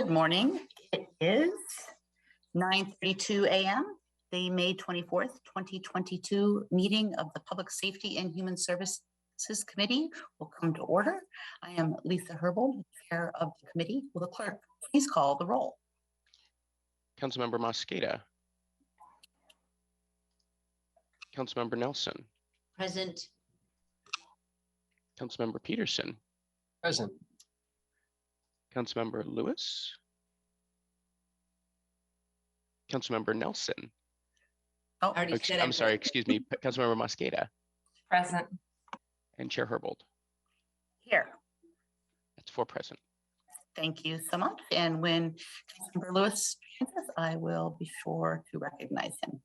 Good morning. It is 9:32 a.m. The May 24th, 2022 meeting of the Public Safety and Human Services Committee will come to order. I am Lisa Herbold, chair of the committee. Will the clerk please call the roll? Councilmember Mosqueda. Councilmember Nelson. Present. Councilmember Peterson. Present. Councilmember Lewis. Councilmember Nelson. Oh, I'm sorry, excuse me, Councilmember Mosqueda. Present. And Chair Herbold. here. That's 4 present. Thank you so much. And when Councilmember Lewis joins us, I will be sure to recognize him.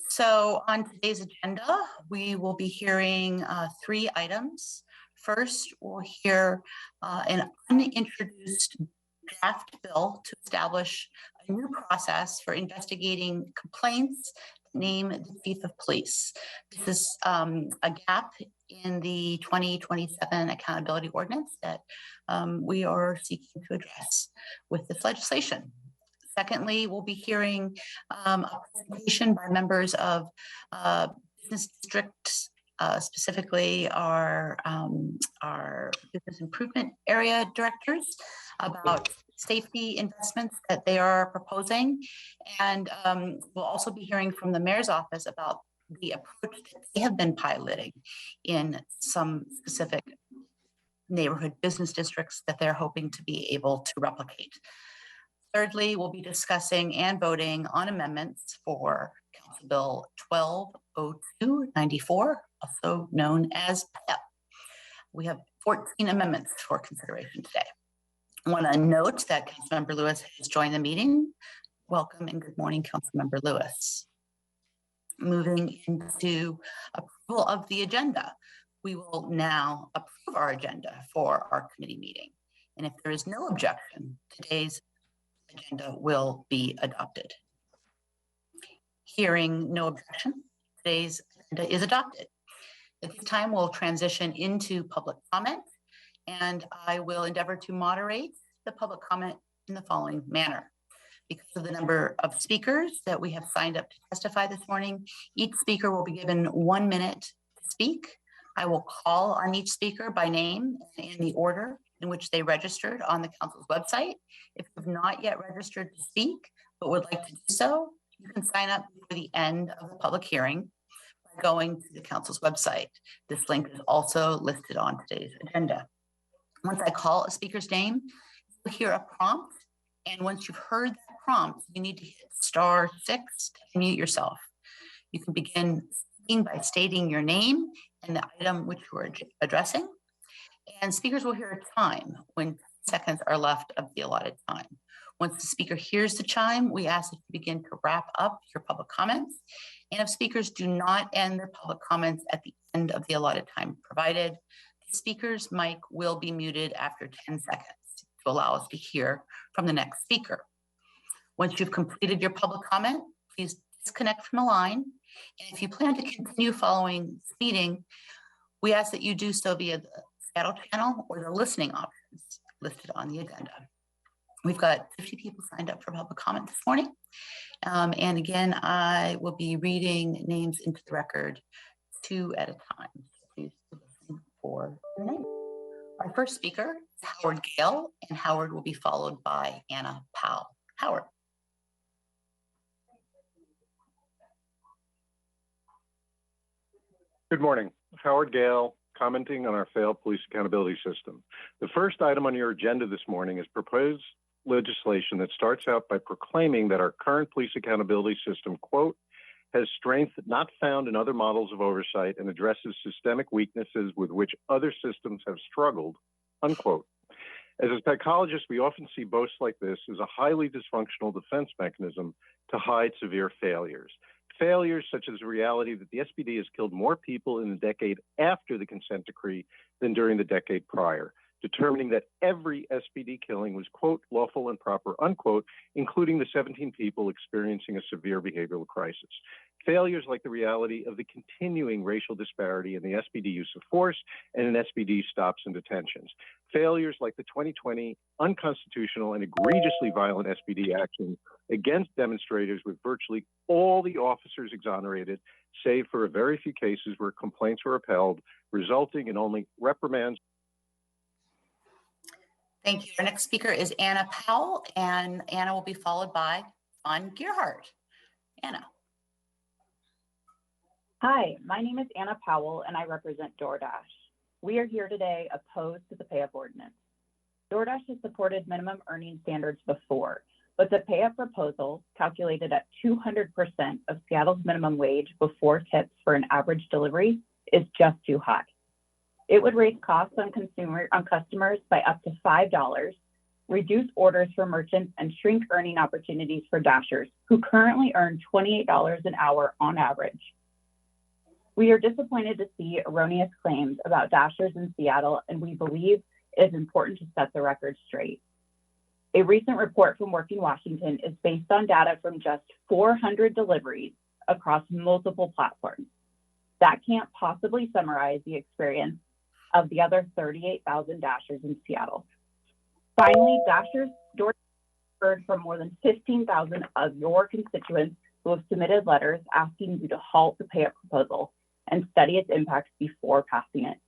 So on today's agenda, we will be hearing 3 items. First, we'll hear an unintroduced draft bill to establish a new process for investigating complaints that name the chief of police. This is a gap in the 2027 accountability ordinance that we are seeking to address with this legislation. Secondly, we'll be hearing a presentation by members of business districts, specifically our business improvement area directors, about safety investments that they are proposing. And we'll also be hearing from the mayor's office about the approach that they have been piloting in some specific neighborhood business districts that they're hoping to be able to replicate. Thirdly, we'll be discussing and voting on amendments for Council Bill 120294, also known as PEP. We have 14 amendments for consideration today. I want to note that Councilmember Lewis has joined the meeting. Welcome and good morning, Councilmember Lewis. Moving into approval of the agenda, we will now approve our agenda for our committee meeting. And if there is no objection, today's agenda will be adopted. Hearing no objection, today's agenda is adopted. At this time, we'll transition into public comment, and I will endeavor to moderate the public comment in the following manner. Because of the number of speakers that we have signed up to testify this morning, each speaker will be given 1 minute to speak. I will call on each speaker by name and in the order in which they registered on the council's website. If you have not yet registered to speak, but would like to do so, you can sign up for the end of the public hearing by going to the council's website. This link is also listed on today's agenda. Once I call a speaker's name, you'll hear a prompt. And once you've heard that prompt, you need to hit *6 to mute yourself. You can begin speaking by stating your name and the item which you are addressing. And speakers will hear a chime when seconds are left of the allotted time. Once the speaker hears the chime, we ask that you begin to wrap up your public comments. And if speakers do not end their public comments at the end of the allotted time provided, the speaker's mic will be muted after 10 seconds to allow us to hear from the next speaker. Once you've completed your public comment, please disconnect from the line. And if you plan to continue following this meeting, we ask that you do so via the Seattle channel or the listening options listed on the agenda. We've got 50 people signed up for public comment this morning. And again, I will be reading names into the record 2 at a time. So please listen for your name. Our first speaker is Howard Gale, and Howard will be followed by Anna Powell. Howard. Good morning. Howard Gale, commenting on our failed police accountability system. The first item on your agenda this morning is proposed legislation that starts out by proclaiming that our current police accountability system, quote, has strength not found in other models of oversight and addresses systemic weaknesses with which other systems have struggled, unquote. As a psychologist, we often see boasts like this as a highly dysfunctional defense mechanism to hide severe failures. Failures such as the reality that the SPD has killed more people in the decade after the consent decree than during the decade prior, determining that every SPD killing was, quote, lawful and proper, unquote, including the 17 people experiencing a severe behavioral crisis. Failures like the reality of the continuing racial disparity in the SPD use of force and in SPD stops and detentions. Failures like the 2020 unconstitutional and egregiously violent SPD action against demonstrators with virtually all the officers exonerated, save for a very few cases where complaints were upheld, resulting in only reprimands. Thank you. Our next speaker is Anna Powell, and Anna will be followed by Don Gearhart. Anna. Hi, my name is Anna Powell, and I represent DoorDash. We are here today opposed to the pay-up ordinance. DoorDash has supported minimum earning standards before, but the pay-up proposal, calculated at 200% of Seattle's minimum wage before tips for an average delivery, is just too high. It would raise costs on customers by up to $5, reduce orders for merchants, and shrink earning opportunities for Dashers, who currently earn $28 an hour on average. We are disappointed to see erroneous claims about Dashers in Seattle, and we believe it is important to set the record straight. A recent report from Working Washington is based on data from just 400 deliveries across multiple platforms. That can't possibly summarize the experience of the other 38,000 Dashers in Seattle. Finally, Dashers heard from more than 15,000 of your constituents who have submitted letters asking you to halt the pay-up proposal and study its impacts before passing it.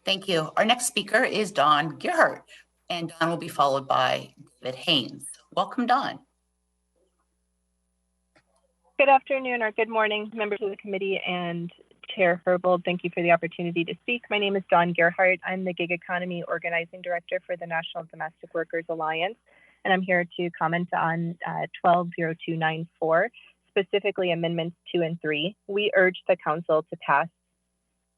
Thank you. Our next speaker is Don Gearhart, and Don will be followed by David Haynes. Welcome, Don. Good afternoon or good morning, members of the committee and Chair Herbold. Thank you for the opportunity to speak. My name is Don Gearhart. I'm the Gig Economy Organizing Director for the National Domestic Workers Alliance, and I'm here to comment on 120294. Specifically Amendments 2 and 3. We urge the Council to pass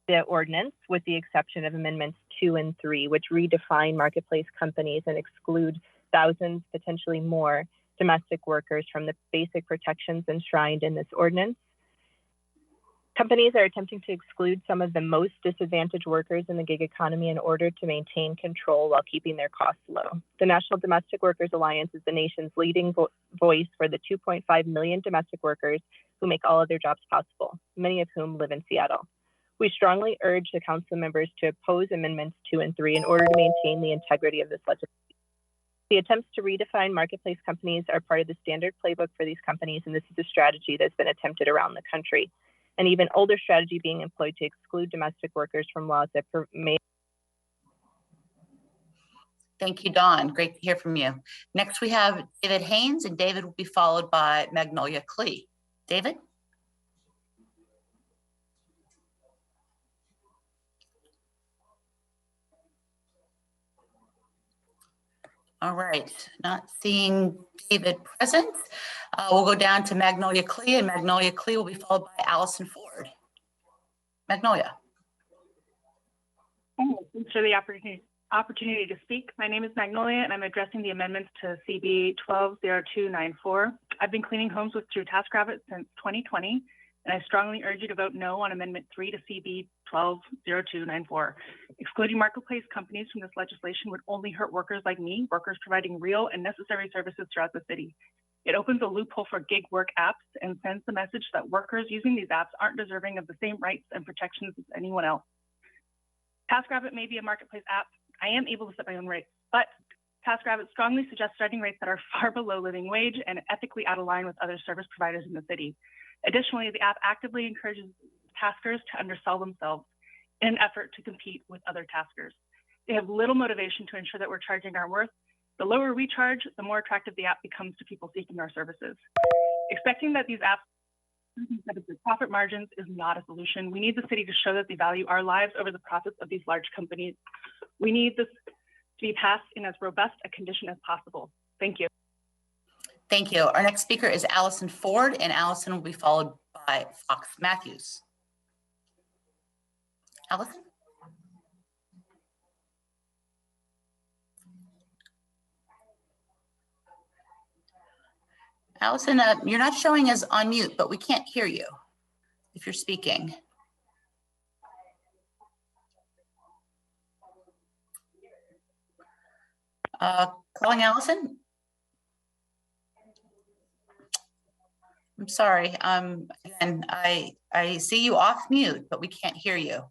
the ordinance with the exception of Amendments 2 and 3, which redefine marketplace companies and exclude thousands, potentially more, domestic workers from the basic protections enshrined in this ordinance. Companies are attempting to exclude some of the most disadvantaged workers in the gig economy in order to maintain control while keeping their costs low. The National Domestic Workers Alliance is the nation's leading voice for the 2.5 million domestic workers who make all of their jobs possible, many of whom live in Seattle. We strongly urge the council members to oppose Amendments 2 and 3 in order to maintain the integrity of this legislation. The attempts to redefine marketplace companies are part of the standard playbook for these companies, and this is a strategy that's been attempted around the country. An even older strategy being employed to exclude domestic workers from laws that may. Thank you, Don. Great to hear from you. Next, we have David Haynes, and David will be followed by Magnolia Klee. David? All right, not seeing David present. We'll go down to Magnolia Klee, and Magnolia Klee will be followed by Allison Ford. Magnolia. Thanks for the opportunity to speak. My name is Magnolia, and I'm addressing the amendments to CB 120294. I've been cleaning homes with through TaskRabbit since 2020, and I strongly urge you to vote no on Amendment 3 to CB 120294. Excluding marketplace companies from this legislation would only hurt workers like me, workers providing real and necessary services throughout the city. It opens a loophole for gig work apps and sends the message that workers using these apps aren't deserving of the same rights and protections as anyone else. TaskRabbit may be a marketplace app. I am able to set my own rates, but TaskRabbit strongly suggests starting rates that are far below living wage and ethically out of line with other service providers in the city. Additionally, the app actively encourages taskers to undersell themselves in an effort to compete with other taskers. They have little motivation to ensure that we're charging our worth. The lower we charge, the more attractive the app becomes to people seeking our services. Expecting that these apps set up their profit margins is not a solution. We need the city to show that they value our lives over the profits of these large companies. We need this to be passed in as robust a condition as possible. Thank you. Thank you. Our next speaker is Allison Ford, and Allison will be followed by Fox Matthews. Allison? Allison, you're not showing as on mute, but we can't hear you if you're speaking. Calling Allison? I'm sorry. Again, I see you off mute, but we can't hear you.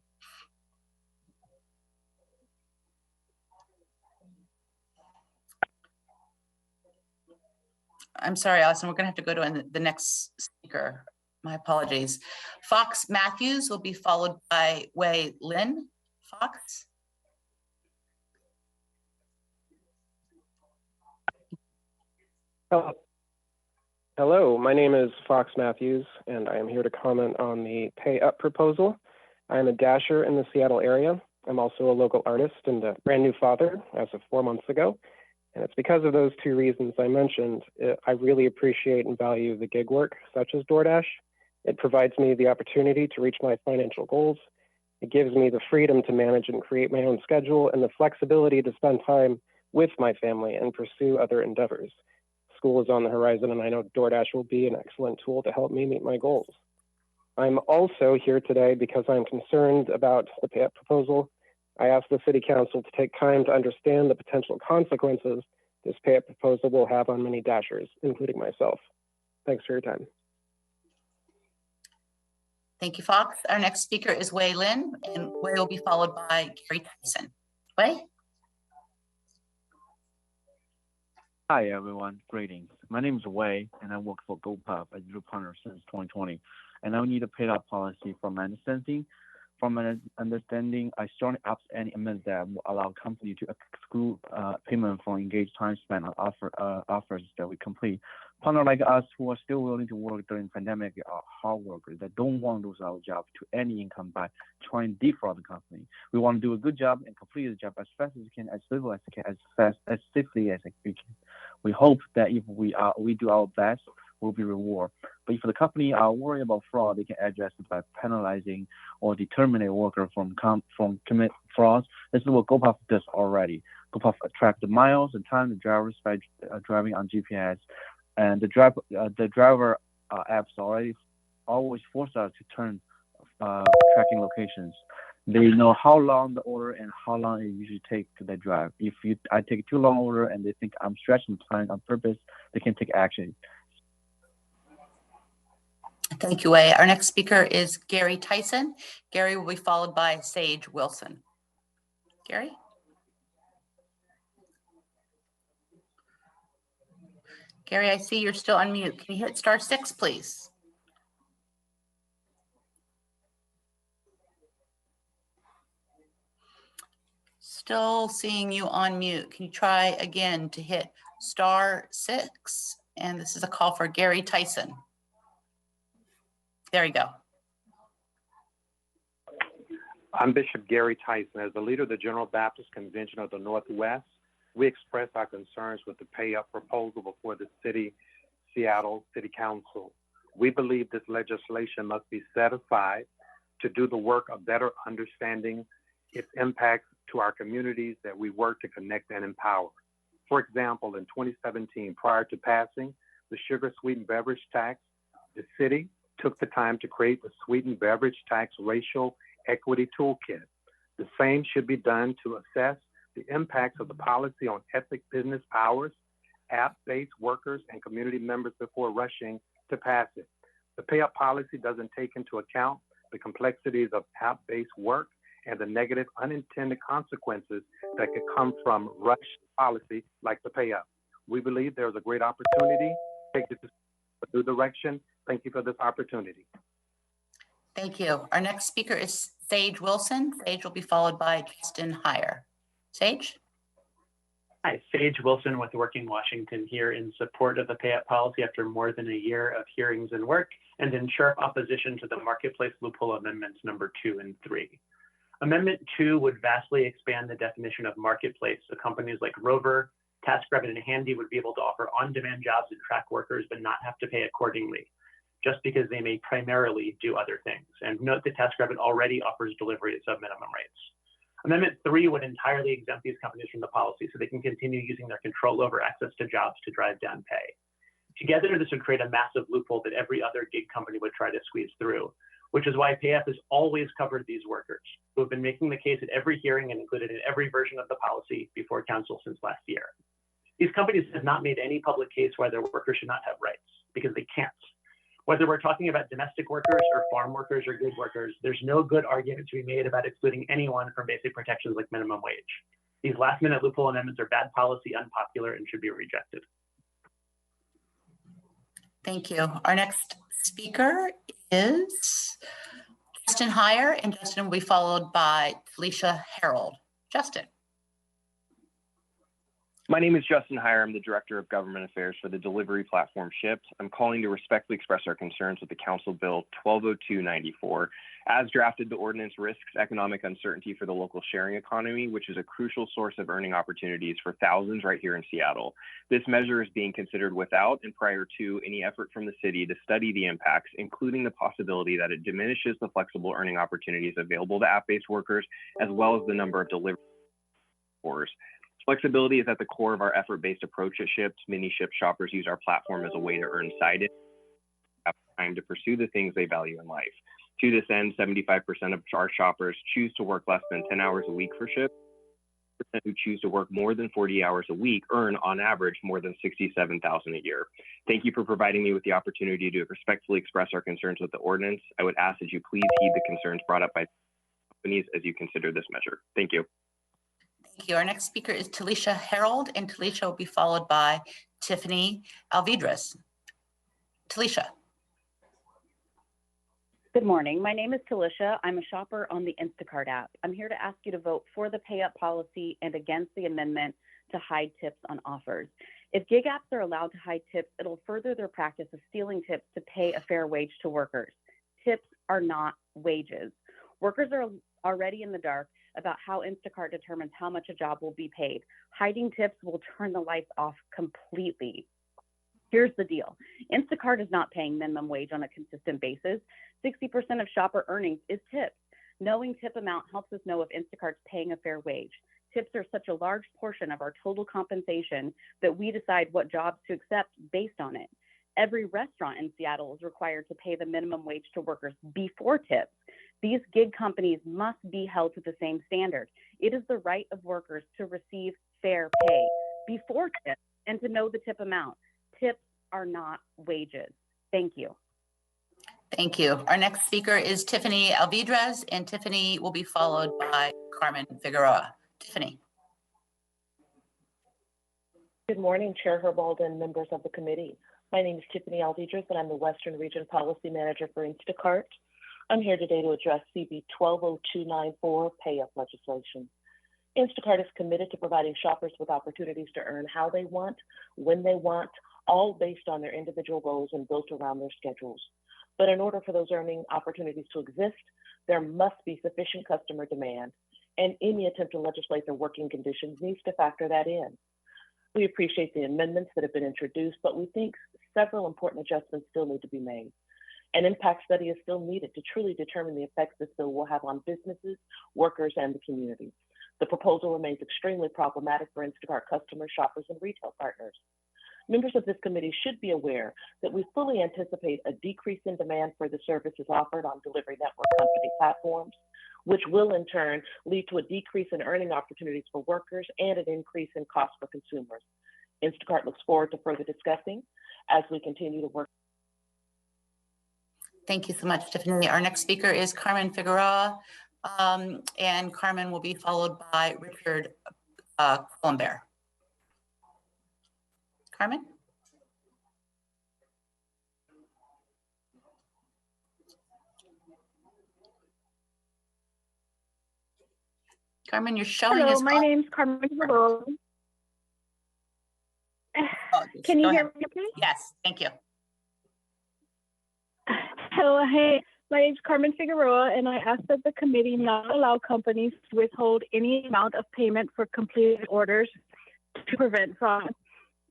I'm sorry, Allison, we're gonna have to go to the next speaker. My apologies. Fox Matthews will be followed by Wei Lin. Fox? Hello, my name is Fox Matthews, and I am here to comment on the pay up proposal. I am a dasher in the Seattle area. I'm also a local artist and a brand new father as of 4 months ago. And it's because of those two reasons I mentioned, I really appreciate and value the gig work, such as DoorDash. It provides me the opportunity to reach my financial goals. It gives me the freedom to manage and create my own schedule and the flexibility to spend time with my family and pursue other endeavors. School is on the horizon, and I know DoorDash will be an excellent tool to help me meet my goals. I'm also here today because I'm concerned about the pay up proposal. I asked the City Council to take time to understand the potential consequences this pay up proposal will have on many dashers, including myself. Thanks for your time. Thank you, Fox. Our next speaker is Wei Lin, and Wei will be followed by Gary Tyson. Wei? Hi, everyone. Greetings. My name is Wei, and I work for GoPuff as your partner since 2020. And I need a paid-up policy from my understanding. From my understanding, I strongly oppose any amendment that will allow company to exclude payment for engaged time spent on offers that we complete. Partners like us who are still willing to work during pandemic are hard workers that don't want to lose our job to any income by trying to defraud the company. We want to do a good job and complete the job as fast as we can, as little as we can, as safely as we can. We hope that if we do our best, we'll be rewarded. But if the company are worried about fraud, they can address it by penalizing or determining a worker from commit frauds. This is what GoPuff does already. GoPuff track the miles and time the drivers by driving on GPS, and the driver apps already always force us to turn tracking locations. They know how long the order and how long it usually takes to that drive. If I take too long order and they think I'm stretching time on purpose, they can take action. Thank you, Wei. Our next speaker is Gary Tyson. Gary will be followed by Sage Wilson. Gary? Gary, I see you're still on mute. Can you hit *6, please? Still seeing you on mute. Can you try again to hit *6? And this is a call for Gary Tyson. There you go. I'm Bishop Gary Tyson. As the leader of the General Baptist Convention of the Northwest, we express our concerns with the pay-up proposal before the Seattle City Council. We believe this legislation must be set aside to do the work of better understanding its impacts to our communities that we work to connect and empower. For example, in 2017, prior to passing the sugar sweetened beverage tax, the city took the time to create the sweetened beverage tax racial equity toolkit. The same should be done to assess the impacts of the policy on ethnic business powers, app-based workers, and community members before rushing to pass it. The pay-up policy doesn't take into account the complexities of app-based work and the negative unintended consequences that could come from rush policy like the pay-up. We believe there's a great opportunity to take this in a new direction. Thank you for this opportunity. Thank you. Our next speaker is Sage Wilson. Sage will be followed by Justin Heyer. Sage? Hi, Sage Wilson with Working Washington here in support of the pay-up policy after more than a year of hearings and work, and in sharp opposition to the Marketplace Loophole Amendments number 2 and 3. Amendment 2 would vastly expand the definition of marketplace, so companies like Rover, TaskRabbit, and Handy would be able to offer on-demand jobs and track workers but not have to pay accordingly, just because they may primarily do other things. And note that TaskRabbit already offers delivery at sub-minimum rates. Amendment 3 would entirely exempt these companies from the policy so they can continue using their control over access to jobs to drive down pay. Together, this would create a massive loophole that every other gig company would try to squeeze through, which is why PayUp has always covered these workers, who have been making the case at every hearing and included in every version of the policy before council since last year. These companies have not made any public case why their workers should not have rights, because they can't. Whether we're talking about domestic workers or farm workers or gig workers, there's no good argument to be made about excluding anyone from basic protections like minimum wage. These last-minute loophole amendments are bad policy, unpopular, and should be rejected. Thank you. Our next speaker is Justin Heyer, and Justin will be followed by Felicia Harold. Justin. My name is Justin Heyer. I'm the Director of Government Affairs for the delivery platform Shipt. I'm calling to respectfully express our concerns with the Council Bill 120294. As drafted, the ordinance risks economic uncertainty for the local sharing economy, which is a crucial source of earning opportunities for thousands right here in Seattle. This measure is being considered without and prior to any effort from the city to study the impacts, including the possibility that it diminishes the flexible earning opportunities available to app-based workers, as well as the number of delivery workers. Flexibility is at the core of our effort-based approach at Shipt. Many Shipt shoppers use our platform as a way to earn side income, have time to pursue the things they value in life. To this end, 75% of our shoppers choose to work less than 10 hours a week for Shipt. Who choose to work more than 40 hours a week earn, on average, more than $67,000 a year. Thank you for providing me with the opportunity to respectfully express our concerns with the ordinance. I would ask that you please heed the concerns brought up by companies as you consider this measure. Thank you. Thank you. Our next speaker is Talisha Harold, and Talisha will be followed by Tiffany Alvidrez. Talisha. Good morning. My name is Talisha. I'm a shopper on the Instacart app. I'm here to ask you to vote for the pay up policy and against the amendment to hide tips on offers. If gig apps are allowed to hide tips, it'll further their practice of stealing tips to pay a fair wage to workers. Tips are not wages. Workers are already in the dark about how Instacart determines how much a job will be paid. Hiding tips will turn the lights off completely. Here's the deal. Instacart is not paying minimum wage on a consistent basis. 60% of shopper earnings is tips. Knowing tip amount helps us know if Instacart's paying a fair wage. Tips are such a large portion of our total compensation that we decide what jobs to accept based on it. Every restaurant in Seattle is required to pay the minimum wage to workers before tips. These gig companies must be held to the same standard. It is the right of workers to receive fair pay before tips and to know the tip amount. Tips are not wages. Thank you. Thank you. Our next speaker is Tiffany Alvidrez, and Tiffany will be followed by Carmen Figueroa. Tiffany. Good morning, Chair Herbold and members of the committee. My name is Tiffany Alvidrez, and I'm the Western Region Policy Manager for Instacart. I'm here today to address CB 120294 pay-up legislation. Instacart is committed to providing shoppers with opportunities to earn how they want, when they want, all based on their individual goals and built around their schedules. But in order for those earning opportunities to exist, there must be sufficient customer demand, and any attempt to legislate their working conditions needs to factor that in. We appreciate the amendments that have been introduced, but we think several important adjustments still need to be made. An impact study is still needed to truly determine the effects this bill will have on businesses, workers, and the community. The proposal remains extremely problematic for Instacart customers, shoppers, and retail partners. Members of this committee should be aware that we fully anticipate a decrease in demand for the services offered on delivery network company platforms, which will in turn lead to a decrease in earning opportunities for workers and an increase in cost for consumers. Instacart looks forward to further discussing as we continue to work. Thank you so much, Tiffany. Our next speaker is Carmen Figueroa, and Carmen will be followed by Richard Columbert. Carmen? Carmen, you're showing us. Hello, my name's Carmen Figueroa. Can you hear me? Yes, thank you. Hello, hey, my name's Carmen Figueroa, and I ask that the committee not allow companies to withhold any amount of payment for completed orders to prevent fraud.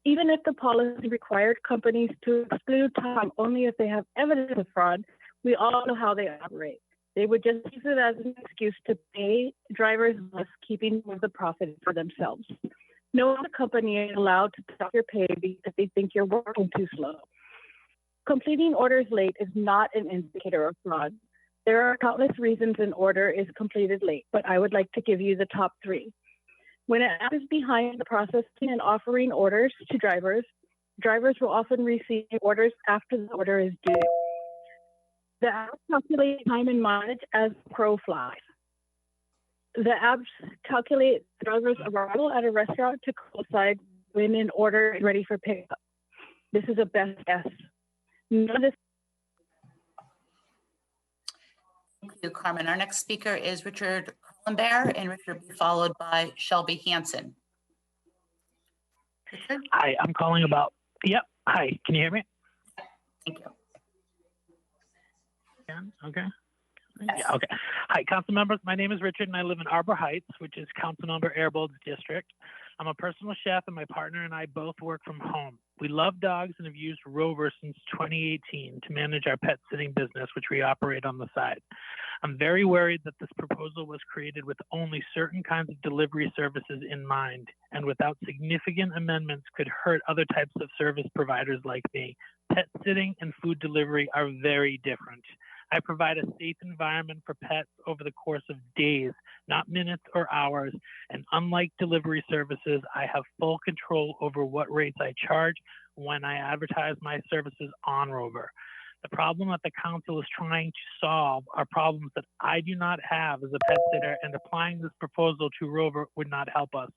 Even if the policy required companies to exclude time only if they have evidence of fraud, we all know how they operate. They would just use it as an excuse to pay drivers less, keeping the profit for themselves. No other company is allowed to stop your pay because they think you're working too slow. Completing orders late is not an indicator of fraud. There are countless reasons an order is completed late, but I would like to give you the top 3. When an app is behind the processing and offering orders to drivers, drivers will often receive orders after the order is due. The app calculates time and mileage as the crow flies. The apps calculate the driver's arrival at a restaurant to coincide when an order is ready for pickup. This is a best guess. None of this. Thank you, Carmen. Our next speaker is Richard Collenbear, and Richard will be followed by Shelby Hansen. Richard? Hi, I'm calling about, yep, hi, can you hear me? Thank you. Okay. Yeah, okay. Hi, council members. My name is Richard and I live in Arbor Heights, which is Councilmember Airbold's district. I'm a personal chef and my partner and I both work from home. We love dogs and have used Rover since 2018 to manage our pet sitting business, which we operate on the side. I'm very worried that this proposal was created with only certain kinds of delivery services in mind and without significant amendments could hurt other types of service providers like me. Pet sitting and food delivery are very different. I provide a safe environment for pets over the course of days, not minutes or hours. And unlike delivery services, I have full control over what rates I charge when I advertise my services on Rover. The problem that the council is trying to solve are problems that I do not have as a pet sitter, and applying this proposal to Rover would not help us.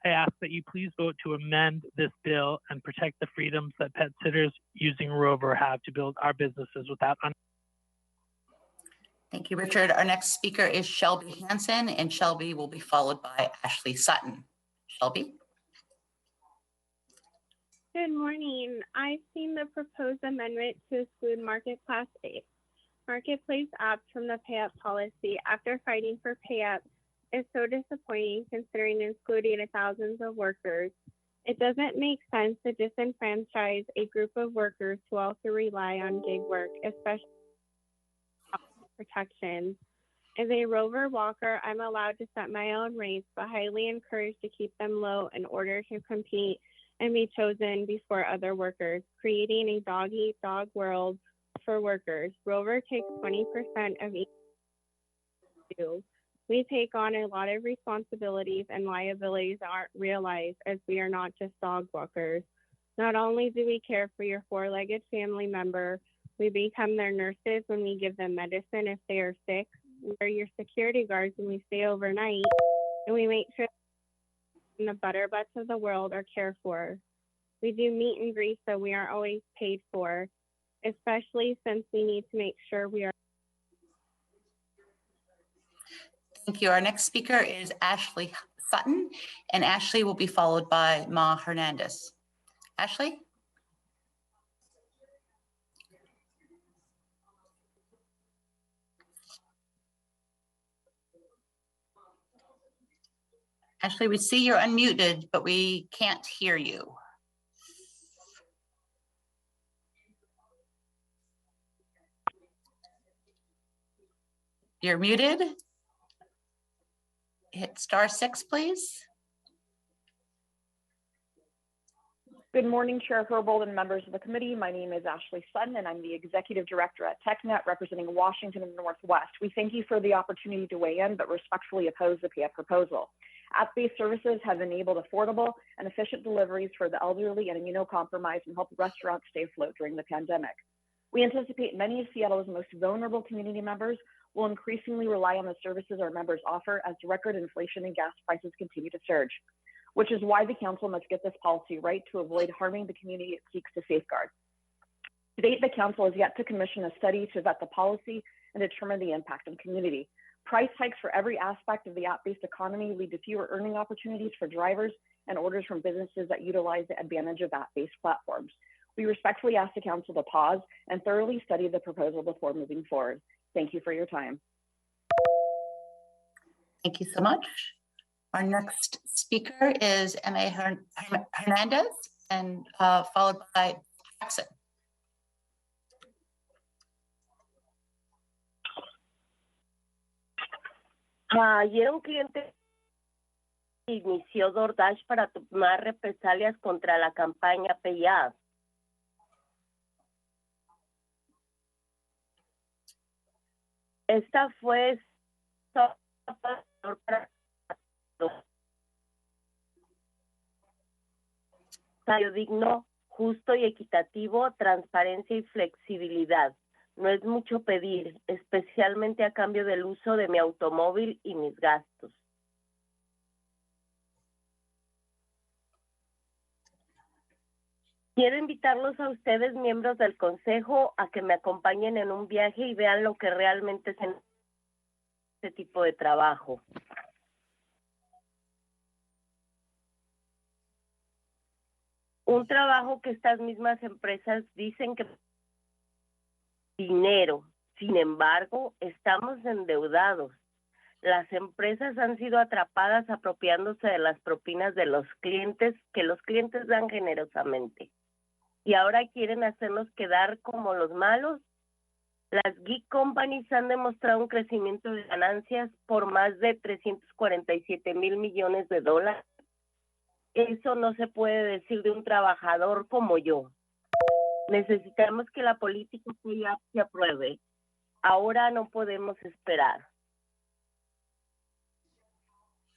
I ask that you please vote to amend this bill and protect the freedoms that pet sitters using Rover have to build our businesses without. Thank you, Richard. Our next speaker is Shelby Hansen, and Shelby will be followed by Ashley Sutton. Shelby? Good morning. I've seen the proposed amendment to exclude marketplace apps from the pay up policy after fighting for pay up is so disappointing considering excluding thousands of workers. It doesn't make sense to disenfranchise a group of workers who also rely on gig work, especially protections. As a Rover walker, I'm allowed to set my own rates, but highly encouraged to keep them low in order to compete and be chosen before other workers, creating a dog-eat-dog world for workers. Rover takes 20% of each do. We take on a lot of responsibilities and liabilities that aren't realized as we are not just dog walkers. Not only do we care for your four-legged family member, we become their nurses when we give them medicine if they are sick. We're your security guards when we stay overnight, and we make sure the butterbutts of the world are cared for. We do meet and greet so we aren't always paid for, especially since we need to make sure we are. Thank you. Our next speaker is Ashley Sutton, and Ashley will be followed by Ma Hernandez. Ashley? Ashley, we see you're unmuted, but we can't hear you. You're muted. Hit *6, please. Good morning, Chair Herbold and members of the committee. My name is Ashley Sutton, and I'm the Executive Director at TechNet, representing Washington and the Northwest. We thank you for the opportunity to weigh in, but respectfully oppose the PF proposal. App-based services have enabled affordable and efficient deliveries for the elderly and immunocompromised and helped restaurants stay afloat during the pandemic. We anticipate many of Seattle's most vulnerable community members will increasingly rely on the services our members offer as record inflation and gas prices continue to surge, which is why the council must get this policy right to avoid harming the community it seeks to safeguard. To date, the council has yet to commission a study to vet the policy and determine the impact on community. Price hikes for every aspect of the app-based economy lead to fewer earning opportunities for drivers and orders from businesses that utilize the advantage of app-based platforms. We respectfully ask the council to pause and thoroughly study the proposal before moving forward. Thank you for your time. Thank you so much. Our next speaker is M.A. Hernandez, and followed by Jackson. Ayer un cliente inició DoorDash para tomar represalias contra la campaña PayUp. Esta fue salario digno, justo y equitativo, transparencia y flexibilidad. No es mucho pedir, especialmente a cambio del uso de mi automóvil y mis gastos. Quiero invitarlos a ustedes, miembros del Consejo, a que me acompañen en un viaje y vean lo que realmente es este tipo de trabajo. Un trabajo que estas mismas empresas dicen que dinero. Sin embargo, estamos endeudados. Las empresas han sido atrapadas apropiándose de las propinas de los clientes que los clientes dan generosamente. Y ahora quieren hacernos quedar como los malos. Las geek companies han demostrado un crecimiento de ganancias por más de 347 mil millones de dólares. Eso no se puede decir de un trabajador como yo. Necesitamos que la política se apruebe. Ahora no podemos esperar.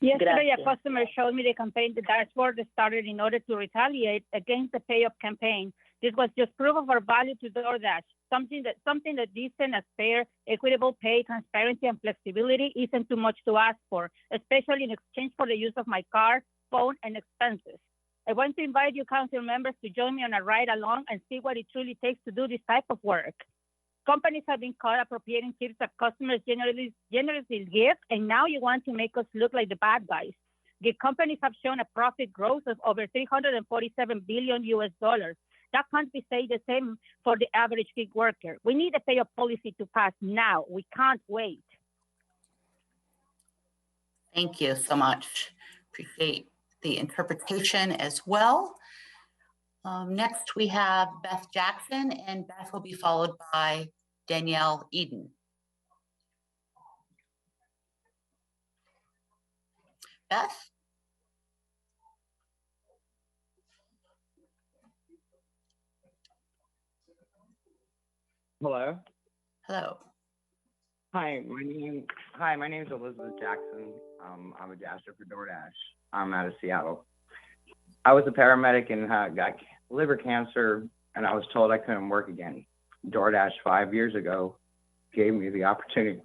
Yesterday, a Gracias. customer showed me the campaign the dashboard that started in order to retaliate against the pay up campaign. This was just proof of our value to DoorDash, something that decent as fair, equitable pay, transparency, and flexibility isn't too much to ask for, especially in exchange for the use of my car, phone, and expenses. I want to invite you council members to join me on a ride along and see what it truly takes to do this type of work. Companies have been caught appropriating tips that customers generously give, and now you want to make us look like the bad guys. The companies have shown a profit growth of over $347 billion US. That can't be said the same for the average gig worker. We need a pay-up policy to pass now. We can't wait. Thank you so much. Appreciate the interpretation as well. Next, we have Beth Jackson, and Beth will be followed by Danielle Eden. Beth? Hello. Hello. Hi, my name is Elizabeth Jackson. I'm a dasher for DoorDash. I'm out of Seattle. I was a paramedic and got liver cancer, and I was told I couldn't work again. DoorDash 5 years ago gave me the opportunity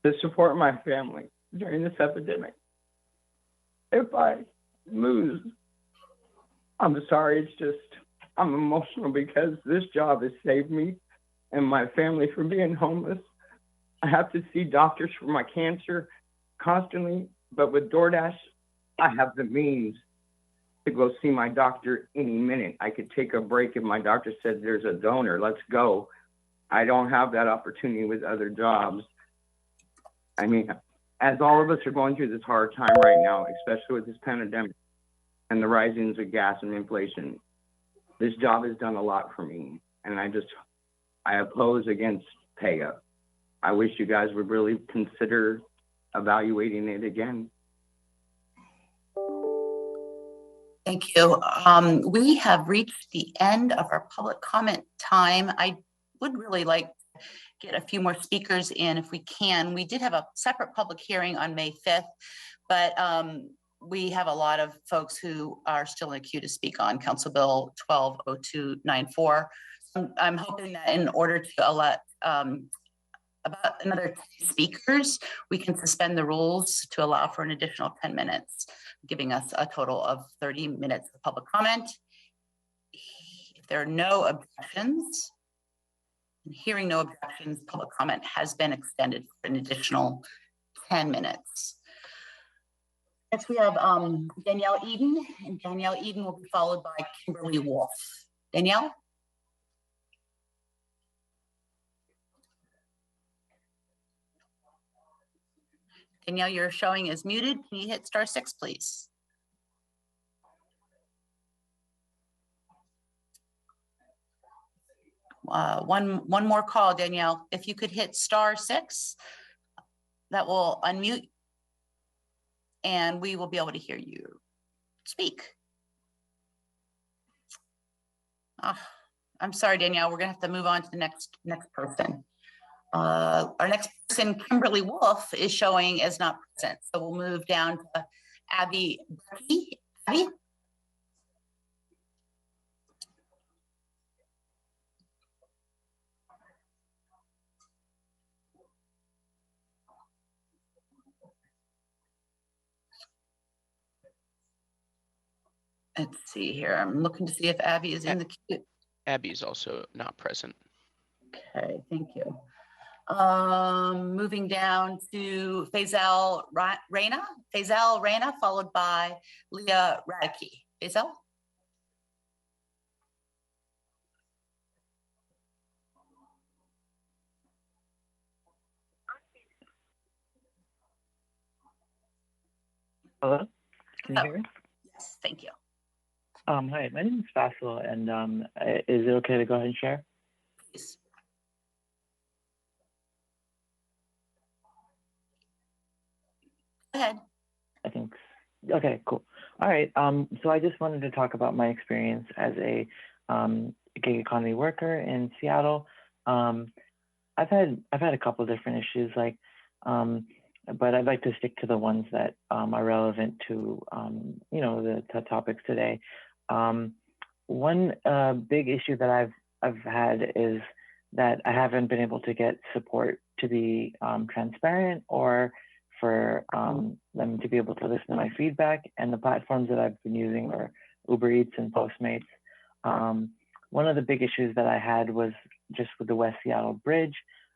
to support my family during this epidemic. If I lose, I'm sorry, it's just, I'm emotional because this job has saved me and my family from being homeless. I have to see doctors for my cancer constantly, but with DoorDash, I have the means to go see my doctor any minute. I could take a break if my doctor said there's a donor, let's go. I don't have that opportunity with other jobs. I mean, as all of us are going through this hard time right now, especially with this pandemic and the risings of gas and inflation, this job has done a lot for me. And I oppose against pay up. I wish you guys would really consider evaluating it again. Thank you. We have reached the end of our public comment time. I would really like to get a few more speakers in if we can. We did have a separate public hearing on May 5th, but we have a lot of folks who are still in the queue to speak on Council Bill 120294. I'm hoping that in order to let about another 10 speakers, we can suspend the rules to allow for an additional 10 minutes, giving us a total of 30 minutes of public comment. If there are no objections, and hearing no objections, public comment has been extended for an additional 10 minutes. Next, we have Danielle Eden, and Danielle Eden will be followed by Kimberly Wolf. Danielle? Danielle, your showing is muted. Can you hit *6, please? One more call, Danielle. If you could hit *6, that will unmute, and we will be able to hear you speak. I'm sorry, Danielle. We're gonna have to move on to the next person. Our next person, Kimberly Wolf, is showing as not present. So we'll move down to Abby. Abby? Let's see here. I'm looking to see if Abby is in the queue. Abby is also not present. Okay, thank you. Moving down to Faisal Reyna, followed by Leah Radke. Faisal? Hello, can you hear me? Yes, thank you. Hi, my name is Faisal, and is it okay to go ahead and share? Please. Go ahead. I think. Okay, cool. All right. So I just wanted to talk about my experience as a gig economy worker in Seattle. I've had a couple different issues, but I'd like to stick to the ones that are relevant to the topics today. One big issue that I've had is that I haven't been able to get support to be transparent or for them to be able to listen to my feedback. And the platforms that I've been using are Uber Eats and Postmates. One of the big issues that I had was just with the West Seattle Bridge.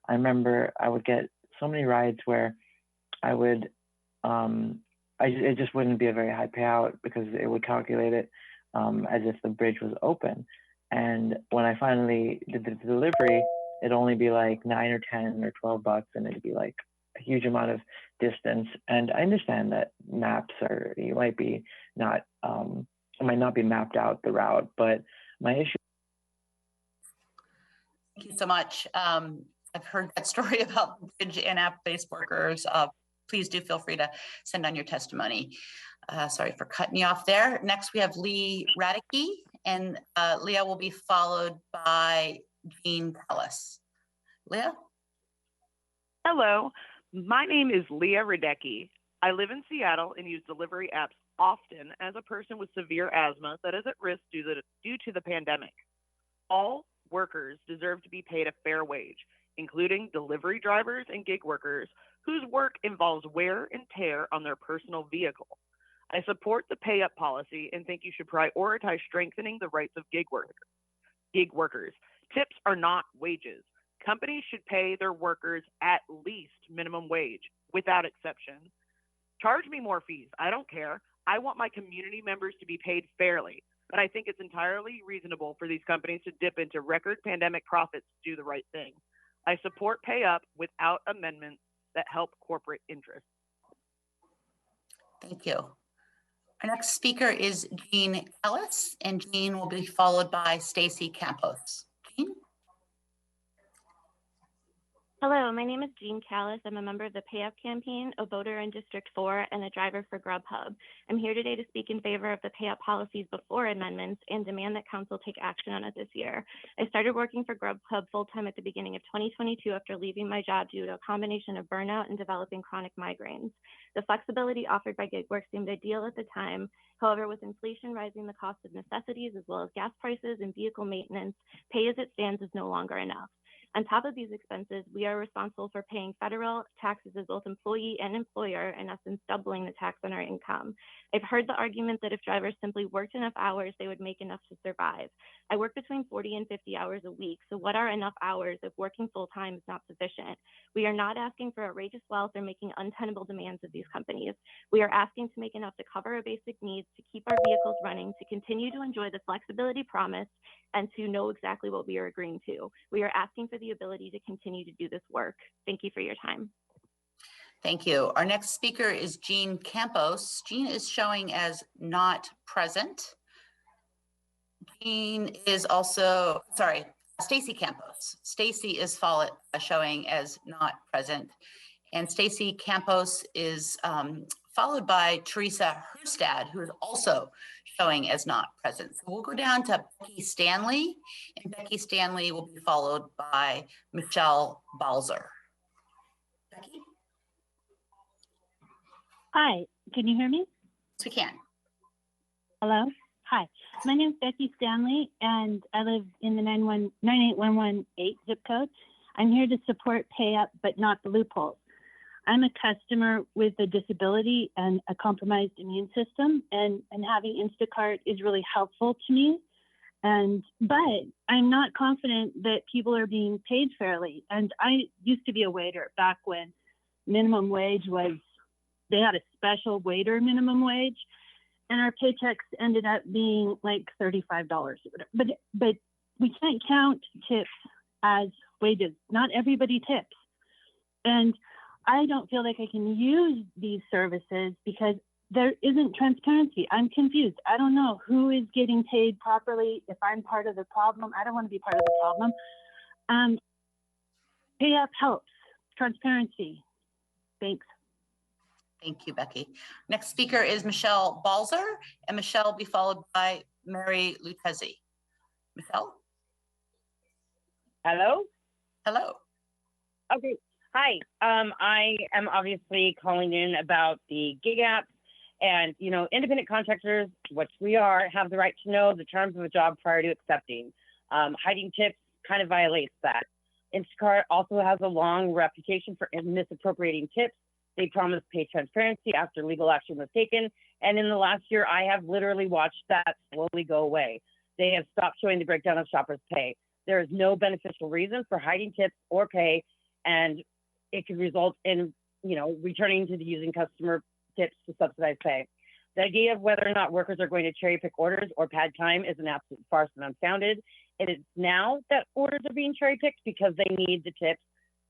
I remember I would get so many rides where I would, it just wouldn't be a very high payout because it would calculate it as if the bridge was open. And when I finally did the delivery, it'd only be like $9 or $10 or $12, and it'd be like a huge amount of distance. And I understand that maps it might not be mapped out the route, but my issue. Thank you so much. I've heard that story about the bridge and app-based workers. Please do feel free to send on your testimony. Sorry for cutting you off there. Next, we have Lee Radke, and Leah will be followed by Jean Callis. Leah? Hello, my name is Leah Radke. I live in Seattle and use delivery apps often as a person with severe asthma that is at risk due to the pandemic. All workers deserve to be paid a fair wage, including delivery drivers and gig workers whose work involves wear and tear on their personal vehicle. I support the pay up policy and think you should prioritize strengthening the rights of gig workers. Tips are not wages. Companies should pay their workers at least minimum wage, without exception. Charge me more fees. I don't care. I want my community members to be paid fairly, but I think it's entirely reasonable for these companies to dip into record pandemic profits to do the right thing. I support pay up without amendments that help corporate interests. Thank you. Our next speaker is Jean Ellis, and Jean will be followed by Stacy Campos. Jean? Hello, my name is Jean Callis. I'm a member of the Pay Up campaign, a voter in District 4, and a driver for Grubhub. I'm here today to speak in favor of the pay up policies before amendments and demand that council take action on it this year. I started working for Grubhub full-time at the beginning of 2022 after leaving my job due to a combination of burnout and developing chronic migraines. The flexibility offered by gig work seemed ideal at the time. However, with inflation rising the cost of necessities as well as gas prices and vehicle maintenance, pay as it stands is no longer enough. On top of these expenses, we are responsible for paying federal taxes as both employee and employer, in essence, doubling the tax on our income. I've heard the argument that if drivers simply worked enough hours, they would make enough to survive. I work between 40 and 50 hours a week, so what are enough hours if working full-time is not sufficient? We are not asking for outrageous wealth or making untenable demands of these companies. We are asking to make enough to cover our basic needs, to keep our vehicles running, to continue to enjoy the flexibility promised, and to know exactly what we are agreeing to. We are asking for the ability to continue to do this work. Thank you for your time. Thank you. Our next speaker is Jean Campos. Jean is showing as not present. Jean is also, sorry, Stacy Campos. Stacy is showing as not present. And Stacy Campos is followed by Teresa Herstad, who is also showing as not present. So we'll go down to Becky Stanley, and Becky Stanley will be followed by Michelle Balzer. Becky? Hi, can you hear me? Yes, we can. Hello? Hi, my name is Becky Stanley, and I live in the 98118 zip code. I'm here to support pay up, but not the loopholes. I'm a customer with a disability and a compromised immune system, and having Instacart is really helpful to me. But I'm not confident that people are being paid fairly. And I used to be a waiter back when minimum wage was, they had a special waiter minimum wage, and our paychecks ended up being like $35. But we can't count tips as wages. Not everybody tips. And I don't feel like I can use these services because there isn't transparency. I'm confused. I don't know who is getting paid properly. If I'm part of the problem, I don't want to be part of the problem. Pay up helps. Transparency. Thanks. Thank you, Becky. Next speaker is Michelle Balzer, and Michelle will be followed by Mary Lucchesi. Michelle? Hello? Hello. Okay. Hi. I am obviously calling in about the gig apps, and, you know, independent contractors, which we are, have the right to know the terms of a job prior to accepting. Hiding tips kind of violates that. Instacart also has a long reputation for misappropriating tips. They promise pay transparency after legal action was taken. And in the last year, I have literally watched that slowly go away. They have stopped showing the breakdown of shoppers' pay. There is no beneficial reason for hiding tips or pay, and it could result in, you know, returning to using customer tips to subsidize pay. The idea of whether or not workers are going to cherry pick orders or pad time is an absolute farce and unfounded. It is now that orders are being cherry picked because they need the tips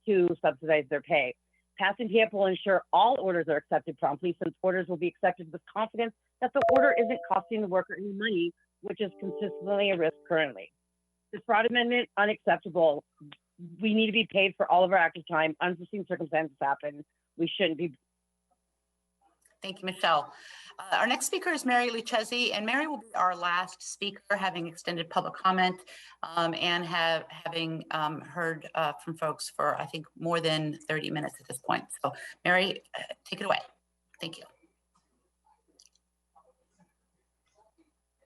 to subsidize their pay. Passing pay up will ensure all orders are accepted promptly, since orders will be accepted with confidence that the order isn't costing the worker any money, which is consistently a risk currently. This fraud amendment, unacceptable. We need to be paid for all of our active time. Unforeseen circumstances happen. We shouldn't be. Thank you, Michelle. Our next speaker is Mary Lucchesi, and Mary will be our last speaker, having extended public comment and having heard from folks for, I think, more than 30 minutes at this point. So Mary, take it away. Thank you.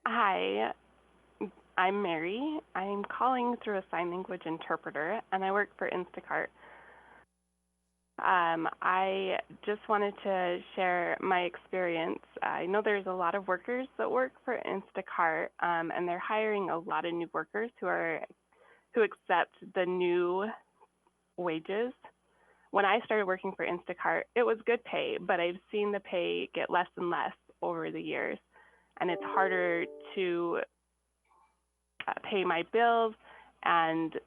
Hi, I'm Mary. I'm calling through a sign language interpreter, and I work for Instacart. I just wanted to share my experience. I know there's a lot of workers that work for Instacart, and they're hiring a lot of new workers who accept the new wages. When I started working for Instacart, it was good pay, but I've seen the pay get less and less over the years, and it's harder to pay my bills and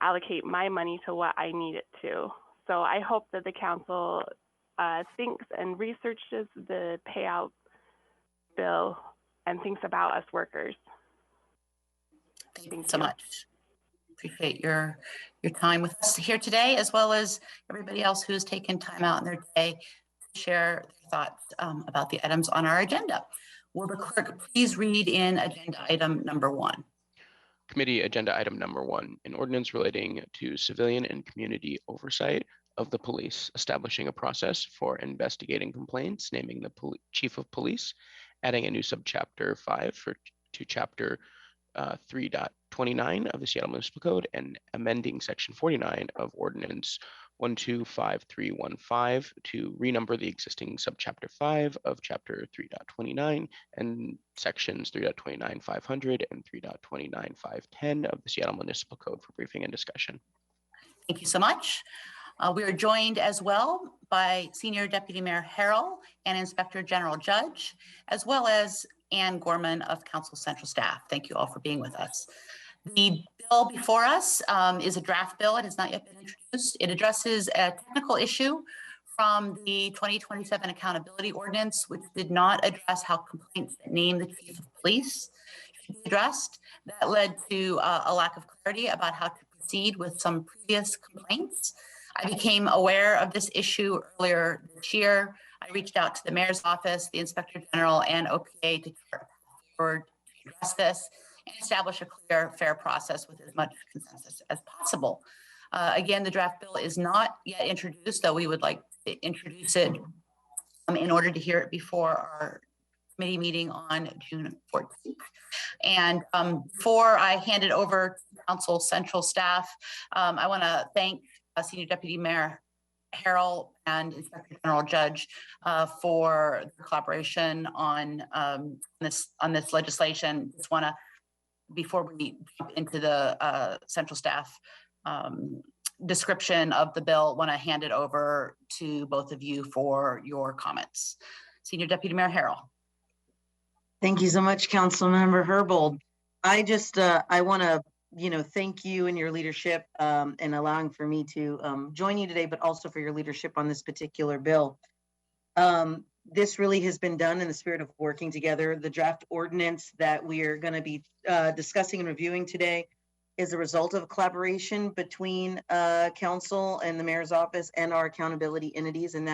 allocate my money to what I need it to. So I hope that the council thinks and researches the payout bill and thinks about us workers. Thank you so much. Appreciate your time with us here today, as well as everybody else who's taken time out in their day to share their thoughts about the items on our agenda. Will the clerk please read in agenda item number 1? Committee agenda item number 1, an ordinance relating to civilian and community oversight of the police, establishing a process for investigating complaints, naming the chief of police, adding a new subchapter 5 to chapter 3.29 of the Seattle Municipal Code, and amending section 49 of ordinance 125315 to renumber the existing subchapter 5 of chapter 3.29 and sections 3.29.500 and 3.29.510 of the Seattle Municipal Code for briefing and discussion. Thank you so much. We are joined as well by Senior Deputy Mayor Harrell and Inspector General Judge, as well as Ann Gorman of Council Central Staff. Thank you all for being with us. The bill before us is a draft bill. It has not yet been introduced. It addresses a technical issue from the 2027 Accountability Ordinance, which did not address how complaints that name the chief of police should be addressed. That led to a lack of clarity about how to proceed with some previous complaints. I became aware of this issue earlier this year. I reached out to the mayor's office, the inspector general, and OPA to address this and establish a clear, fair process with as much consensus as possible. Again, the draft bill is not yet introduced, though we would like to introduce it in order to hear it before our committee meeting on June 14th. And before I hand it over to Council Central staff, I want to thank Senior Deputy Mayor Harrell and Inspector General Judge for the collaboration on this legislation. Just want to, before we jump into the central staff description of the bill, want to hand it over to both of you for your comments. Senior Deputy Mayor Harrell. Thank you so much, Councilmember Herbold. I just, I want to, thank you and your leadership and allowing for me to join you today, but also for your leadership on this particular bill. This really has been done in the spirit of working together. The draft ordinance that we are going to be discussing and reviewing today is a result of collaboration between council and the mayor's office and our accountability entities, and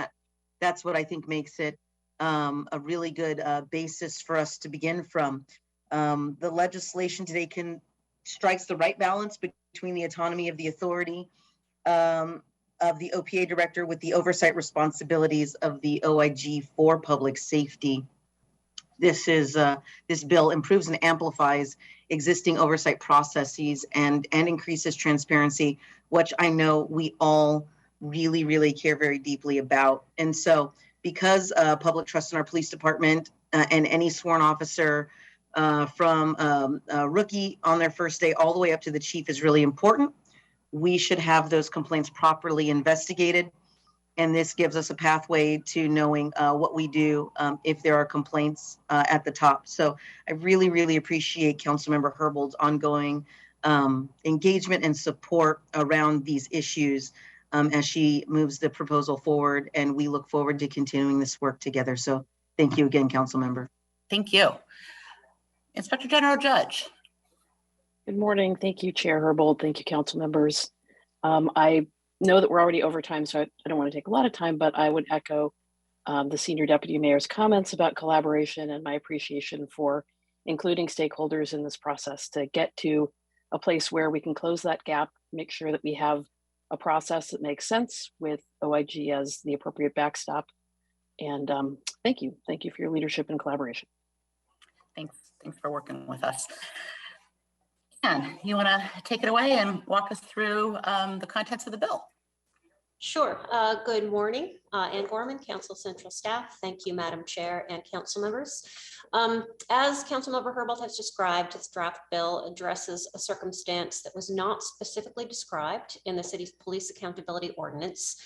that's what I think makes it a really good basis for us to begin from. The legislation today strikes the right balance between the autonomy of the authority of the OPA director with the oversight responsibilities of the OIG for public safety. This bill improves and amplifies existing oversight processes and increases transparency, which I know we all really, really care very deeply about. And so, because public trust in our police department and any sworn officer from a rookie on their first day all the way up to the chief is really important, we should have those complaints properly investigated. And this gives us a pathway to knowing what we do if there are complaints at the top. So I really, really appreciate Councilmember Herbold's ongoing engagement and support around these issues as she moves the proposal forward, and we look forward to continuing this work together. So thank you again, Councilmember. Thank you. Inspector General Judge. Good morning. Thank you, Chair Herbold. Thank you, council members. I know that we're already over time, so I don't want to take a lot of time, but I would echo the Senior Deputy Mayor's comments about collaboration and my appreciation for including stakeholders in this process to get to a place where we can close that gap, make sure that we have a process that makes sense with OIG as the appropriate backstop. And thank you. Thank you for your leadership and collaboration. Thanks for working with us. Ann, you want to take it away and walk us through the contents of the bill? Sure. Good morning, Ann Gorman, Council Central Staff. Thank you, Madam Chair and council members. As Councilmember Herbold has described, this draft bill addresses a circumstance that was not specifically described in the city's police accountability ordinance,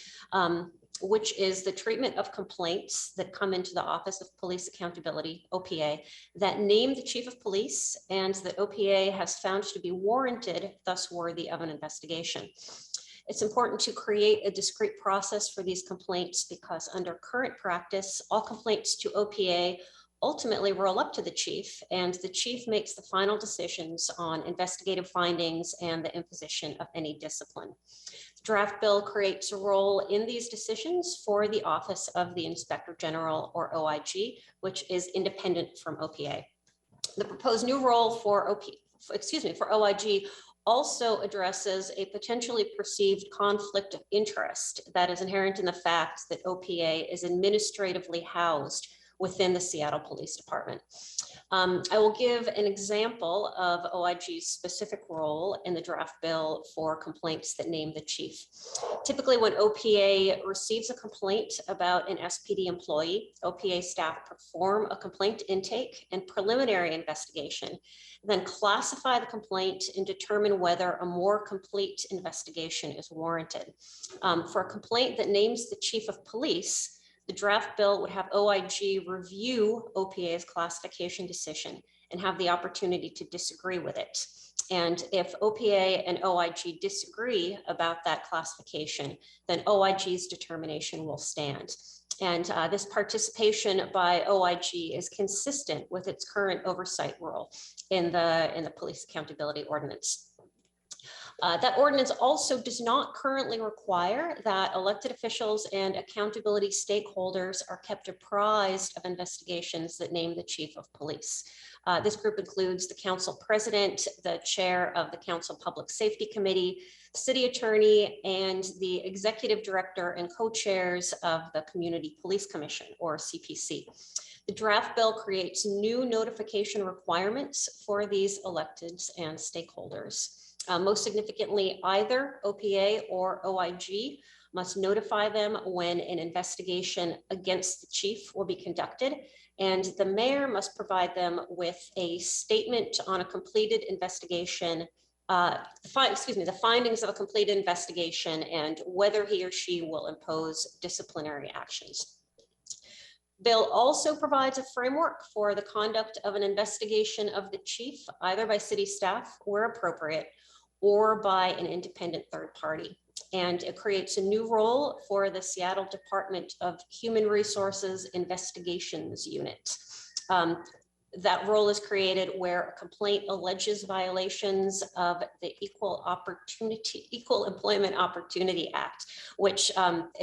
which is the treatment of complaints that come into the Office of Police Accountability, OPA, that name the chief of police and that OPA has found to be warranted, thus worthy of an investigation. It's important to create a discrete process for these complaints because under current practice, all complaints to OPA ultimately roll up to the chief, and the chief makes the final decisions on investigative findings and the imposition of any discipline. The draft bill creates a role in these decisions for the Office of the Inspector General, or OIG, which is independent from OPA. The proposed new role for OIG also addresses a potentially perceived conflict of interest that is inherent in the fact that OPA is administratively housed within the Seattle Police Department. I will give an example of OIG's specific role in the draft bill for complaints that name the chief. Typically, when OPA receives a complaint about an SPD employee, OPA staff perform a complaint intake and preliminary investigation, then classify the complaint and determine whether a more complete investigation is warranted. For a complaint that names the chief of police, the draft bill would have OIG review OPA's classification decision and have the opportunity to disagree with it. And if OPA and OIG disagree about that classification, then OIG's determination will stand. And this participation by OIG is consistent with its current oversight role in the Police Accountability Ordinance. That ordinance also does not currently require that elected officials and accountability stakeholders are kept apprised of investigations that name the chief of police. This group includes the council president, the chair of the council public safety committee, city attorney, and the executive director and co-chairs of the Community Police Commission, or CPC. The draft bill creates new notification requirements for these electeds and stakeholders. Most significantly, either OPA or OIG must notify them when an investigation against the chief will be conducted, and the mayor must provide them with a statement on a completed investigation, the findings of a completed investigation and whether he or she will impose disciplinary actions. Bill also provides a framework for the conduct of an investigation of the chief, either by city staff where appropriate, or by an independent third party. And it creates a new role for the Seattle Department of Human Resources Investigations Unit. That role is created where a complaint alleges violations of the Equal Employment Opportunity Act, which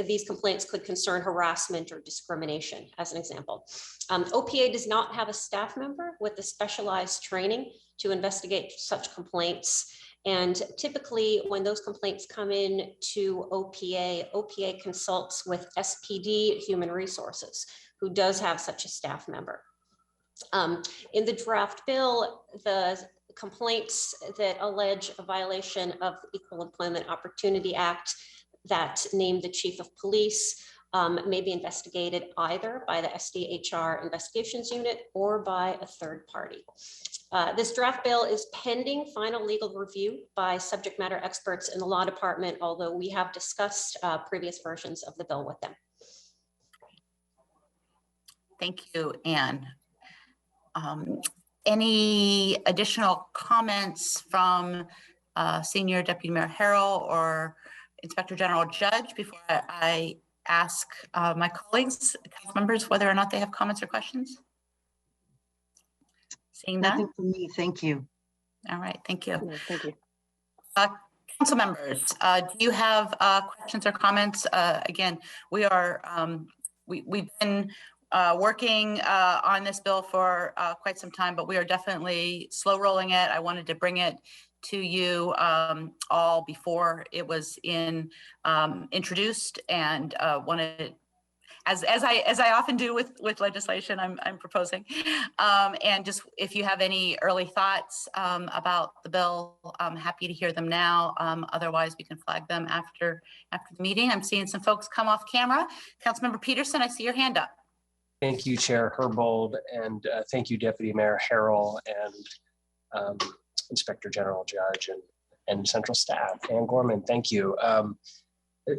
these complaints could concern harassment or discrimination, as an example. OPA does not have a staff member with the specialized training to investigate such complaints. And typically when those complaints come in to OPA, OPA consults with SPD Human Resources, who does have such a staff member. In the draft bill, the complaints that allege a violation of the Equal Employment Opportunity Act that name the chief of police may be investigated either by the SDHR Investigations Unit or by a third party. This draft bill is pending final legal review by subject matter experts in the law department, although we have discussed previous versions of the bill with them. Thank you, Anne. Any additional comments from Senior Deputy Mayor Harrell or Inspector General Judge before I ask my colleagues, council members, whether or not they have comments or questions? Seeing none? Nothing from me, thank you. All right, thank you. No, thank you. Council members, do you have questions or comments? Again, we are, we've been working on this bill for quite some time, but we are definitely slow rolling it. I wanted to bring it to you all before it was introduced, and wanted, as I often do with legislation I'm proposing, and just if you have any early thoughts about the bill, I'm happy to hear them now. Otherwise, we can flag them after the meeting. I'm seeing some folks come off camera. Councilmember Peterson, I see your hand up. Thank you, Chair Herbold, and thank you, Deputy Mayor Harrell and Inspector General Judge and Central Staff. Ann Gorman, thank you.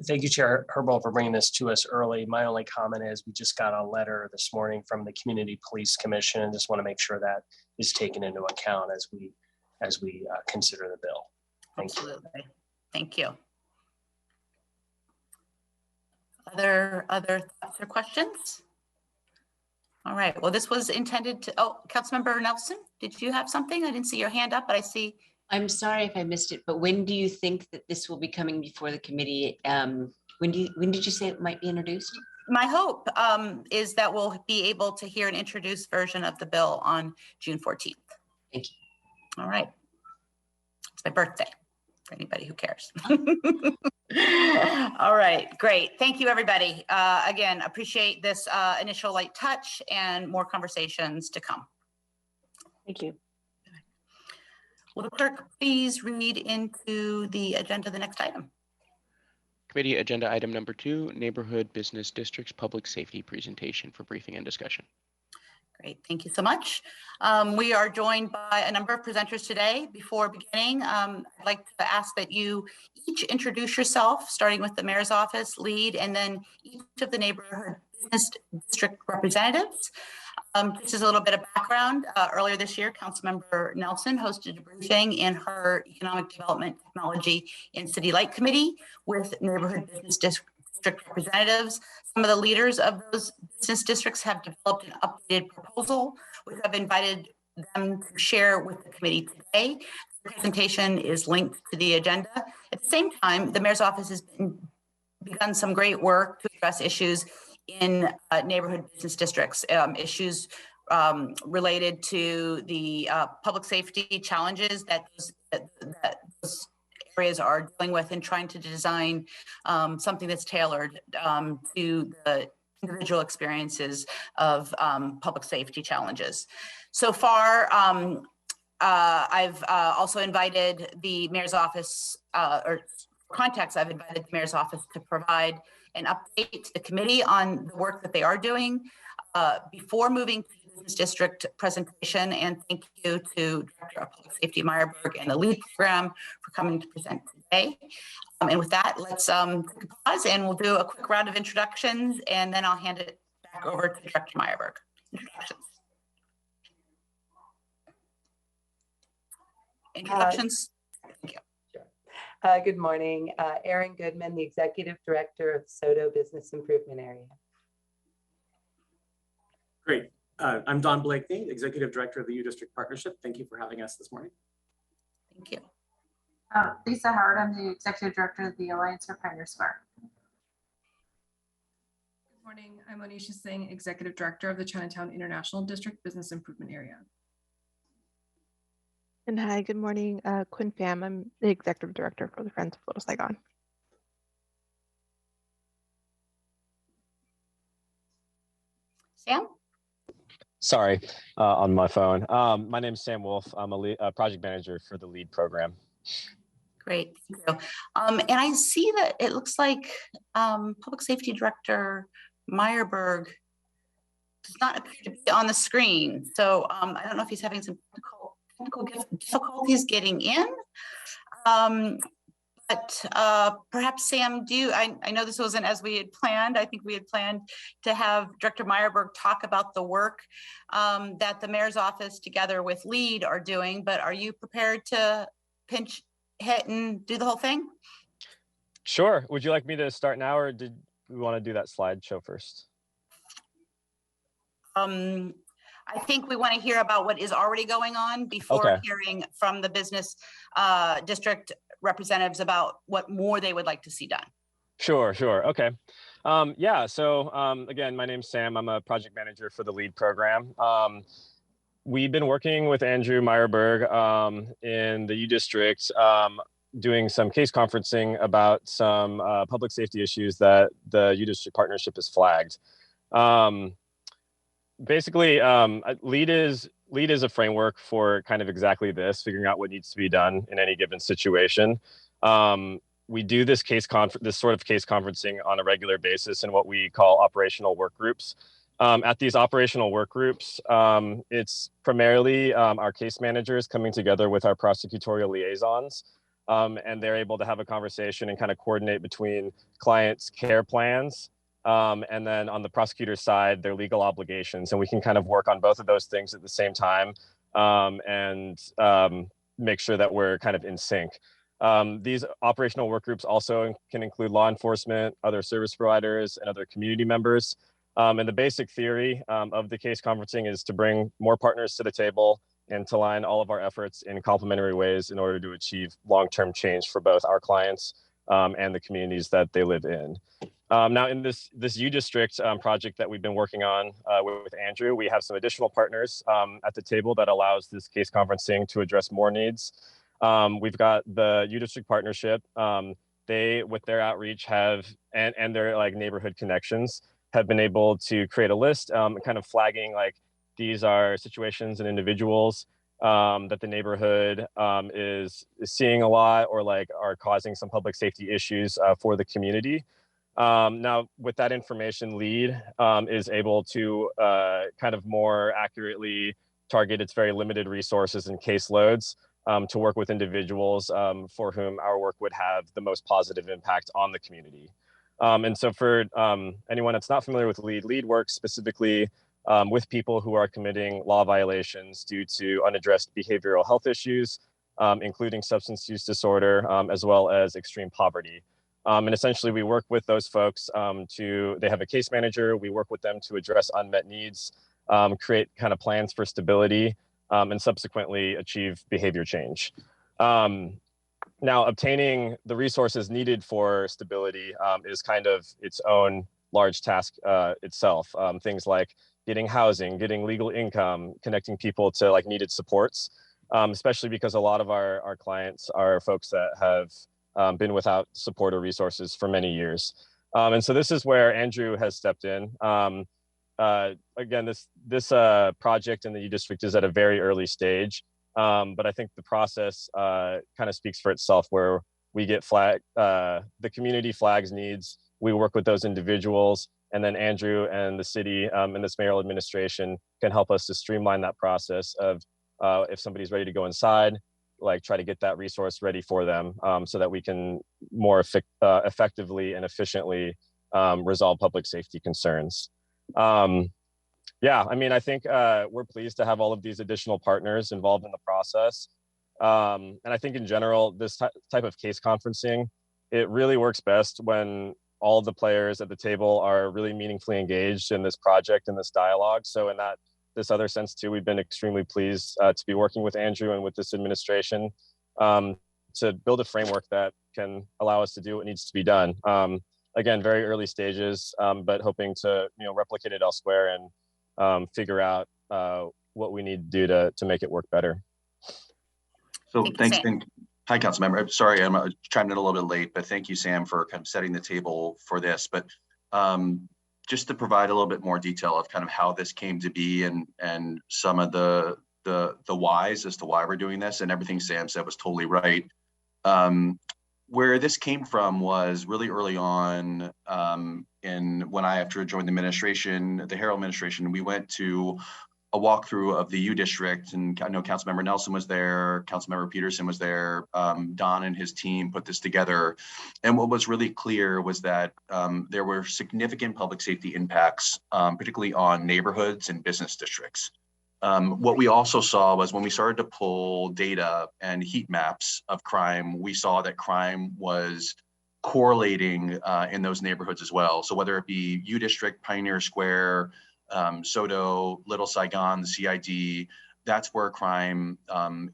Thank you, Chair Herbold, for bringing this to us early. My only comment is we just got a letter this morning from the Community Police Commission, and just want to make sure that is taken into account as we consider the bill. Thank Absolutely. You. Thank you. Other thoughts or questions? All right, well, this was intended to, oh, Councilmember Nelson, did you have something? I didn't see your hand up, but I see. I'm sorry if I missed it, but when do you think that this will be coming before the committee? When did you say it might be introduced? My hope is that we'll be able to hear an introduced version of the bill on June 14th. Thank you. All right. It's my birthday, for anybody who cares. All right, great. Thank you, everybody. Again, appreciate this initial light touch and more conversations to come. Thank you. Will the clerk please read into the agenda the next item? Committee agenda item number 2, Neighborhood Business Districts Public Safety Presentation for briefing and discussion. Great, thank you so much. We are joined by a number of presenters today. Before beginning, I'd like to ask that you each introduce yourself, starting with the mayor's office lead, and then each of the neighborhood business district representatives. Just as a little bit of background, earlier this year, Councilmember Nelson hosted a briefing in her Economic Development Technology and City Light Committee with neighborhood business district representatives. Some of the leaders of those business districts have developed an updated proposal, which I've invited them to share with the committee today. The presentation is linked to the agenda. At the same time, the mayor's office has begun some great work to address issues in neighborhood business districts, issues related to the public safety challenges that those areas are dealing with, and trying to design something that's tailored to the individual experiences of public safety challenges. So far, I've also invited the mayor's office, or contacts, I've invited the mayor's office to provide an update to the committee on the work that they are doing before moving to the business district presentation. And thank you to Director of Public Safety Meyerberg and the LEAD program for coming to present today. And with that, let's take a pause and we'll do a quick round of introductions, and then I'll hand it back over to Director Meyerberg. Introductions. Thank you. Good morning. Erin Goodman, the Executive Director of SODO Business Improvement Area. Great. I'm Don Blakeney, Executive Director of the U District Partnership. Thank you for having us this morning. Thank you. Lisa Howard, I'm the Executive Director of the Alliance for Pioneer Square. Good morning. I'm Anisha Singh, Executive Director of the Chinatown International District Business Improvement Area. And hi, good morning. Quinn Pham, I'm the Executive Director for the Friends of Little Saigon. Sam? Sorry, on my phone. My name is Sam Wolf. I'm a project manager for the LEAD program. Great, thank you. And I see that it looks like Public Safety Director Meyerberg does not appear to be on the screen. So I don't know if he's having some technical difficulties getting in. But perhaps Sam, I know this wasn't as we had planned. I think we had planned to have Director Meyerberg talk about the work that the mayor's office together with LEAD are doing, but are you prepared to pinch hit and do the whole thing? Sure. Would you like me to start now, or did we want to do that slideshow first? I think we want to hear about what is already going on before hearing from the business district representatives about what more they would like to see done. Sure. Okay. Yeah, so again, my name's Sam. I'm a project manager for the LEAD program. We've been working with Andrew Meyerberg in the U District, doing some case conferencing about some public safety issues that the U District Partnership has flagged. Basically, LEAD is a framework for kind of exactly this, figuring out what needs to be done in any given situation. We do this sort of case conferencing on a regular basis in what we call operational work groups. At these operational work groups, it's primarily our case managers coming together with our prosecutorial liaisons, and they're able to have a conversation and kind of coordinate between clients' care plans, and then on the prosecutor's side, their legal obligations. And we can kind of work on both of those things at the same time, and make sure that we're kind of in sync. These operational work groups also can include law enforcement, other service providers, and other community members. And the basic theory of the case conferencing is to bring more partners to the table and to align all of our efforts in complementary ways in order to achieve long-term change for both our clients and the communities that they live in. Now, in this U District project that we've been working on with Andrew, we have some additional partners at the table that allows this case conferencing to address more needs. We've got the U District Partnership. They, with their outreach, and their like neighborhood connections, have been able to create a list, kind of flagging like these are situations and individuals that the neighborhood is seeing a lot, or like are causing some public safety issues for the community. Now, with that information, LEAD is able to kind of more accurately target its very limited resources and caseloads to work with individuals for whom our work would have the most positive impact on the community. And so for anyone that's not familiar with LEAD works specifically with people who are committing law violations due to unaddressed behavioral health issues, including substance use disorder, as well as extreme poverty. And essentially we work with those folks they have a case manager, we work with them to address unmet needs, create kind of plans for stability, and subsequently achieve behavior change. Now, obtaining the resources needed for stability is kind of its own large task itself. Things like getting housing, getting legal income, connecting people to like needed supports, especially because a lot of our clients are folks that have been without support or resources for many years. And so this is where Andrew has stepped in. Again, this project in the U District is at a very early stage. But I think the process kind of speaks for itself, where we get the community flags needs, we work with those individuals, and then Andrew and the city and this mayoral administration can help us to streamline that process of if somebody's ready to go inside, like try to get that resource ready for them so that we can more effectively and efficiently resolve public safety concerns. Yeah, I mean, I think we're pleased to have all of these additional partners involved in the process. And I think in general, this type of case conferencing, it really works best when all of the players at the table are really meaningfully engaged in this project and this dialogue. So in this other sense too, we've been extremely pleased to be working with Andrew and with this administration to build a framework that can allow us to do what needs to be done. Again, very early stages, but hoping to replicate it elsewhere and figure out what we need to do to make it work better. So thanks. Hi, Councilmember. I'm sorry, I'm chiming in a little bit late, but thank you, Sam, for kind of setting the table for this. But just to provide a little bit more detail of kind of how this came to be and some of the whys as to why we're doing this, and everything Sam said was totally right. Where this came from was really early on when I, after I joined the administration, the Harrell administration, we went to a walkthrough of the U District, and I know Councilmember Nelson was there, Councilmember Peterson was there, Don and his team put this together. And what was really clear was that there were significant public safety impacts, particularly on neighborhoods and business districts. What we also saw was when we started to pull data and heat maps of crime, we saw that crime was correlating in those neighborhoods as well. So whether it be U District, Pioneer Square, SoDo, Little Saigon, the CID, that's where crime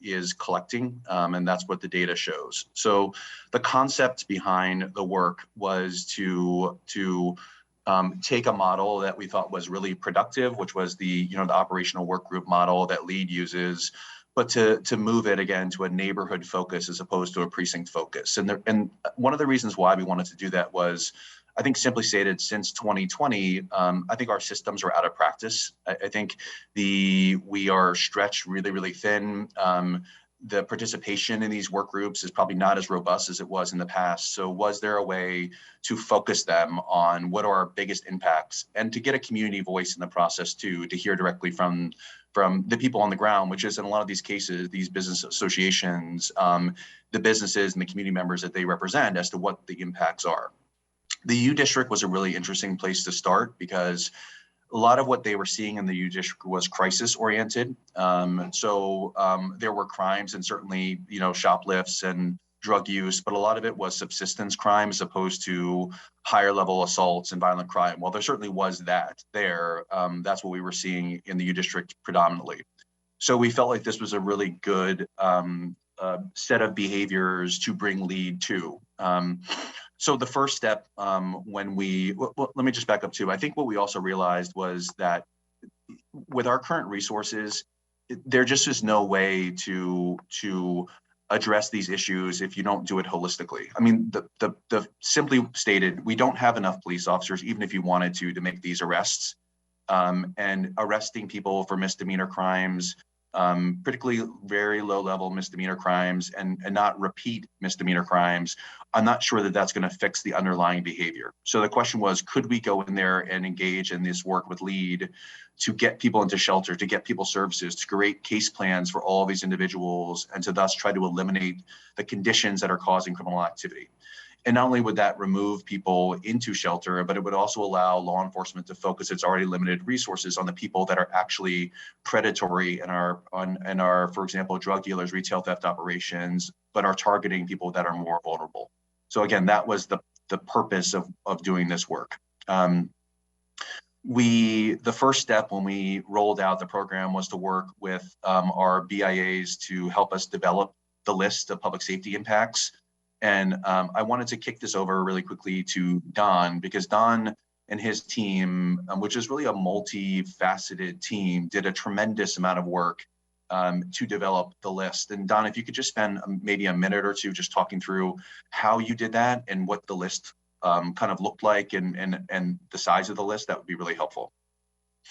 is collecting, and that's what the data shows. So the concept behind the work was to take a model that we thought was really productive, which was the operational work group model that LEAD uses, but to move it again to a neighborhood focus as opposed to a precinct focus. And one of the reasons why we wanted to do that was, I think simply stated, since 2020, I think our systems are out of practice. I think we are stretched really, really thin. The participation in these work groups is probably not as robust as it was in the past. So was there a way to focus them on what are our biggest impacts and to get a community voice in the process too, to hear directly from the people on the ground, which is in a lot of these cases, these business associations, the businesses and the community members that they represent as to what the impacts are. The U District was a really interesting place to start because a lot of what they were seeing in the U District was crisis oriented. So there were crimes and certainly, shoplifts and drug use, but a lot of it was subsistence crime as opposed to higher level assaults and violent crime. Well, there certainly was that there. That's what we were seeing in the U District predominantly. So we felt like this was a really good set of behaviors to bring LEAD to. So the first step let me just back up too. I think what we also realized was that with our current resources, there just is no way to address these issues if you don't do it holistically. I mean, the simply stated, we don't have enough police officers, even if you wanted to make these arrests, and arresting people for misdemeanor crimes, particularly very low level misdemeanor crimes and not repeat misdemeanor crimes. I'm not sure that that's going to fix the underlying behavior. So the question was, could we go in there and engage in this work with LEAD to get people into shelter, to get people services, to create case plans for all these individuals, and to thus try to eliminate the conditions that are causing criminal activity? And not only would that remove people into shelter, but it would also allow law enforcement to focus its already limited resources on the people that are actually predatory and are, for example, drug dealers, retail theft operations, but are targeting people that are more vulnerable. So again, that was the purpose of doing this work. The first step when we rolled out the program was to work with our BIAs to help us develop the list of public safety impacts. And I wanted to kick this over really quickly to Don, because Don and his team, which is really a multifaceted team, did a tremendous amount of work to develop the list. And Don, if you could just spend maybe a minute or two just talking through how you did that and what the list kind of looked like and the size of the list, that would be really helpful.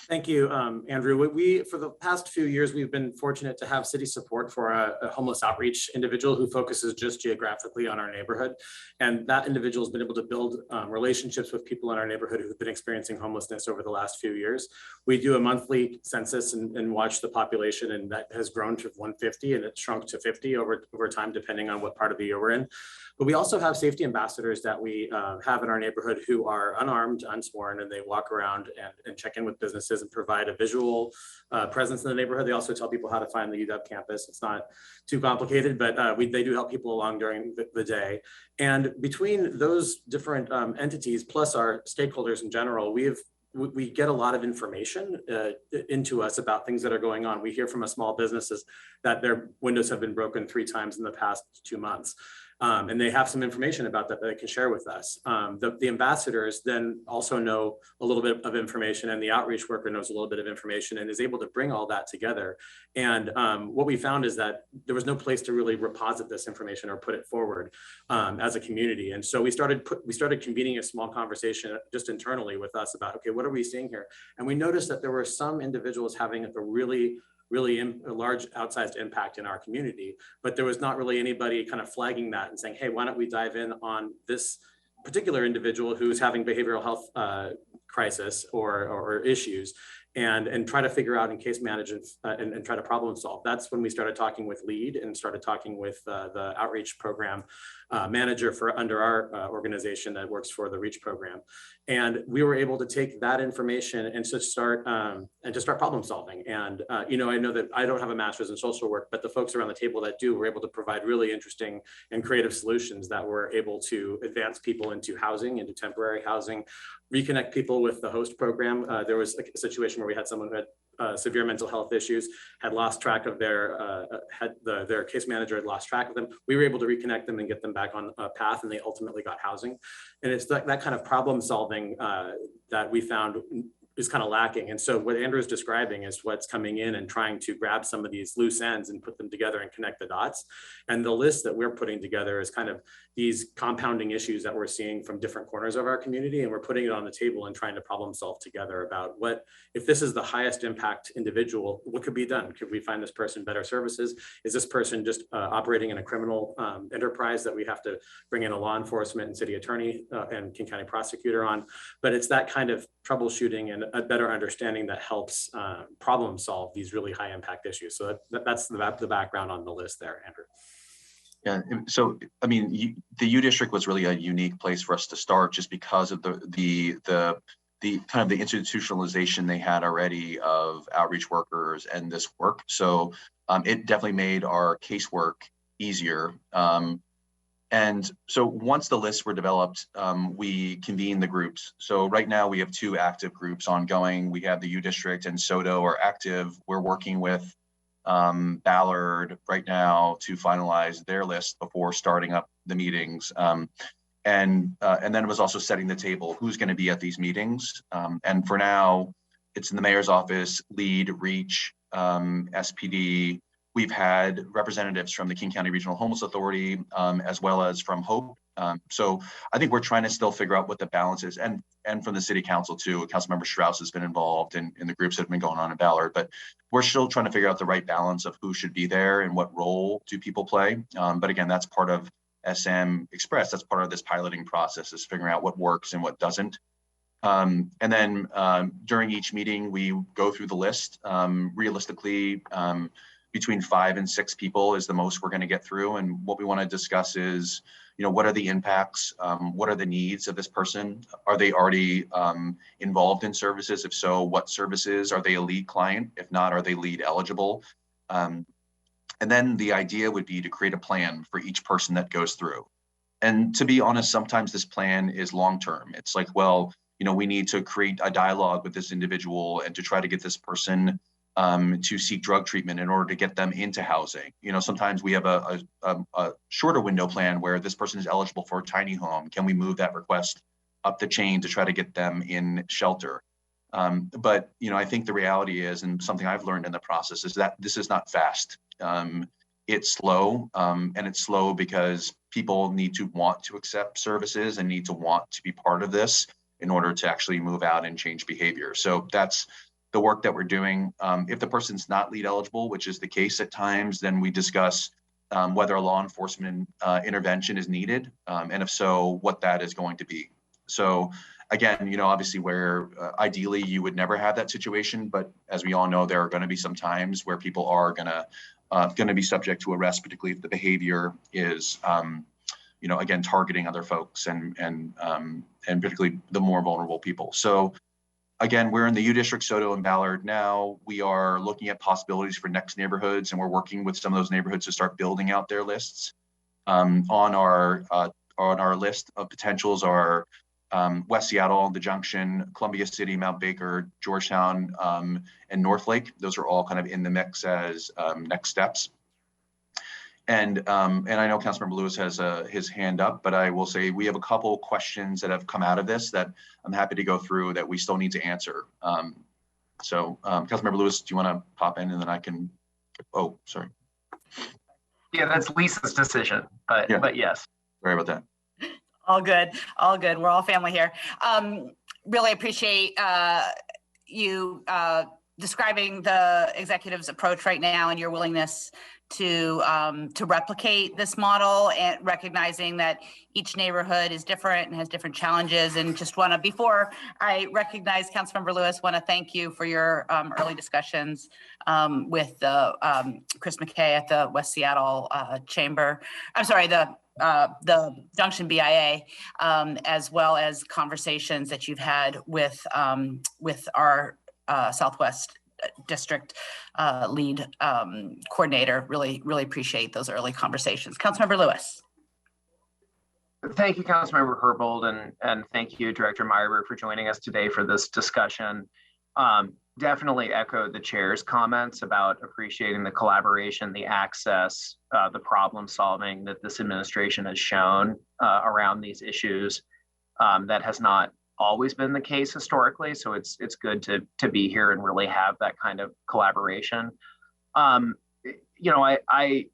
Thank you, Andrew. For the past few years, we've been fortunate to have city support for a homeless outreach individual who focuses just geographically on our neighborhood. And that individual has been able to build relationships with people in our neighborhood who've been experiencing homelessness over the last few years. We do a monthly census and watch the population, and that has grown to 150 and it's shrunk to 50 over time, depending on what part of the year we're in. But we also have safety ambassadors that we have in our neighborhood who are unarmed, unsworn, and they walk around and check in with businesses and provide a visual presence in the neighborhood. They also tell people how to find the UW campus. It's not too complicated, but they do help people along during the day. And between those different entities, plus our stakeholders in general, we get a lot of information into us about things that are going on. We hear from small businesses that their windows have been broken 3 times in the past 2 months. And they have some information about that they can share with us. The ambassadors then also know a little bit of information, and the outreach worker knows a little bit of information and is able to bring all that together. And what we found is that there was no place to really reposit this information or put it forward as a community. And so we started convening a small conversation just internally with us about, okay, what are we seeing here? And we noticed that there were some individuals having a really large outsized impact in our community, but there was not really anybody kind of flagging that and saying, hey, why don't we dive in on this particular individual who's having behavioral health crisis or issues and try to figure out and case manage and try to problem solve. That's when we started talking with LEAD and started talking with the outreach program manager for under our organization that works for the REACH program. And we were able to take that information and to start problem solving. And I know that I don't have a master's in social work, but the folks around the table that do were able to provide really interesting and creative solutions that were able to advance people into housing, into temporary housing, reconnect people with the host program. There was a situation where we had someone who had severe mental health issues, had lost track of their case manager had lost track of them. We were able to reconnect them and get them back on a path, and they ultimately got housing. And it's that kind of problem solving that we found is kind of lacking. And so what Andrew is describing is what's coming in and trying to grab some of these loose ends and put them together and connect the dots. And the list that we're putting together is kind of these compounding issues that we're seeing from different corners of our community. And we're putting it on the table and trying to problem solve together about what, if this is the highest impact individual, what could be done? Could we find this person better services? Is this person just operating in a criminal enterprise that we have to bring in a law enforcement and city attorney and King County prosecutor on? But it's that kind of troubleshooting and a better understanding that helps problem solve these really high impact issues. So that's the background on the list there, Andrew. Yeah, so I mean, the U District was really a unique place for us to start, just because of the kind of the institutionalization they had already of outreach workers and this work. So it definitely made our casework easier. And so once the lists were developed, we convened the groups. So right now we have 2 active groups ongoing. We have the U District and SODO are active. We're working with Ballard right now to finalize their list before starting up the meetings. And then it was also setting the table, who's going to be at these meetings. And for now, it's in the mayor's office, LEAD, REACH, SPD. We've had representatives from the King County Regional Homeless Authority, as well as from HOPE. So I think we're trying to still figure out what the balance is, and from the city council too. Councilmember Strauss has been involved in the groups that have been going on in Ballard, but we're still trying to figure out the right balance of who should be there and what role do people play. But again, that's part of SM Express. That's part of this piloting process, is figuring out what works and what doesn't. And then during each meeting, we go through the list. Realistically, between 5 and 6 people is the most we're going to get through. And what we want to discuss is, what are the impacts? What are the needs of this person? Are they already involved in services? If so, what services? Are they a LEAD client? If not, are they LEAD eligible? And then the idea would be to create a plan for each person that goes through. And to be honest, sometimes this plan is long-term. It's like, well, we need to create a dialogue with this individual and to try to get this person to seek drug treatment in order to get them into housing. Sometimes we have a shorter window plan where this person is eligible for a tiny home. Can we move that request up the chain to try to get them in shelter? But I think the reality is, and something I've learned in the process, is that this is not fast. It's slow, and it's slow because people need to want to accept services and need to want to be part of this in order to actually move out and change behavior. So that's the work that we're doing. If the person's not lead eligible, which is the case at times, then we discuss whether a law enforcement intervention is needed, and if so, what that is going to be. So again, you know, obviously where ideally you would never have that situation, but as we all know, there are going to be some times where people are going to be subject to arrest, particularly if the behavior is, you know, again, targeting other folks and particularly the more vulnerable people. So again, we're in the U District, Soto and Ballard now. We are looking at possibilities for next neighborhoods, and we're working with some of those neighborhoods to start building out their lists. On our list of potentials are West Seattle, the Junction, Columbia City, Mount Baker, Georgetown, and Northlake. Those are all kind of in the mix as next steps. And I know Councilmember Lewis has his hand up, but I will say we have a couple questions that have come out of this that I'm happy to go through that we still need to answer. So Councilmember Lewis, do you want to pop in and then I can, oh, sorry. Yeah, that's Lisa's decision, but yes. Sorry about that. All good, all good. We're all family here. Really appreciate you describing the executive's approach right now and your willingness to replicate this model, and recognizing that each neighborhood is different and has different challenges. And just want to, before I recognize Councilmember Lewis, want to thank you for your early discussions with Chris McKay at the West Seattle Chamber. I'm sorry, the Junction BIA, as well as conversations that you've had with our Southwest District lead coordinator. Really appreciate those early conversations. Councilmember Lewis. Thank you, Councilmember Herbold, and thank you, Director Myerberg, for joining us today for this discussion. Definitely echo the chair's comments about appreciating the collaboration, the access, the problem solving that this administration has shown around these issues. That has not always been the case historically, so it's good to be here and really have that kind of collaboration. You know, I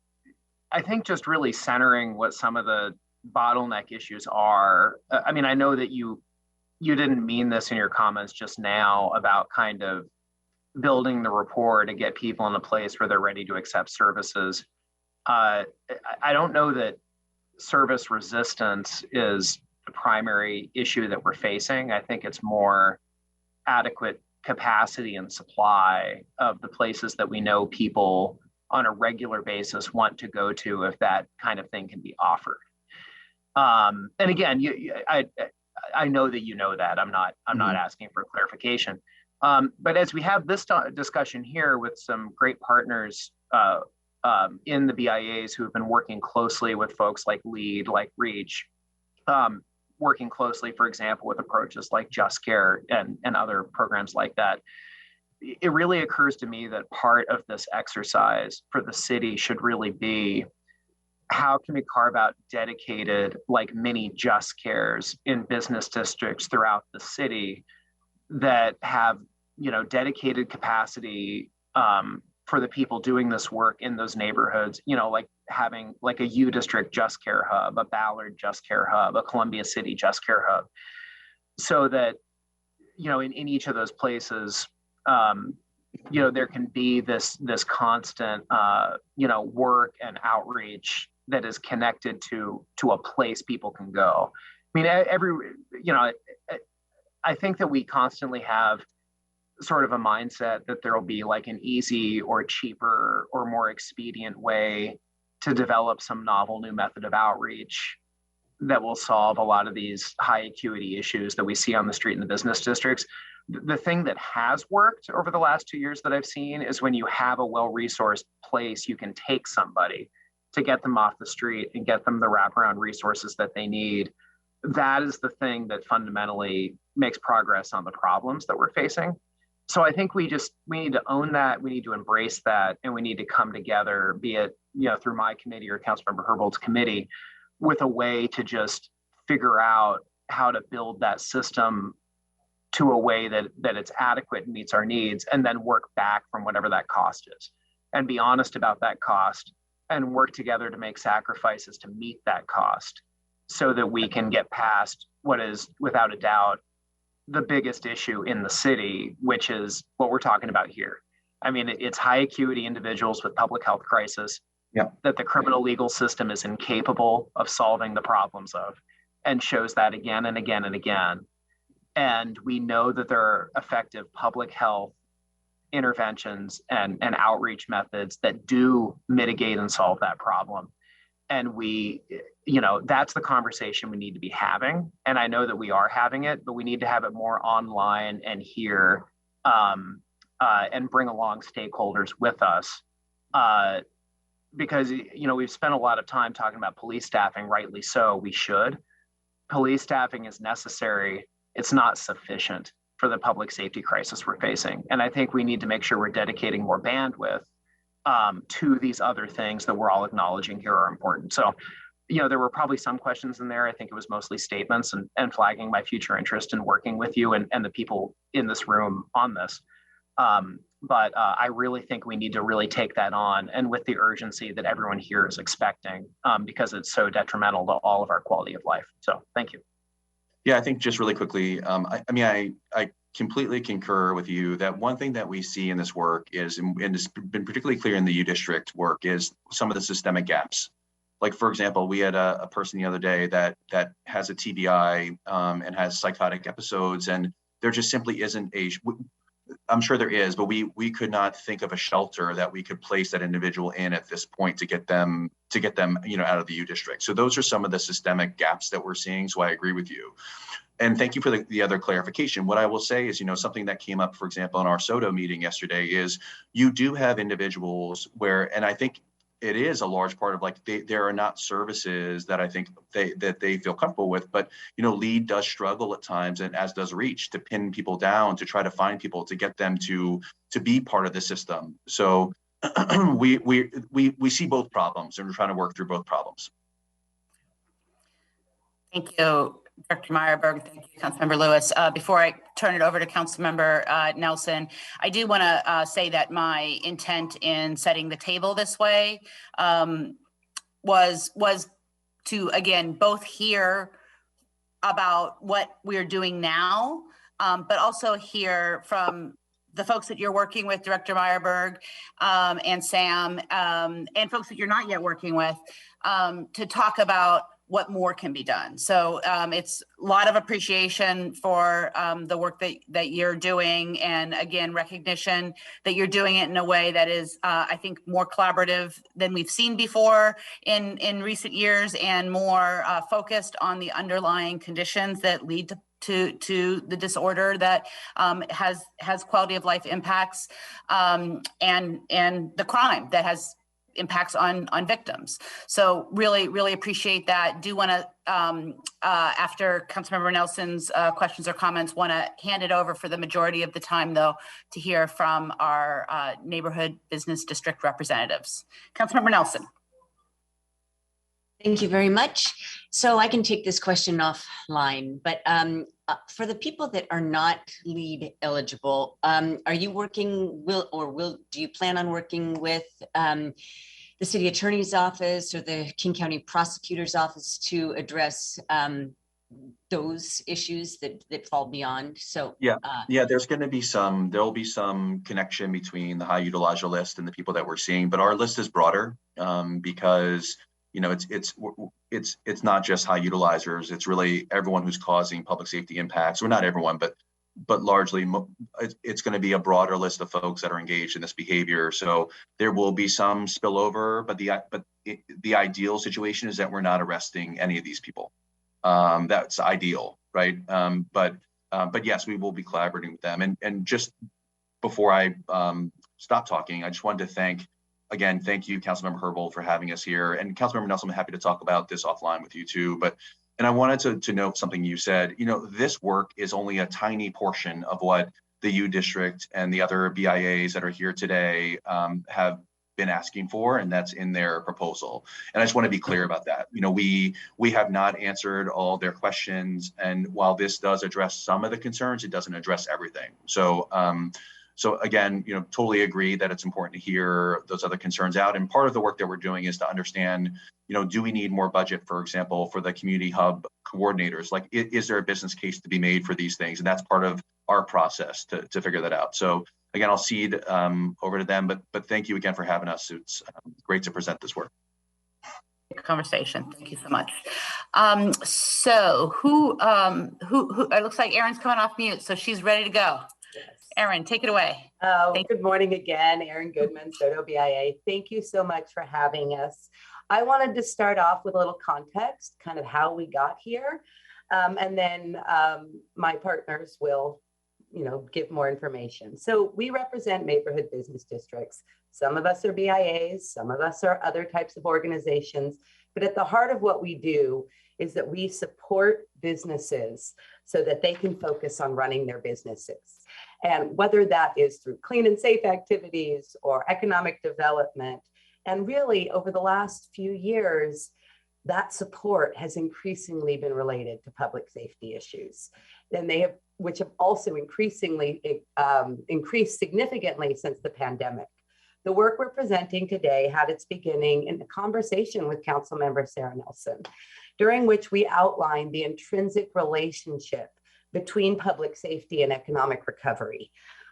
think just really centering what some of the bottleneck issues are. I mean, I know that you didn't mean this in your comments just now about kind of building the rapport to get people in a place where they're ready to accept services. I don't know that service resistance is the primary issue that we're facing. I think it's more adequate capacity and supply of the places that we know people on a regular basis want to go to if that kind of thing can be offered. And again, I know that you know that. I'm not asking for clarification. But as we have this discussion here with some great partners in the BIAs who have been working closely with folks like LEAD, like REACH, working closely, for example, with approaches like Just Care and other programs like that, it really occurs to me that part of this exercise for the city should really be, how can we carve out dedicated, like mini Just Cares in business districts throughout the city that have, you know, dedicated capacity for the people doing this work in those neighborhoods, you know, like having like a U District Just Care Hub, a Ballard Just Care Hub, a Columbia City Just Care Hub, so that, you know, in each of those places, you know, there can be this constant, you know, work and outreach that is connected to a place people can go. I mean, you know, I think that we constantly have sort of a mindset that there will be like an easy or cheaper or more expedient way to develop some novel new method of outreach that will solve a lot of these high acuity issues that we see on the street in the business districts. The thing that has worked over the last 2 years that I've seen is when you have a well-resourced place, you can take somebody to get them off the street and get them the wraparound resources that they need. That is the thing that fundamentally makes progress on the problems that we're facing. So I think we need to own that, we need to embrace that, and we need to come together, be it, you know, through my committee or Councilmember Herbold's committee, with a way to just figure out how to build that system to a way that it's adequate and meets our needs, and then work back from whatever that cost is, and be honest about that cost, and work together to make sacrifices to meet that cost, so that we can get past what is, without a doubt, the biggest issue in the city, which is what we're talking about here. I mean, it's high acuity individuals with public health crisis that the criminal legal system is incapable of solving the problems of, and shows that again and again and again. And we know that there are effective public health interventions and outreach methods that do mitigate and solve that problem. And we, that's the conversation we need to be having. And I know that we are having it, but we need to have it more online and here, and bring along stakeholders with us. Because, we've spent a lot of time talking about police staffing, rightly so, we should. Police staffing is necessary. It's not sufficient for the public safety crisis we're facing. And I think we need to make sure we're dedicating more bandwidth to these other things that we're all acknowledging here are important. So, there were probably some questions in there. I think it was mostly statements and flagging my future interest in working with you and the people in this room on this. But I really think we need to really take that on, and with the urgency that everyone here is expecting, because it's so detrimental to all of our quality of life. So thank you. Yeah, I think just really quickly, I completely concur with you that one thing that we see in this work is, and it's been particularly clear in the U District work, is some of the systemic gaps. Like, for example, we had a person the other day that has a TBI and has psychotic episodes, and there just simply isn't I'm sure there is, but we could not think of a shelter that we could place that individual in at this point to get them out of the U District. So those are some of the systemic gaps that we're seeing. So I agree with you. And thank you for the other clarification. What I will say is, something that came up, for example, in our SOTO meeting yesterday is you do have individuals where, and I think it is a large part of there are not services that I think they feel comfortable with, but LEAD does struggle at times, and as does REACH, to pin people down, to try to find people, to get them to be part of the system. So we see both problems, and we're trying to work through both problems. Thank you, Director Meyerberg. Thank you, Councilmember Lewis. Before I turn it over to Councilmember Nelson, I do want to say that my intent in setting the table this way was to, again, both hear about what we're doing now, but also hear from the folks that you're working with, Director Meyerberg and Sam, and folks that you're not yet working with, to talk about what more can be done. So it's a lot of appreciation for the work that you're doing, and again, recognition that you're doing it in a way that is, I think, more collaborative than we've seen before in recent years, and more focused on the underlying conditions that lead to the disorder that has quality of life impacts, and the crime that has impacts on victims. So really appreciate that. Do want to, after Councilmember Nelson's questions or comments, want to hand it over for the majority of the time, though, to hear from our neighborhood business district representatives. Councilmember Nelson. Thank you very much. So I can take this question offline, but for the people that are not LEAD eligible, are you working, do you plan on working with the city attorney's office or the King County prosecutor's office to address those issues that fall beyond? So there's going to be there'll be some connection between the high utilizer list and the people that we're seeing, but our list is broader because it's not just high utilizers. It's really everyone who's causing public safety impacts, or not everyone, but largely it's going to be a broader list of folks that are engaged in this behavior. So there will be some spillover, but the ideal situation is that we're not arresting any of these people. That's ideal, right? But yes, we will be collaborating with them. And just before I stop talking, I just wanted to thank you, Councilmember Herbold, for having us here. And Councilmember Nelson, I'm happy to talk about this offline with you too. And I wanted to note something you said. This work is only a tiny portion of what the U District and the other BIAs that are here today have been asking for, and that's in their proposal. And I just want to be clear about that. We have not answered all their questions. And while this does address some of the concerns, it doesn't address everything. So again, totally agree that it's important to hear those other concerns out. And part of the work that we're doing is to understand, do we need more budget, for example, for the community hub coordinators, like, is there a business case to be made for these things? And that's part of our process to figure that out. So again, I'll cede over to them, but thank you again for having us. It's great to present this work. Conversation. Thank you so much. So who it looks like Erin's coming off mute, so she's ready to go. Erin, take it away. Good morning again, Erin Goodman, Soto BIA. Thank you so much for having us. I wanted to start off with a little context, kind of how we got here, and then my partners will, give more information. So we represent neighborhood business districts. Some of us are BIAs, some of us are other types of organizations, but at the heart of what we do is that we support businesses so that they can focus on running their businesses. And whether that is through clean and safe activities or economic development. And really over the last few years, that support has increasingly been related to public safety issues. And which have also increasingly increased significantly since the pandemic. The work we're presenting today had its beginning in a conversation with Councilmember Sarah Nelson, during which we outlined the intrinsic relationship between public safety and economic recovery.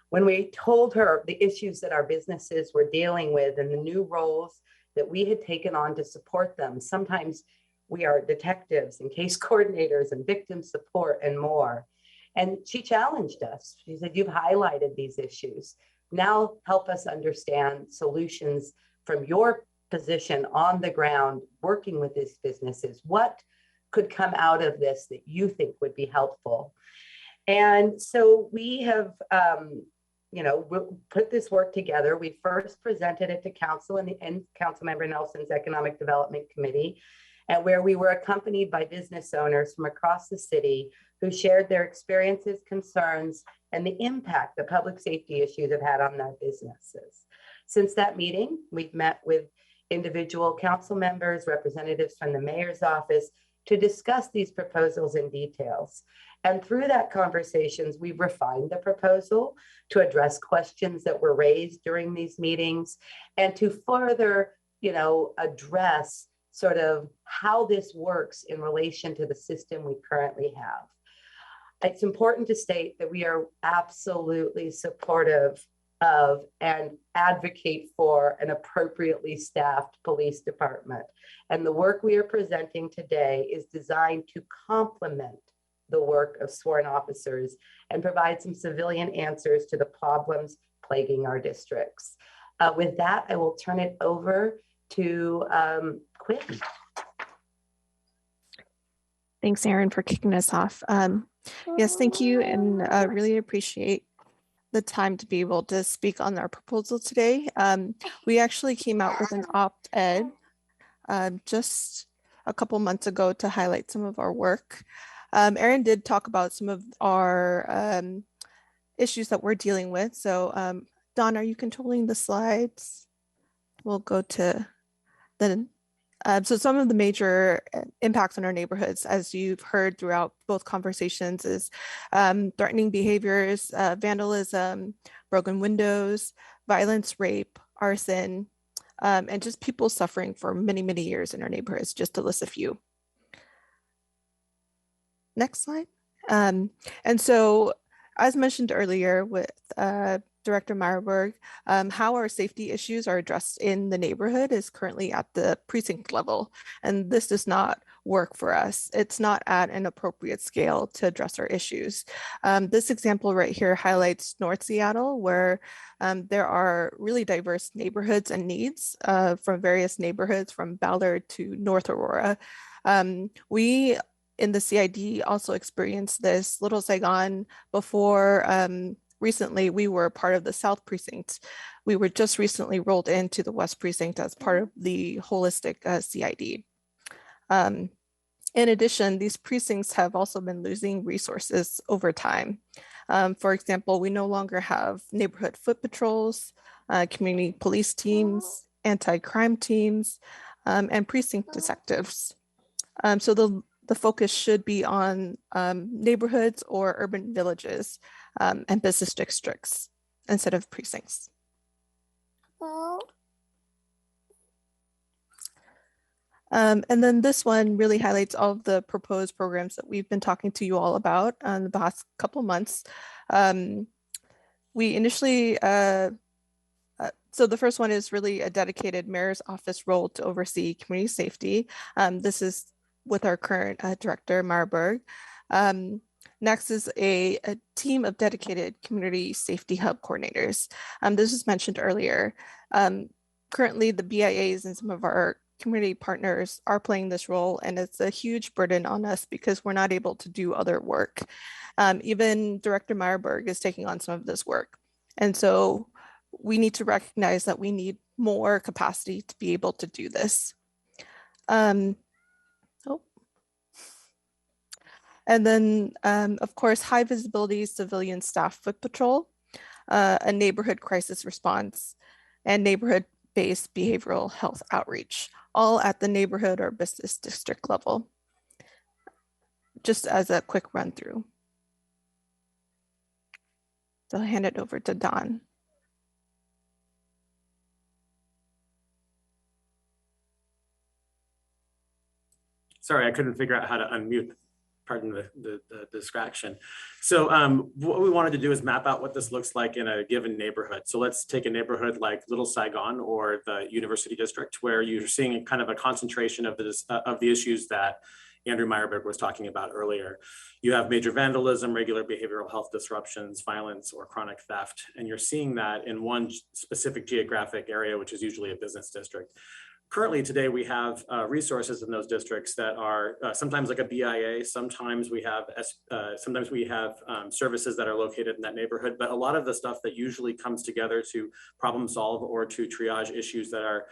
When we told her the issues that our businesses were dealing with and the new roles that we had taken on to support them, sometimes we are detectives and case coordinators and victim support and more. And she challenged us. She said, you've highlighted these issues. Now help us understand solutions from your position on the ground, working with these businesses. What could come out of this that you think would be helpful? And so we have, put this work together. We first presented it to council and Councilmember Nelson's Economic Development Committee, and where we were accompanied by business owners from across the city who shared their experiences, concerns, and the impact that public safety issues have had on their businesses. Since that meeting, we've met with individual council members, representatives from the mayor's office to discuss these proposals in details. And through that conversations, we've refined the proposal to address questions that were raised during these meetings and to further, address sort of how this works in relation to the system we currently have. It's important to state that we are absolutely supportive of and advocate for an appropriately staffed police department. And the work we are presenting today is designed to complement the work of sworn officers and provide some civilian answers to the problems plaguing our districts. With that, I will turn it over to Quinn. Thanks, Erin, for kicking us off. Yes, thank you, and really appreciate the time to be able to speak on our proposal today. We actually came out with an op-ed just a couple months ago to highlight some of our work. Erin did talk about some of our issues that we're dealing with. So Don, are you controlling the slides? We'll go to the so some of the major impacts on our neighborhoods, as you've heard throughout both conversations, is threatening behaviors, vandalism, broken windows, violence, rape, arson, and just people suffering for many, many years in our neighborhoods, just to list a few. Next slide. And so, as mentioned earlier with Director Meyerberg, how our safety issues are addressed in the neighborhood is currently at the precinct level, and this does not work for us. It's not at an appropriate scale to address our issues. This example right here highlights North Seattle, where there are really diverse neighborhoods and needs from various neighborhoods from Ballard to North Aurora. We in the CID also experienced this. Little Saigon before recently, we were part of the South Precinct. We were just recently rolled into the West Precinct as part of the holistic CID. In addition, these precincts have also been losing resources over time. For example, we no longer have neighborhood foot patrols, community police teams, anti-crime teams, and precinct detectives. So the focus should be on neighborhoods or urban villages and business districts instead of precincts. And then this one really highlights all of the proposed programs that we've been talking to you all about in the past couple months. We initially, so the first one is really a dedicated mayor's office role to oversee community safety. This is with our current director, Marburg. Next is a team of dedicated community safety hub coordinators. This was mentioned earlier. Currently, the BIAs and some of our community partners are playing this role, and it's a huge burden on us because we're not able to do other work. Even Director Meyerberg is taking on some of this work. And so we need to recognize that we need more capacity to be able to do this. And then, of course, high visibility civilian staff foot patrol, a neighborhood crisis response, and neighborhood-based behavioral health outreach, all at the neighborhood or business district level. Just as a quick run through. So I'll hand it over to Don. Sorry, I couldn't figure out how to unmute. Pardon the distraction. So what we wanted to do is map out what this looks like in a given neighborhood. So let's take a neighborhood like Little Saigon or the University District, where you're seeing kind of a concentration of the issues that Andrew Meyerberg was talking about earlier. You have major vandalism, regular behavioral health disruptions, violence, or chronic theft. And you're seeing that in one specific geographic area, which is usually a business district. Currently today, we have resources in those districts that are sometimes like a BIA, sometimes we have services that are located in that neighborhood, but a lot of the stuff that usually comes together to problem solve or to triage issues that are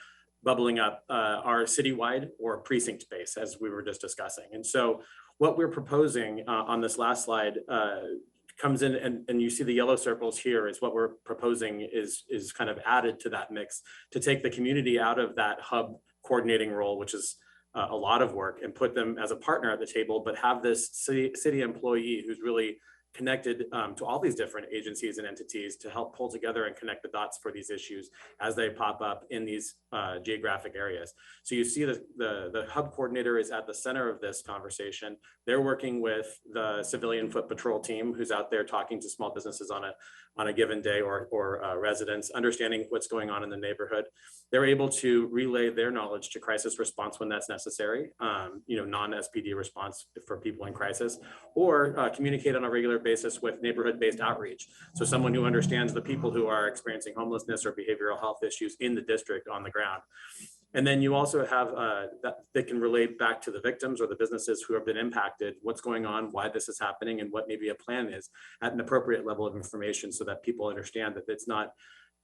bubbling up are citywide or precinct-based, as we were just discussing. And so what we're proposing on this last slide comes in, and you see the yellow circles here is what we're proposing is kind of added to that mix to take the community out of that hub coordinating role, which is a lot of work, and put them as a partner at the table, but have this city employee who's really connected to all these different agencies and entities to help pull together and connect the dots for these issues as they pop up in these geographic areas. So you see the hub coordinator is at the center of this conversation. They're working with the civilian foot patrol team who's out there talking to small businesses on a given day or residents, understanding what's going on in the neighborhood. They're able to relay their knowledge to crisis response when that's necessary, non-SPD response for people in crisis, or communicate on a regular basis with neighborhood-based outreach. So someone who understands the people who are experiencing homelessness or behavioral health issues in the district on the ground. And then you also have that they can relate back to the victims or the businesses who have been impacted, what's going on, why this is happening, and what maybe a plan is at an appropriate level of information so that people understand that it's not,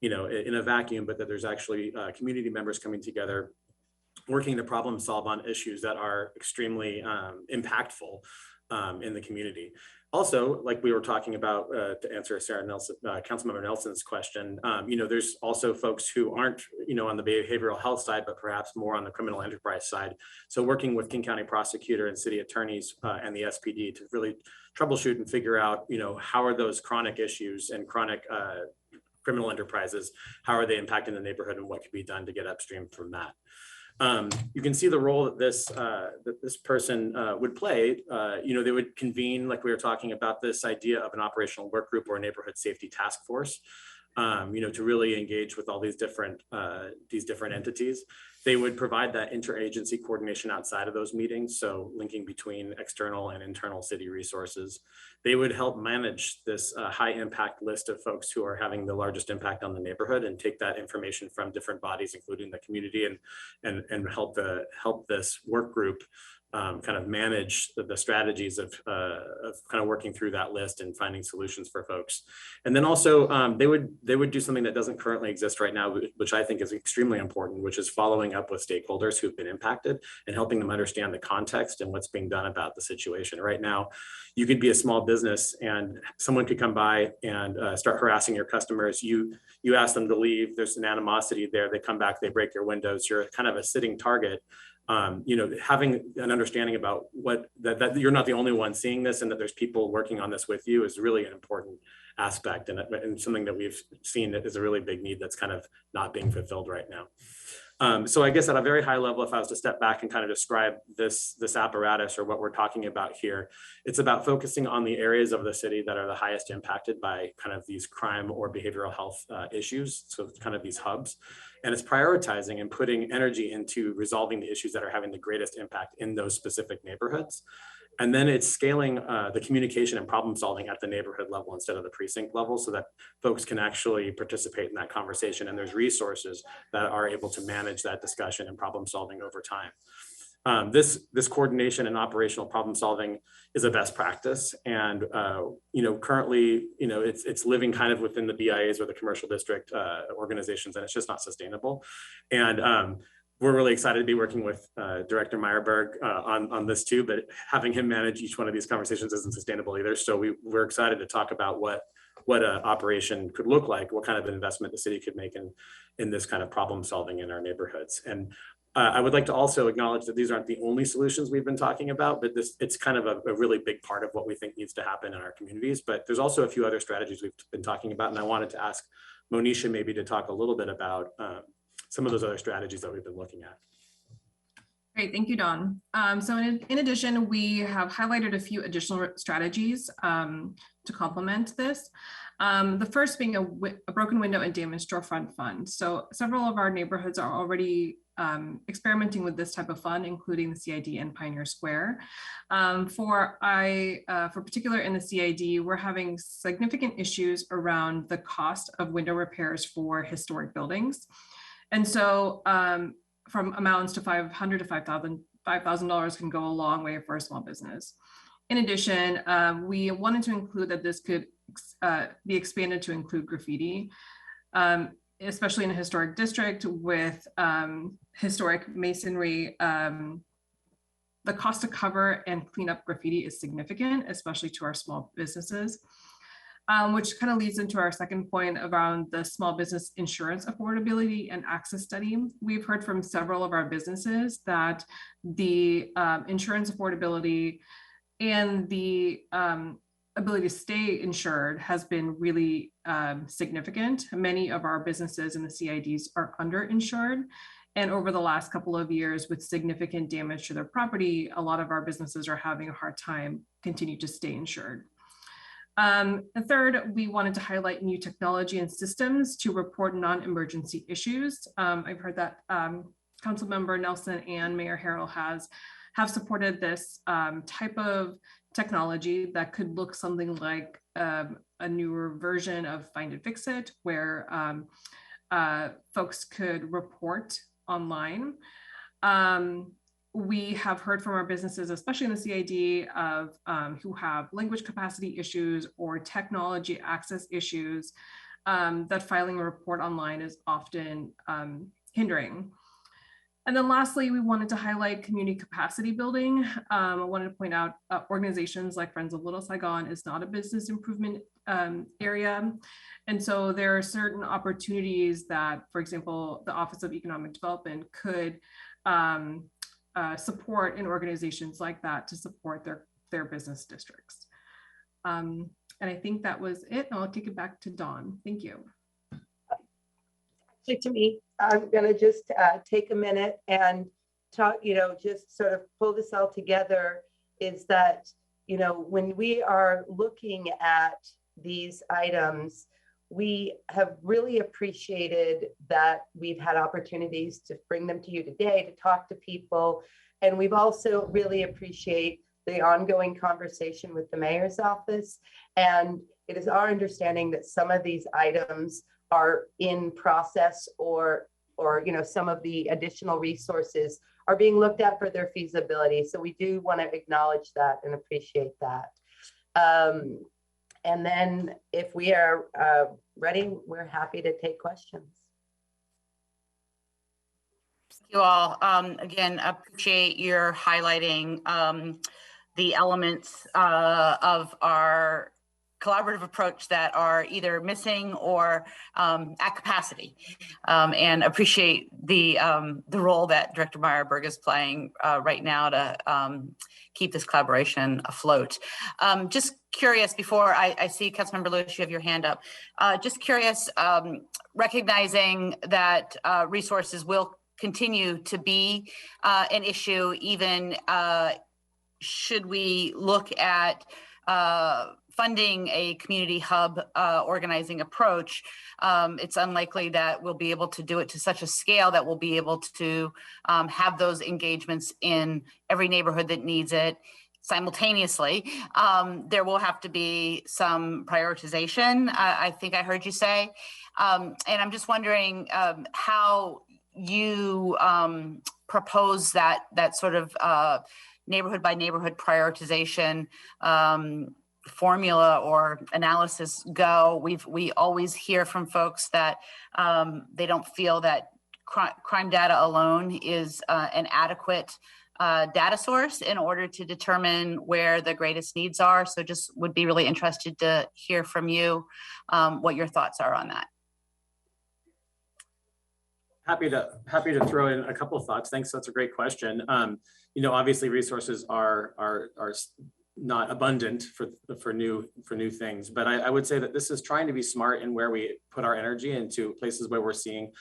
in a vacuum, but that there's actually community members coming together, working to problem solve on issues that are extremely impactful in the community. Also, like we were talking about to answer Sarah Nelson, Councilmember Nelson's question, there's also folks who aren't, on the behavioral health side, but perhaps more on the criminal enterprise side. So working with King County prosecutor and city attorneys and the SPD to really troubleshoot and figure out, how are those chronic issues and chronic criminal enterprises, how are they impacting the neighborhood and what could be done to get upstream from that. You can see the role that this person would play. They would convene, like we were talking about, this idea of an operational work group or a neighborhood safety task force, to really engage with all these different entities. They would provide that interagency coordination outside of those meetings, so linking between external and internal city resources. They would help manage this high impact list of folks who are having the largest impact on the neighborhood and take that information from different bodies, including the community, and help this work group kind of manage the strategies of kind of working through that list and finding solutions for folks. And then also they would do something that doesn't currently exist right now, which I think is extremely important, which is following up with stakeholders who've been impacted and helping them understand the context and what's being done about the situation. Right now, you could be a small business and someone could come by and start harassing your customers. You ask them to leave, there's an animosity there, they come back, they break your windows, you're kind of a sitting target. Having an understanding about that you're not the only one seeing this and that there's people working on this with you is really an important aspect and something that we've seen that is a really big need that's kind of not being fulfilled right now. So I guess at a very high level, if I was to step back and kind of describe this apparatus or what we're talking about here, it's about focusing on the areas of the city that are the highest impacted by kind of these crime or behavioral health issues. So it's kind of these hubs. And it's prioritizing and putting energy into resolving the issues that are having the greatest impact in those specific neighborhoods. And then it's scaling the communication and problem solving at the neighborhood level instead of the precinct level so that folks can actually participate in that conversation. And there's resources that are able to manage that discussion and problem solving over time. This coordination and operational problem solving is a best practice. And currently, it's living kind of within the BIAs or the commercial district organizations, and it's just not sustainable. And we're really excited to be working with Director Meyerberg on this too, but having him manage each one of these conversations isn't sustainable either. So we're excited to talk about what an operation could look like, what kind of investment the city could make in this kind of problem solving in our neighborhoods. And I would like to also acknowledge that these aren't the only solutions we've been talking about, but it's kind of a really big part of what we think needs to happen in our communities. But there's also a few other strategies we've been talking about. And I wanted to ask Monisha maybe to talk a little bit about some of those other strategies that we've been looking at. Great, thank you, Don. So in addition, we have highlighted a few additional strategies to complement this. The first being a broken window and damaged storefront fund. So several of our neighborhoods are already experimenting with this type of fund, including the CID and Pioneer Square. For particular in the CID, we're having significant issues around the cost of window repairs for historic buildings. And so from amounts to $500 to $5,000 can go a long way for a small business. In addition, we wanted to include that this could be expanded to include graffiti, especially in a historic district with historic masonry. The cost to cover and clean up graffiti is significant, especially to our small businesses. Which kind of leads into our second point around the small business insurance affordability and access study. We've heard from several of our businesses that the insurance affordability and the ability to stay insured has been really significant. Many of our businesses in the CIDs are underinsured. And over the last couple of years, with significant damage to their property, a lot of our businesses are having a hard time continue to stay insured. The third, we wanted to highlight new technology and systems to report non-emergency issues. I've heard that Councilmember Nelson and Mayor Harrell have supported this type of technology that could look something like a newer version of Find It, Fix It, where folks could report online. We have heard from our businesses, especially in the CID, of who have language capacity issues or technology access issues, that filing a report online is often hindering. And then lastly, we wanted to highlight community capacity building. I wanted to point out organizations like Friends of Little Saigon is not a business improvement area. And so there are certain opportunities that, for example, the Office of Economic Development could support in organizations like that to support their business districts. And I think that was it. And I'll kick it back to Dawn. Thank you. Actually, to me, I'm going to just take a minute and talk, just sort of pull this all together, is that, when we are looking at these items, we have really appreciated that we've had opportunities to bring them to you today, to talk to people. And we've also really appreciate the ongoing conversation with the mayor's office. And it is our understanding that some of these items are in process or some of the additional resources are being looked at for their feasibility. So we do want to acknowledge that and appreciate that. And then if we are ready, we're happy to take questions. Thank you all. Again, appreciate your highlighting the elements of our collaborative approach that are either missing or at capacity, and appreciate the role that Director Meyerberg is playing right now to keep this collaboration afloat. Just curious, before I see Councilmember Lewis, you have your hand up. Just curious, recognizing that resources will continue to be an issue, even should we look at funding a community hub organizing approach. It's unlikely that we'll be able to do it to such a scale that we'll be able to have those engagements in every neighborhood that needs it simultaneously. There will have to be some prioritization, I think I heard you say. And I'm just wondering how you propose that sort of neighborhood by neighborhood prioritization formula or analysis go. We always hear from folks that they don't feel that crime data alone is an adequate data source in order to determine where the greatest needs are. So just would be really interested to hear from you what your thoughts are on that. Happy to throw in a couple of thoughts. Thanks. That's a great question. You know, obviously resources are not abundant for new things, but I would say that this is trying to be smart in where we put our energy into places where we're seeing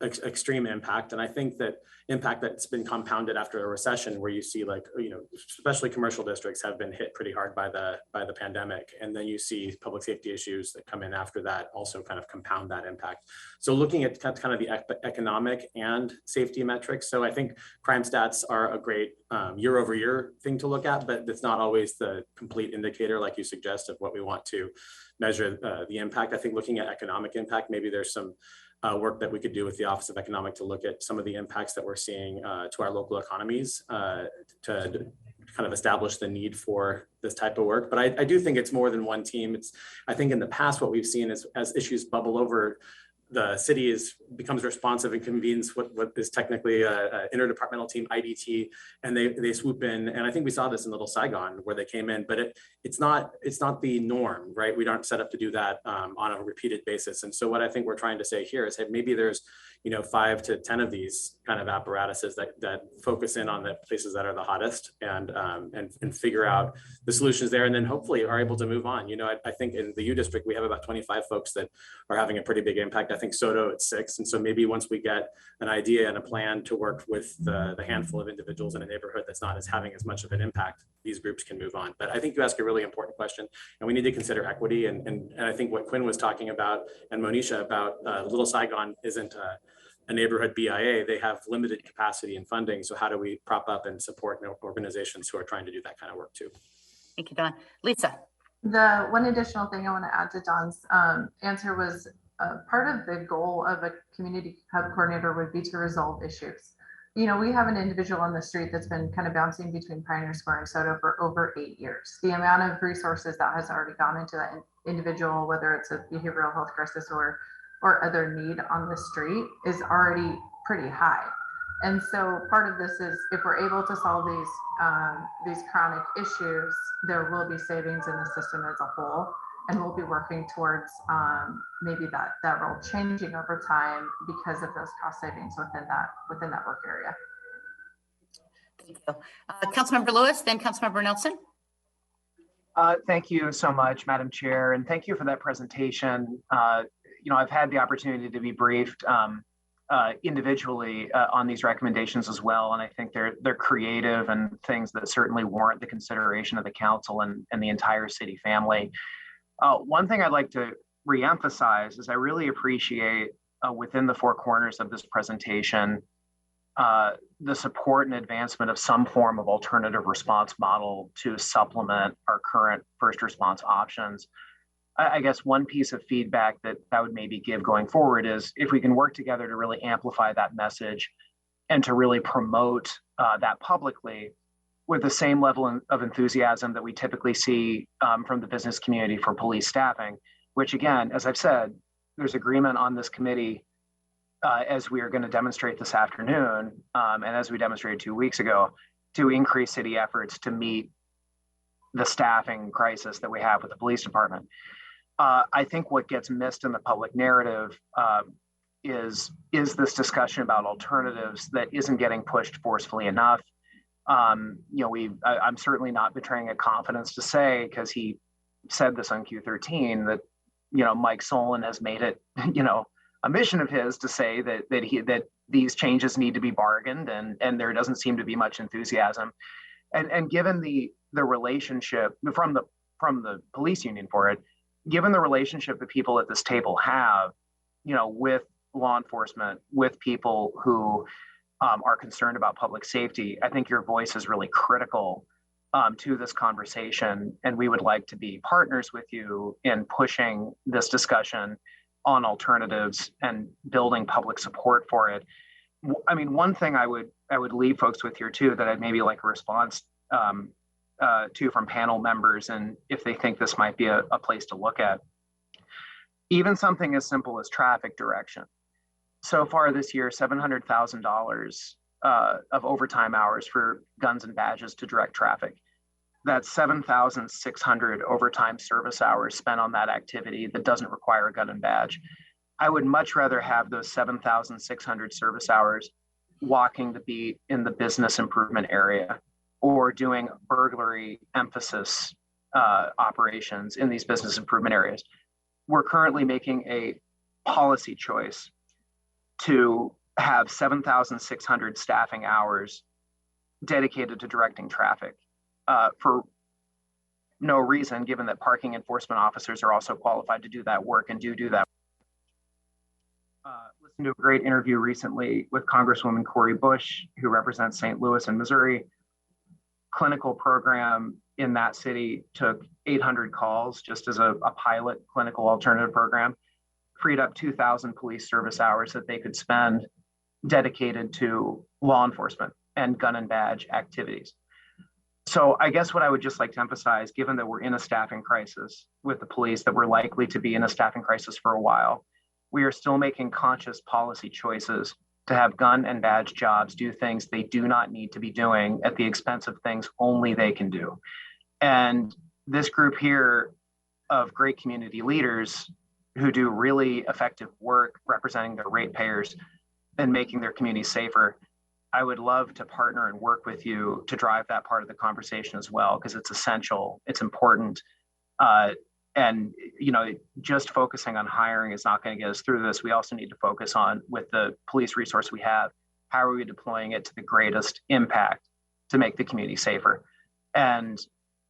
extreme impact. And I think that impact that's been compounded after a recession, where you see, like, you know, especially commercial districts have been hit pretty hard by the pandemic. And then you see public safety issues that come in after that also kind of compound that impact. So looking at kind of the economic and safety metrics. So I think crime stats are a great year over year thing to look at, but it's not always the complete indicator, like you suggest, of what we want to measure the impact. I think looking at economic impact, maybe there's some work that we could do with the Office of Economic to look at some of the impacts that we're seeing to our local economies to kind of establish the need for this type of work. But I do think it's more than one team. I think in the past, what we've seen is as issues bubble over, the city becomes responsive and convenes what is technically an interdepartmental team, IDT, and they swoop in. And I think we saw this in Little Saigon where they came in, but it's not the norm, right? We aren't set up to do that on a repeated basis. And so what I think we're trying to say here is, hey, maybe there's 5 to 10 of these kind of apparatuses that focus in on the places that are the hottest and figure out the solutions there, and then hopefully are able to move on. I think in the U district, we have about 25 folks that are having a pretty big impact. I think Soto at 6. And so maybe once we get an idea and a plan to work with the handful of individuals in a neighborhood that's not having as much of an impact, these groups can move on. But I think you ask a really important question, and we need to consider equity. And I think what Quinn was talking about and Monisha about Little Saigon isn't a neighborhood BIA. They have limited capacity and funding. So how do we prop up and support organizations who are trying to do that kind of work too? Thank you, Don. Lisa. The one additional thing I want to add to Don's answer was part of the goal of a community hub coordinator would be to resolve issues. We have an individual on the street that's been kind of bouncing between Pioneer Square and Soto for over 8 years. The amount of resources that has already gone into that individual, whether it's a behavioral health crisis or other need on the street, is already pretty high. And so part of this is, if we're able to solve these chronic issues, there will be savings in the system as a whole. And we'll be working towards maybe that role changing over time because of those cost savings within that work area. Thank you. Councilmember Lewis, then Councilmember Nelson. Thank you so much, Madam Chair, and thank you for that presentation. I've had the opportunity to be briefed individually on these recommendations as well, and I think they're creative and things that certainly warrant the consideration of the council and the entire city family. One thing I'd like to reemphasize is I really appreciate within the 4 corners of this presentation the support and advancement of some form of alternative response model to supplement our current first response options. I guess one piece of feedback that would maybe give going forward is if we can work together to really amplify that message and to really promote that publicly with the same level of enthusiasm that we typically see from the business community for police staffing, which again, as I've said, there's agreement on this committee as we are going to demonstrate this afternoon and as we demonstrated 2 weeks ago, to increase city efforts to meet the staffing crisis that we have with the police department. I think what gets missed in the public narrative is this discussion about alternatives that isn't getting pushed forcefully enough. I'm certainly not betraying a confidence to say, because he said this on Q13, that Mike Solon has made it a mission of his to say that these changes need to be bargained, and there doesn't seem to be much enthusiasm. And given the relationship from the police union for it, given the relationship that people at this table have, with law enforcement, with people who are concerned about public safety, I think your voice is really critical to this conversation. And we would like to be partners with you in pushing this discussion on alternatives and building public support for it. I mean, one thing I would leave folks with here too, that I'd maybe like a response to from panel members, and if they think this might be a place to look at, even something as simple as traffic direction. So far this year, $700,000 of overtime hours for guns and badges to direct traffic. That's 7,600 overtime service hours spent on that activity that doesn't require a gun and badge. I would much rather have those 7,600 service hours walking the beat in the business improvement area or doing burglary emphasis operations in these business improvement areas. We're currently making a policy choice to have 7,600 staffing hours dedicated to directing traffic for no reason, given that parking enforcement officers are also qualified to do that work and do that. Listened to a great interview recently with Congresswoman Cori Bush, who represents St. Louis and Missouri. Clinical program in that city took 800 calls just as a pilot clinical alternative program, freed up 2,000 police service hours that they could spend dedicated to law enforcement and gun and badge activities. So I guess what I would just like to emphasize, given that we're in a staffing crisis with the police, that we're likely to be in a staffing crisis for a while, we are still making conscious policy choices to have gun and badge jobs do things they do not need to be doing at the expense of things only they can do. And this group here of great community leaders who do really effective work representing their ratepayers and making their communities safer, I would love to partner and work with you to drive that part of the conversation as well, because it's essential, it's important. And just focusing on hiring is not going to get us through this. We also need to focus on, with the police resource we have, how are we deploying it to the greatest impact to make the community safer? And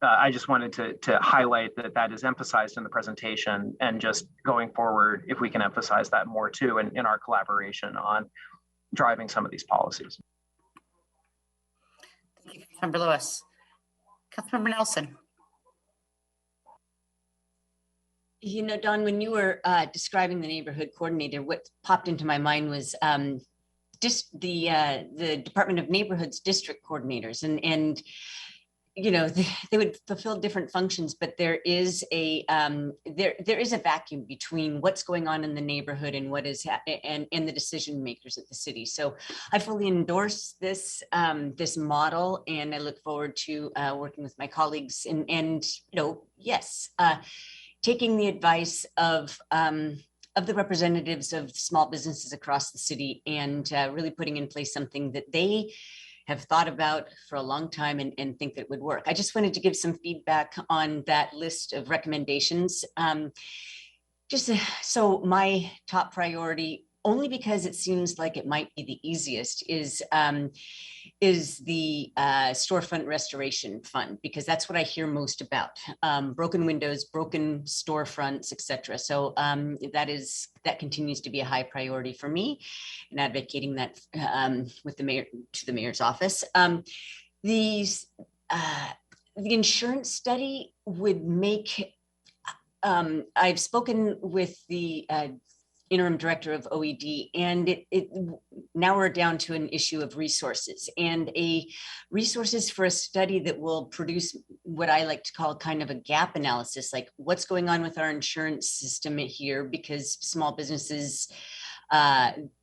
I just wanted to highlight that is emphasized in the presentation, and just going forward, if we can emphasize that more too in our collaboration on driving some of these policies. Thank you, Councilmember Lewis. Councilmember Nelson. Don, when you were describing the neighborhood coordinator, what popped into my mind was just the Department of Neighborhoods district coordinators, and they would fulfill different functions, but there is a vacuum between what's going on in the neighborhood and what is and the decision makers at the city. So I fully endorse this this model, and I look forward to working with my colleagues and yes, taking the advice of the representatives of small businesses across the city, and really putting in place something that they have thought about for a long time and think that would work. I just wanted to give some feedback on that list of recommendations. So my top priority, only because it seems like it might be the easiest, is the storefront restoration fund, because that's what I hear most about. Broken windows, broken storefronts, etc. So that continues to be a high priority for me, and advocating that with the mayor, to the mayor's office. The insurance study would make. I've spoken with the interim director of OED, and now we're down to an issue of resources, and resources for a study that will produce what I like to call kind of a gap analysis, like what's going on with our insurance system here, because small businesses,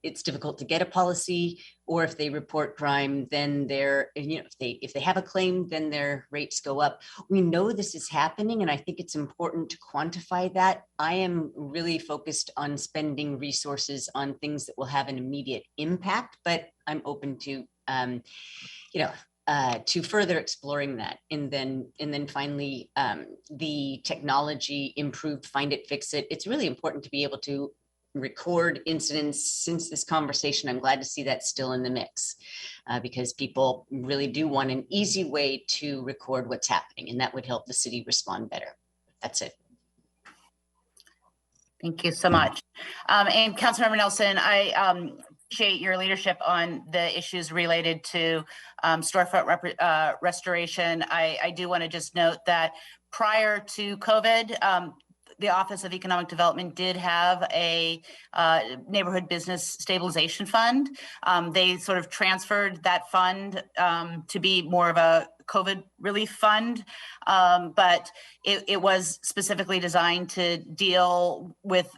it's difficult to get a policy, or if they report crime, then if they have a claim, then their rates go up. We know this is happening, and I think it's important to quantify that. I am really focused on spending resources on things that will have an immediate impact, but I'm open to to further exploring that. And then finally, the technology improved, find it, fix it. It's really important to be able to record incidents since this conversation. I'm glad to see that still in the mix because people really do want an easy way to record what's happening, and that would help the city respond better. That's it. Thank you so much. And Councilmember Nelson, I appreciate your leadership on the issues related to storefront restoration. I do want to just note that prior to COVID, the Office of Economic Development did have a neighborhood business stabilization fund. They sort of transferred that fund to be more of a COVID relief fund, but it was specifically designed to deal with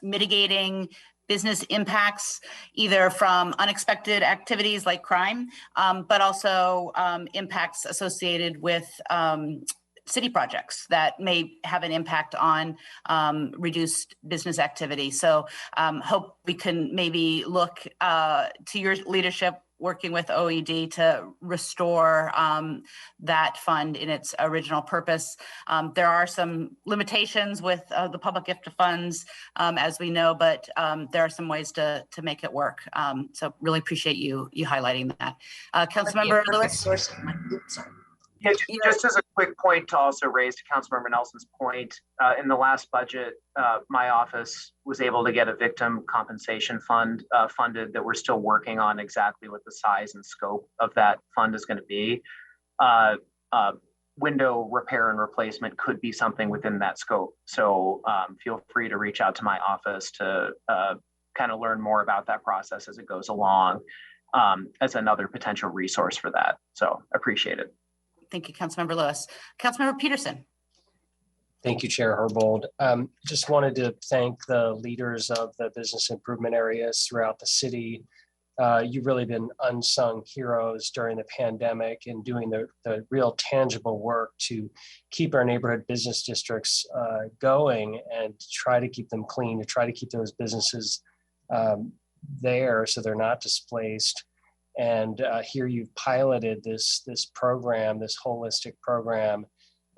mitigating business impacts, either from unexpected activities like crime, but also impacts associated with city projects that may have an impact on reduced business activity. So hope we can maybe look to your leadership working with OED to restore that fund in its original purpose. There are some limitations with the public gift of funds, as we know, but there are some ways to make it work. So really appreciate you highlighting that. Councilmember Lewis. Sorry. Yeah, just as a quick point to also raise to Councilmember Nelson's point, in the last budget, my office was able to get a victim compensation fund funded that we're still working on exactly what the size and scope of that fund is going to be. Window repair and replacement could be something within that scope. So feel free to reach out to my office to kind of learn more about that process as it goes along as another potential resource for that. So appreciate it. Thank you, Councilmember Lewis. Councilmember Peterson. Thank you, Chair Herbold. Just wanted to thank the leaders of the business improvement areas throughout the city. You've really been unsung heroes during the pandemic and doing the real tangible work to keep our neighborhood business districts going and try to keep them clean, to try to keep those businesses there so they're not displaced. And here you've piloted this program, this holistic program,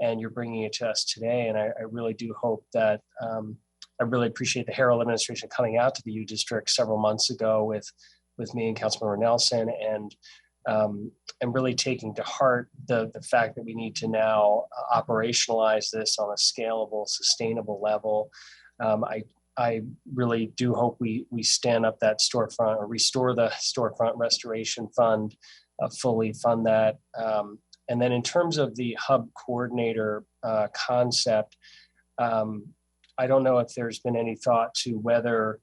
and you're bringing it to us today. And I really do hope that, I really appreciate the Harrell administration coming out to the U District several months ago with me and Councilmember Nelson, and really taking to heart the fact that we need to now operationalize this on a scalable, sustainable level. I really do hope we stand up that storefront or restore the storefront restoration fund, fully fund that. And then in terms of the hub coordinator concept, I don't know if there's been any thought to whether,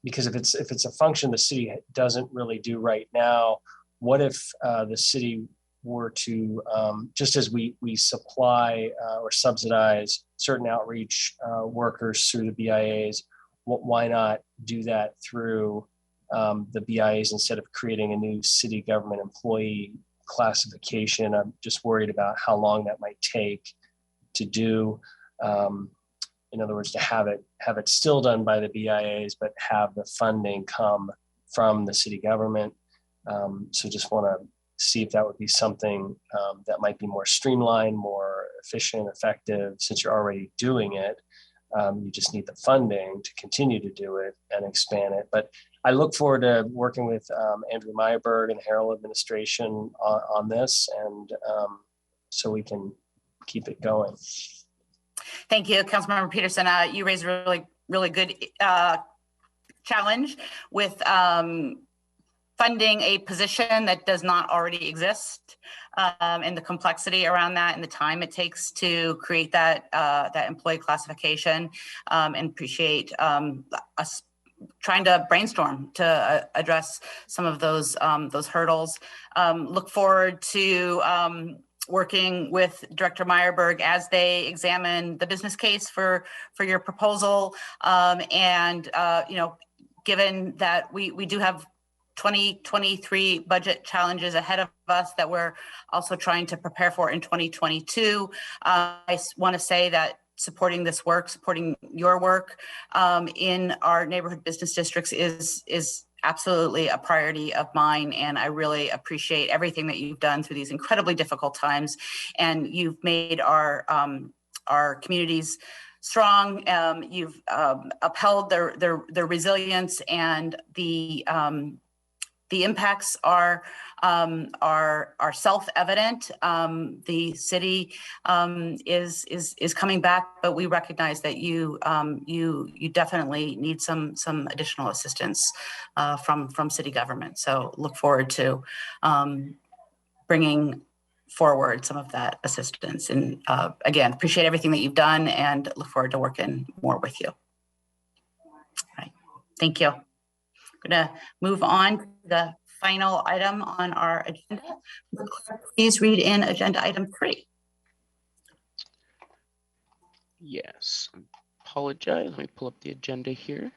because if it's a function the city doesn't really do right now, what if the city were to, just as we supply or subsidize certain outreach workers through the BIAs, why not do that through the BIAs instead of creating a new city government employee classification? I'm just worried about how long that might take to do. In other words, to have it still done by the BIAs, but have the funding come from the city government. So just want to see if that would be something that might be more streamlined, more efficient, effective. Since you're already doing it, you just need the funding to continue to do it and expand it. But I look forward to working with Andrew Myerberg and the Harrell administration on this, and so we can keep it going. Thank you, Councilmember Peterson. You raised a really good challenge with funding a position that does not already exist, and the complexity around that and the time it takes to create that employee classification, and appreciate us trying to brainstorm to address some of those hurdles. Look forward to working with Director Myerberg as they examine the business case for your proposal. And given that we do have 2023 budget challenges ahead of us that we're also trying to prepare for in 2022, I want to say that supporting this work, supporting your work in our neighborhood business districts is absolutely a priority of mine. And I really appreciate everything that you've done through these incredibly difficult times. And you've made our communities strong. You've upheld their resilience, and the impacts are self-evident. The city is coming back, but we recognize that you definitely need some additional assistance from city government. So look forward to bringing forward some of that assistance. And again, appreciate everything that you've done and look forward to working more with you. All right. Thank you. I'm going to move on to the final item on our agenda. Please read in agenda item 3. Yes, apologize. Let me pull up the agenda here.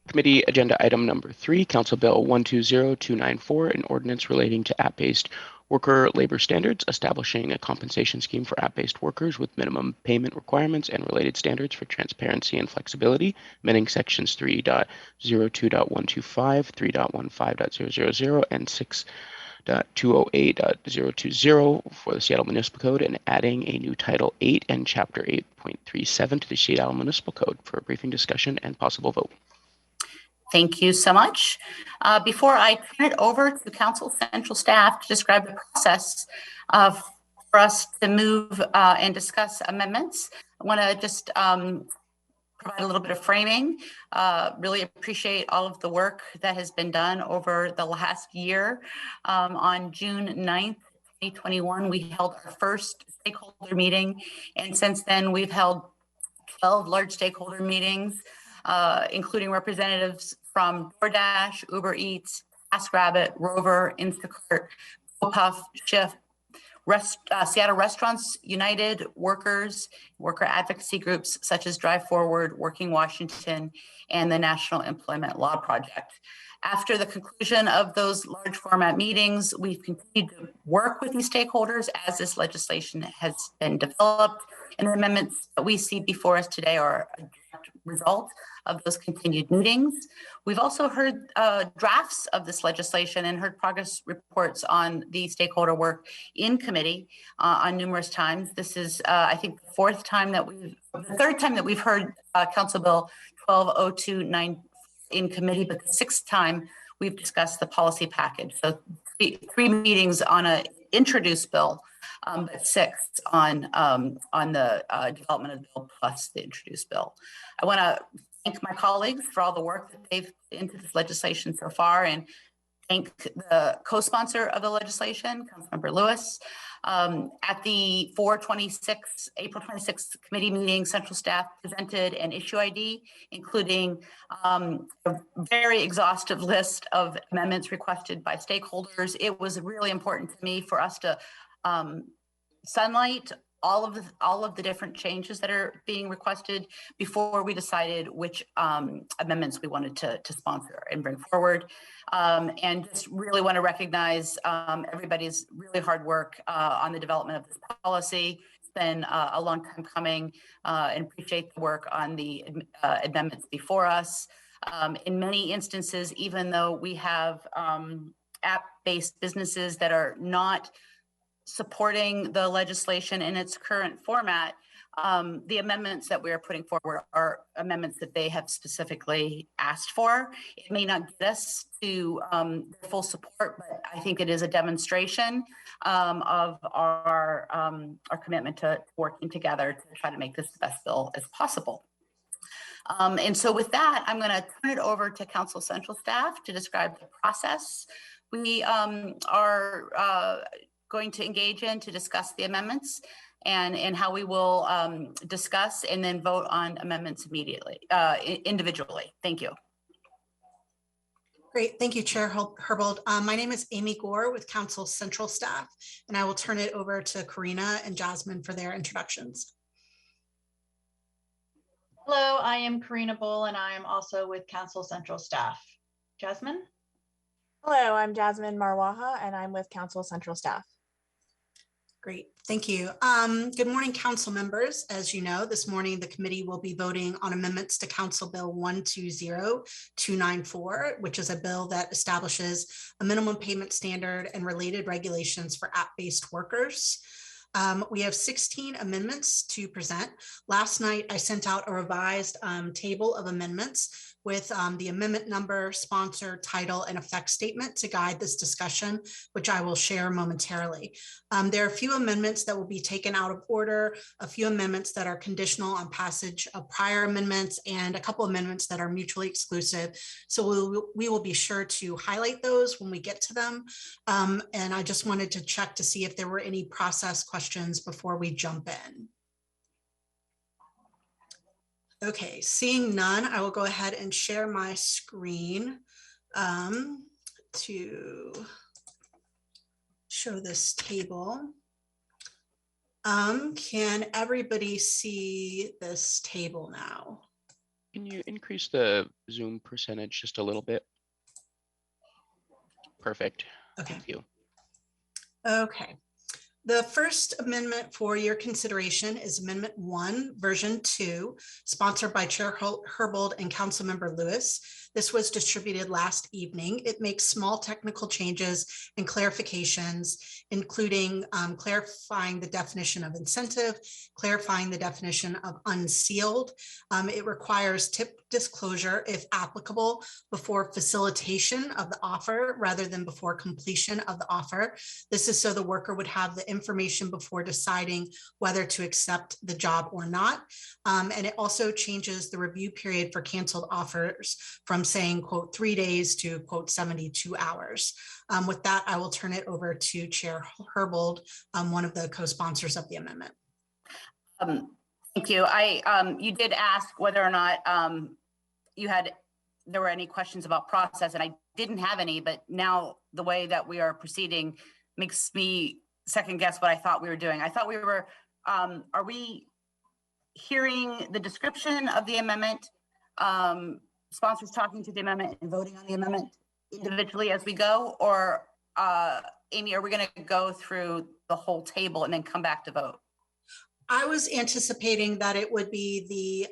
Committee agenda item number 3, Council Bill 120294, an ordinance relating to app-based worker labor standards, establishing a compensation scheme for app-based workers with minimum payment requirements and related standards for transparency and flexibility, amending sections 3.02.125, 3.15.000, and 6.208.020 for the Seattle Municipal Code, and adding a new Title 8 and Chapter 8.37 to the Seattle Municipal Code for a briefing discussion and possible vote. Thank you so much. Before I turn it over to Council Central staff to describe the process for us to move and discuss amendments, I want to just provide a little bit of framing. Really appreciate all of the work that has been done over the last year. On June 9th, 2021, we held our first stakeholder meeting, and since then we've held 12 large stakeholder meetings, including representatives from DoorDash, Uber Eats, TaskRabbit, Rover, Instacart, GoPuff, Shift, Seattle Restaurants United, workers, worker advocacy groups such as Drive Forward, Working Washington, and the National Employment Law Project. After the conclusion of those large format meetings, we've continued to work with these stakeholders as this legislation has been developed, and the amendments that we see before us today are a direct result of those continued meetings. We've also heard drafts of this legislation and heard progress reports on the stakeholder work in committee on numerous times. This is, I think, the third time that we've heard Council Bill 120294 in committee, but the 6th time we've discussed the policy package. So three meetings on an introduced bill, but 6 on the development of the bill plus the introduced bill. I want to thank my colleagues for all the work that they've put into this legislation so far, and thank the co-sponsor of the legislation, Councilmember Lewis. At the April 26th committee meeting, Central staff presented an issue ID, including a very exhaustive list of amendments requested by stakeholders. It was really important to me for us to sunlight all of the different changes that are being requested before we decided which amendments we wanted to sponsor and bring forward. And just really want to recognize everybody's really hard work on the development of this policy. It's been a long time coming, and appreciate the work on the amendments before us. In many instances, even though we have app-based businesses that are not supporting the legislation in its current format, the amendments that we are putting forward are amendments that they have specifically asked for. It may not get us to full support, but I think it is a demonstration of our commitment to working together to try to make this the best bill as possible. And so with that, I'm going to turn it over to Council Central staff to describe the process we are going to engage in to discuss the amendments, and how we will discuss and then vote on amendments immediately, individually. Thank you. Great, thank you, Chair Herbold. My name is Amy Gore with Council Central staff, and I will turn it over to Karina and Jasmine for their introductions. Hello, I am Karina Bull, and I am also with Council Central staff. Jasmine? Hello, I'm Jasmine Marwaha, and I'm with Council Central staff. Great, thank you. Good morning, council members. As you know, this morning the committee will be voting on amendments to Council Bill 120294, which is a bill that establishes a minimum payment standard and related regulations for app-based workers. We have 16 amendments to present. Last night, I sent out a revised table of amendments with the amendment number, sponsor, title, and effect statement to guide this discussion, which I will share momentarily. There are a few amendments that will be taken out of order, a few amendments that are conditional on passage of prior amendments, and a couple amendments that are mutually exclusive. So we will be sure to highlight those when we get to them. And I just wanted to check to see if there were any process questions before we jump in. Okay, seeing none, I will go ahead and share my screen to show this table. Can everybody see this table now? Can you increase the Zoom percentage just a little bit? Perfect. Okay. Thank you. Okay. The first amendment for your consideration is Amendment 1, Version 2, sponsored by Chair Herbold and Councilmember Lewis. This was distributed last evening. It makes small technical changes and clarifications, including clarifying the definition of incentive, clarifying the definition of unsealed. It requires tip disclosure, if applicable, before facilitation of the offer rather than before completion of the offer. This is so the worker would have the information before deciding whether to accept the job or not. And it also changes the review period for canceled offers from saying, quote, 3 days to, quote, 72 hours. With that, I will turn it over to Chair Herbold, one of the co-sponsors of the amendment. Thank you. You did ask whether or not there were any questions about process, and I didn't have any, but now the way that we are proceeding makes me second guess what I thought we were doing. I thought we were, are we hearing the description of the amendment, sponsors talking to the amendment and voting on the amendment individually as we go? Or Amy, are we going to go through the whole table and then come back to vote? I was anticipating that it would be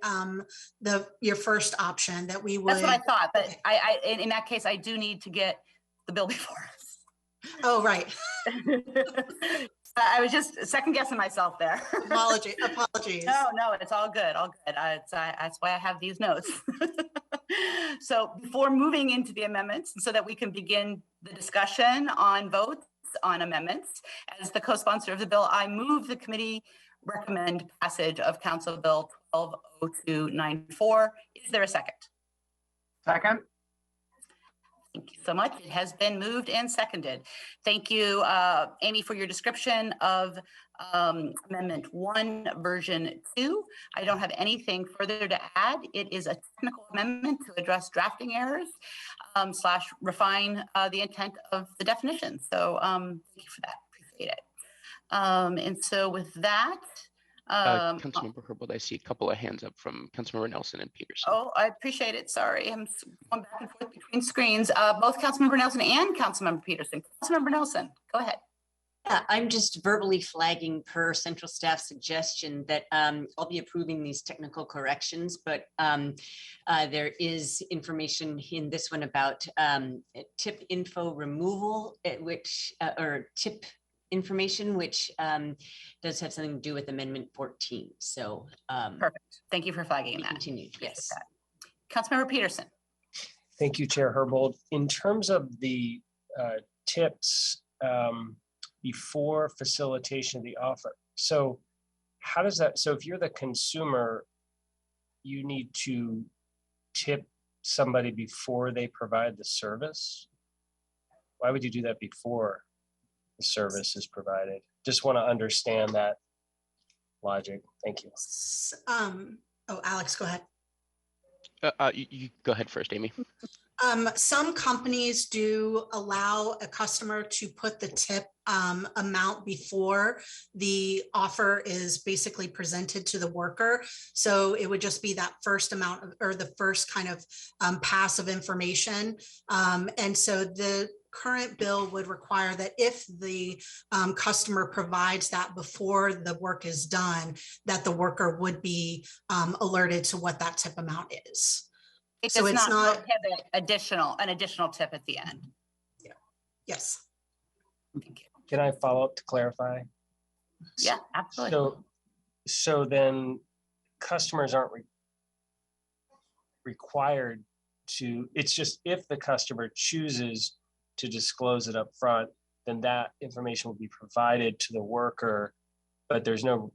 your first option, that we would. That's what I thought, but in that case, I do need to get the bill before us. Oh, right. I was just second guessing myself there. Apologies. No, it's all good, all good. That's why I have these notes. So before moving into the amendments, so that we can begin the discussion on votes on amendments, as the co-sponsor of the bill, I move the committee recommend passage of Council Bill 120294. Is there a second? Second. Thank you so much. It has been moved and seconded. Thank you, Amy, for your description of Amendment 1, Version 2. I don't have anything further to add. It is a technical amendment to address drafting errors / refine the intent of the definition. So thank you for that. Appreciate it. And so with that, Councilmember Herbold, I see a couple of hands up from Councilmember Nelson and Peterson. Oh, I appreciate it. Sorry, I'm going back and forth between screens. Both Councilmember Nelson and Councilmember Peterson. Councilmember Nelson, go ahead. Yeah, I'm just verbally flagging per central staff suggestion that I'll be approving these technical corrections, but there is information in this one about tip info removal, which or tip information, which does have something to do with Amendment 14. So perfect. Thank you for flagging that. Continued. Yes. Councilmember Peterson. Thank you, Chair Herbold. In terms of the tips before facilitation of the offer, so how does that, so if you're the consumer, you need to tip somebody before they provide the service? Why would you do that before the service is provided? Just want to understand that logic. Thank you. Oh, Alex, go ahead. You go ahead first, Amy. Some companies do allow a customer to put the tip amount before the offer is basically presented to the worker. So it would just be that first amount of, or the first kind of pass of information. And so the current bill would require that if the customer provides that before the work is done, that the worker would be alerted to what that tip amount is. So it's not an additional tip at the end. Yeah. Yes. Can I follow up to clarify? Yeah, absolutely. So then customers aren't required to, it's just if the customer chooses to disclose it up front, then that information will be provided to the worker, but there's no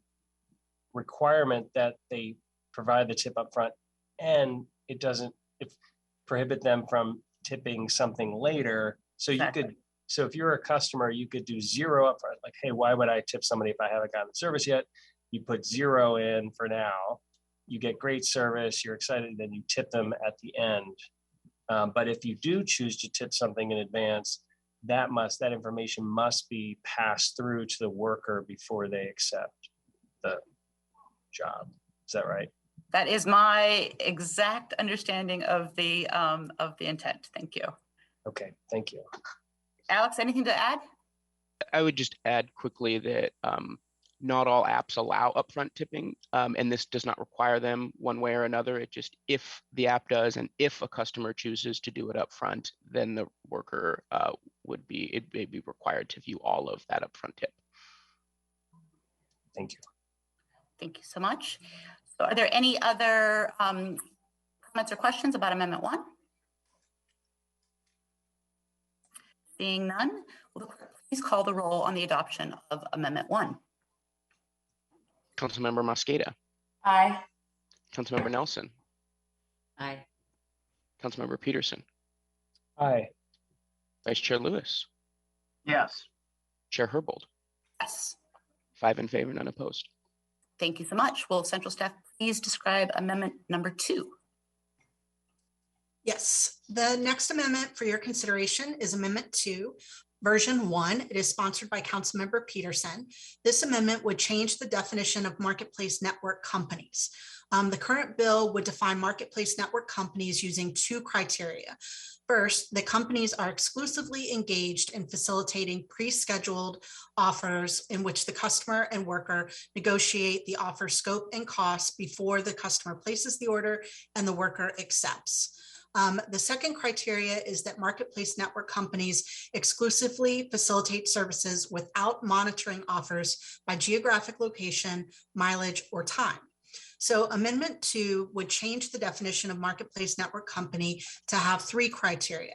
requirement that they provide the tip up front, and it doesn't prohibit them from tipping something later. So you could, so if you're a customer, you could do 0 up front, like, hey, why would I tip somebody if I haven't gotten the service yet? You put 0 in for now, you get great service, you're excited, then you tip them at the end. But if you do choose to tip something in advance, that information must be passed through to the worker before they accept the job. Is that right? That is my exact understanding of the intent. Thank you. Okay, thank you. Alex, anything to add? I would just add quickly that not all apps allow upfront tipping, and this does not require them one way or another. It just, if the app does, and if a customer chooses to do it upfront, then the worker would be required to view all of that upfront tip. Thank you. Thank you so much. So are there any other comments or questions about Amendment 1? Seeing none, will the clerk please call the roll on the adoption of Amendment 1? Councilmember Mosqueda. Aye. Councilmember Nelson. Aye. Councilmember Peterson. Aye. Vice Chair Lewis. Yes. Chair Herbold. Yes. 5 in favor, none opposed. Thank you so much. Will central staff please describe Amendment number 2? Yes, the next amendment for your consideration is Amendment 2, Version 1. It is sponsored by Councilmember Peterson. This amendment would change the definition of marketplace network companies. The current bill would define marketplace network companies using 2 criteria. First, the companies are exclusively engaged in facilitating pre-scheduled offers in which the customer and worker negotiate the offer scope and costs before the customer places the order and the worker accepts. The second criteria is that marketplace network companies exclusively facilitate services without monitoring offers by geographic location, mileage, or time. So Amendment 2 would change the definition of marketplace network company to have 3 criteria.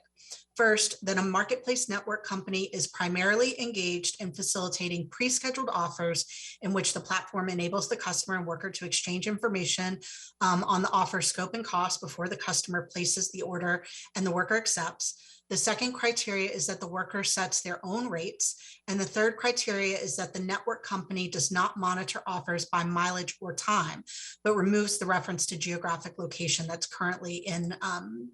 First, that a marketplace network company is primarily engaged in facilitating pre-scheduled offers in which the platform enables the customer and worker to exchange information on the offer scope and cost before the customer places the order and the worker accepts. The second criteria is that the worker sets their own rates. And the third criteria is that the network company does not monitor offers by mileage or time, but removes the reference to geographic location that's currently in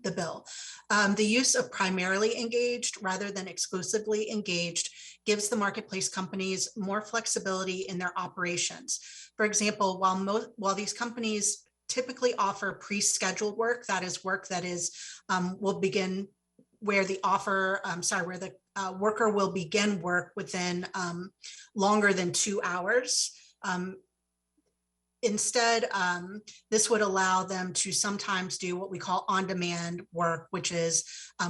the bill. The use of primarily engaged rather than exclusively engaged gives the marketplace companies more flexibility in their operations. For example, while these companies typically offer pre-scheduled work, that is work that is will begin where the worker will begin work within longer than 2 hours. Instead, this would allow them to sometimes do what we call on-demand work, which is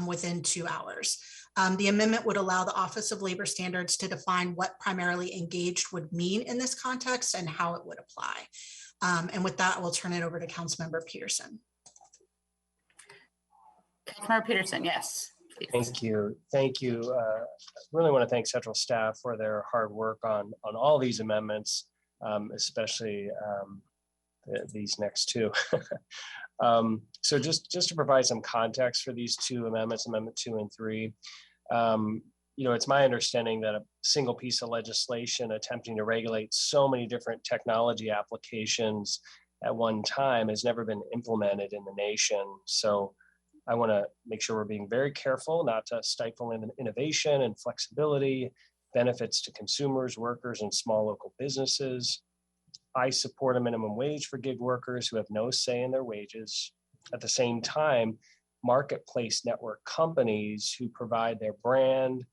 within 2 hours. The amendment would allow the Office of Labor Standards to define what primarily engaged would mean in this context and how it would apply. And with that, we'll turn it over to Councilmember Peterson. Councilmember Peterson, yes. Please. Thank you. Thank you. Really want to thank Central staff for their hard work on all these amendments, especially these next 2. So just to provide some context for these 2 amendments, Amendment 2 and 3, it's my understanding that a single piece of legislation attempting to regulate so many different technology applications at one time has never been implemented in the nation. So I want to make sure we're being very careful not to stifle innovation and flexibility, benefits to consumers, workers, and small local businesses. I support a minimum wage for gig workers who have no say in their wages. At the same time, marketplace network companies who provide their brand,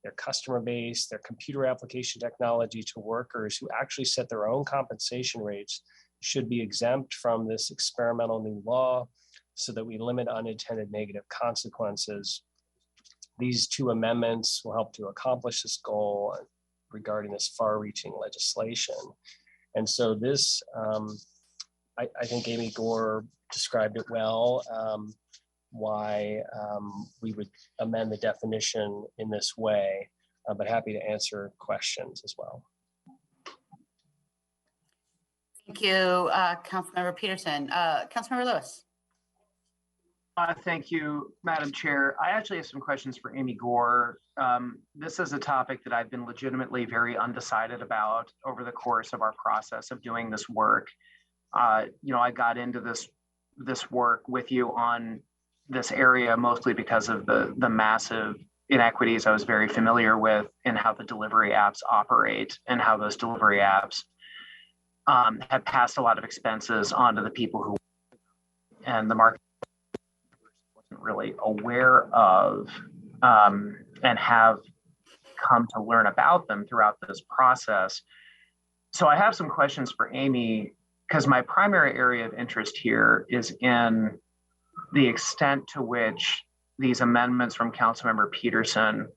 their customer base, their computer application technology to workers who actually set their own compensation rates should be exempt from this experimental new law, so that we limit unintended negative consequences. These 2 amendments will help to accomplish this goal. regarding this far-reaching legislation. And so this, I think Amy Gore described it well, why we would amend the definition in this way, but happy to answer questions as well. Thank you, Councilmember Peterson. Councilmember Lewis. Thank you, Madam Chair. I actually have some questions for Amy Gore. This is a topic that I've been legitimately very undecided about over the course of our process of doing this work. I got into this work with you on this area mostly because of the massive inequities I was very familiar with in how the delivery apps operate and how those delivery apps have passed a lot of expenses onto the people who, and the market wasn't really aware of and have come to learn about them throughout this process. So I have some questions for Amy, because my primary area of interest here is in the extent to which these amendments from Councilmember Peterson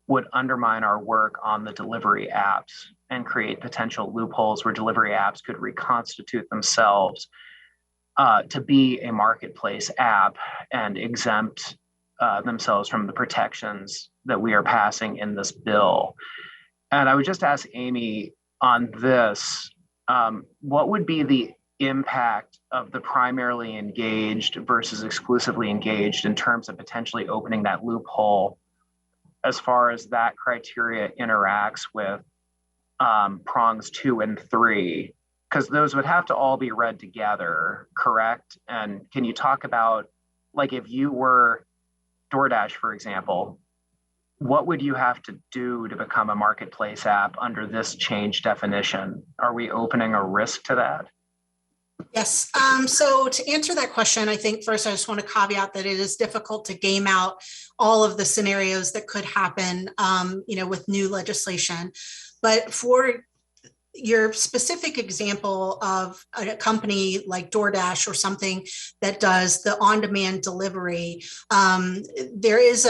would undermine our work on the delivery apps and create potential loopholes where delivery apps could reconstitute themselves to be a marketplace app and exempt themselves from the protections that we are passing in this bill. And I would just ask Amy on this, what would be the impact of the primarily engaged versus exclusively engaged in terms of potentially opening that loophole as far as that criteria interacts with prongs 2 and 3, because those would have to all be read together, correct? And can you talk about, like, if you were DoorDash, for example, what would you have to do to become a marketplace app under this change definition? Are we opening a risk to that? Yes. So to answer that question, I think first I just want to caveat that it is difficult to game out all of the scenarios that could happen, with new legislation. But for your specific example of a company like DoorDash or something that does the on-demand delivery, there is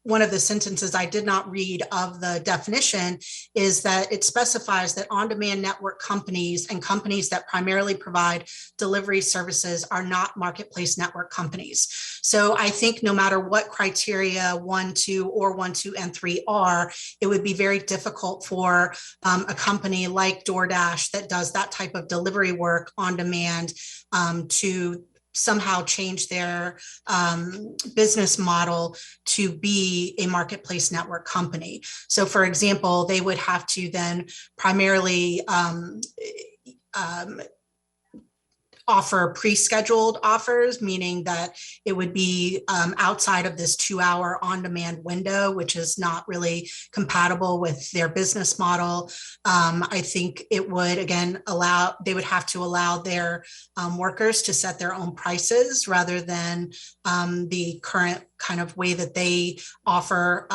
one of the sentences I did not read of the definition is that it specifies that on-demand network companies and companies that primarily provide delivery services are not marketplace network companies. So I think no matter what criteria 1, 2, or 1, 2, and 3 are, it would be very difficult for a company like DoorDash that does that type of delivery work on demand to somehow change their business model to be a marketplace network company. So for example, they would have to then primarily offer pre-scheduled offers, meaning that it would be outside of this 2-hour on-demand window, which is not really compatible with their business model. I think it would, again, they would have to allow their workers to set their own prices rather than the current kind of way that they offer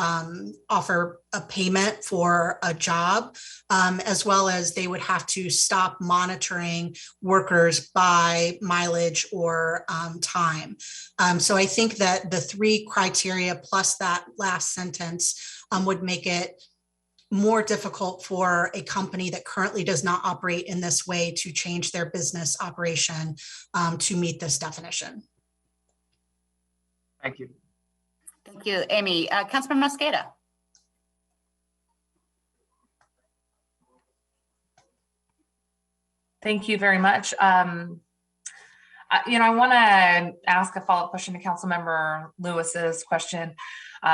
a payment for a job, as well as they would have to stop monitoring workers by mileage or time. So I think that the 3 criteria plus that last sentence would make it more difficult for a company that currently does not operate in this way to change their business operation to meet this definition. Thank you. Thank you, Amy. Councilman Mosqueda. Thank you very much. I want to ask a follow-up question to Councilmember Lewis's question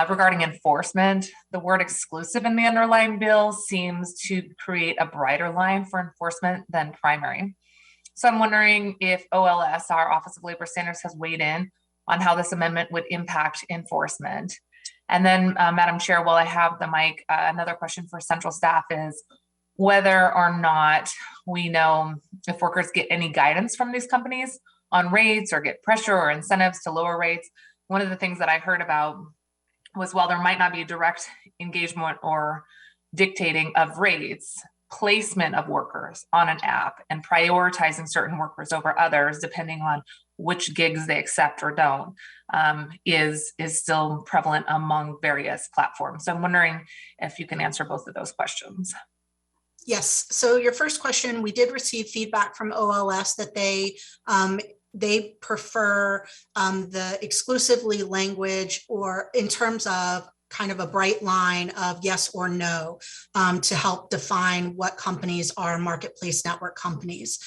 regarding enforcement. The word exclusive in the underlying bill seems to create a brighter line for enforcement than primary. So I'm wondering if OLS, our Office of Labor Standards, has weighed in on how this amendment would impact enforcement. And then, Madam Chair, while I have the mic, another question for central staff is whether or not we know if workers get any guidance from these companies on rates or get pressure or incentives to lower rates. One of the things that I heard about was while there might not be direct engagement or dictating of rates, placement of workers on an app and prioritizing certain workers over others, depending on which gigs they accept or don't, is still prevalent among various platforms. So I'm wondering if you can answer both of those questions. Yes. So your first question, we did receive feedback from OLS that they prefer the exclusively language, or in terms of kind of a bright line of yes or no, to help define what companies are marketplace network companies.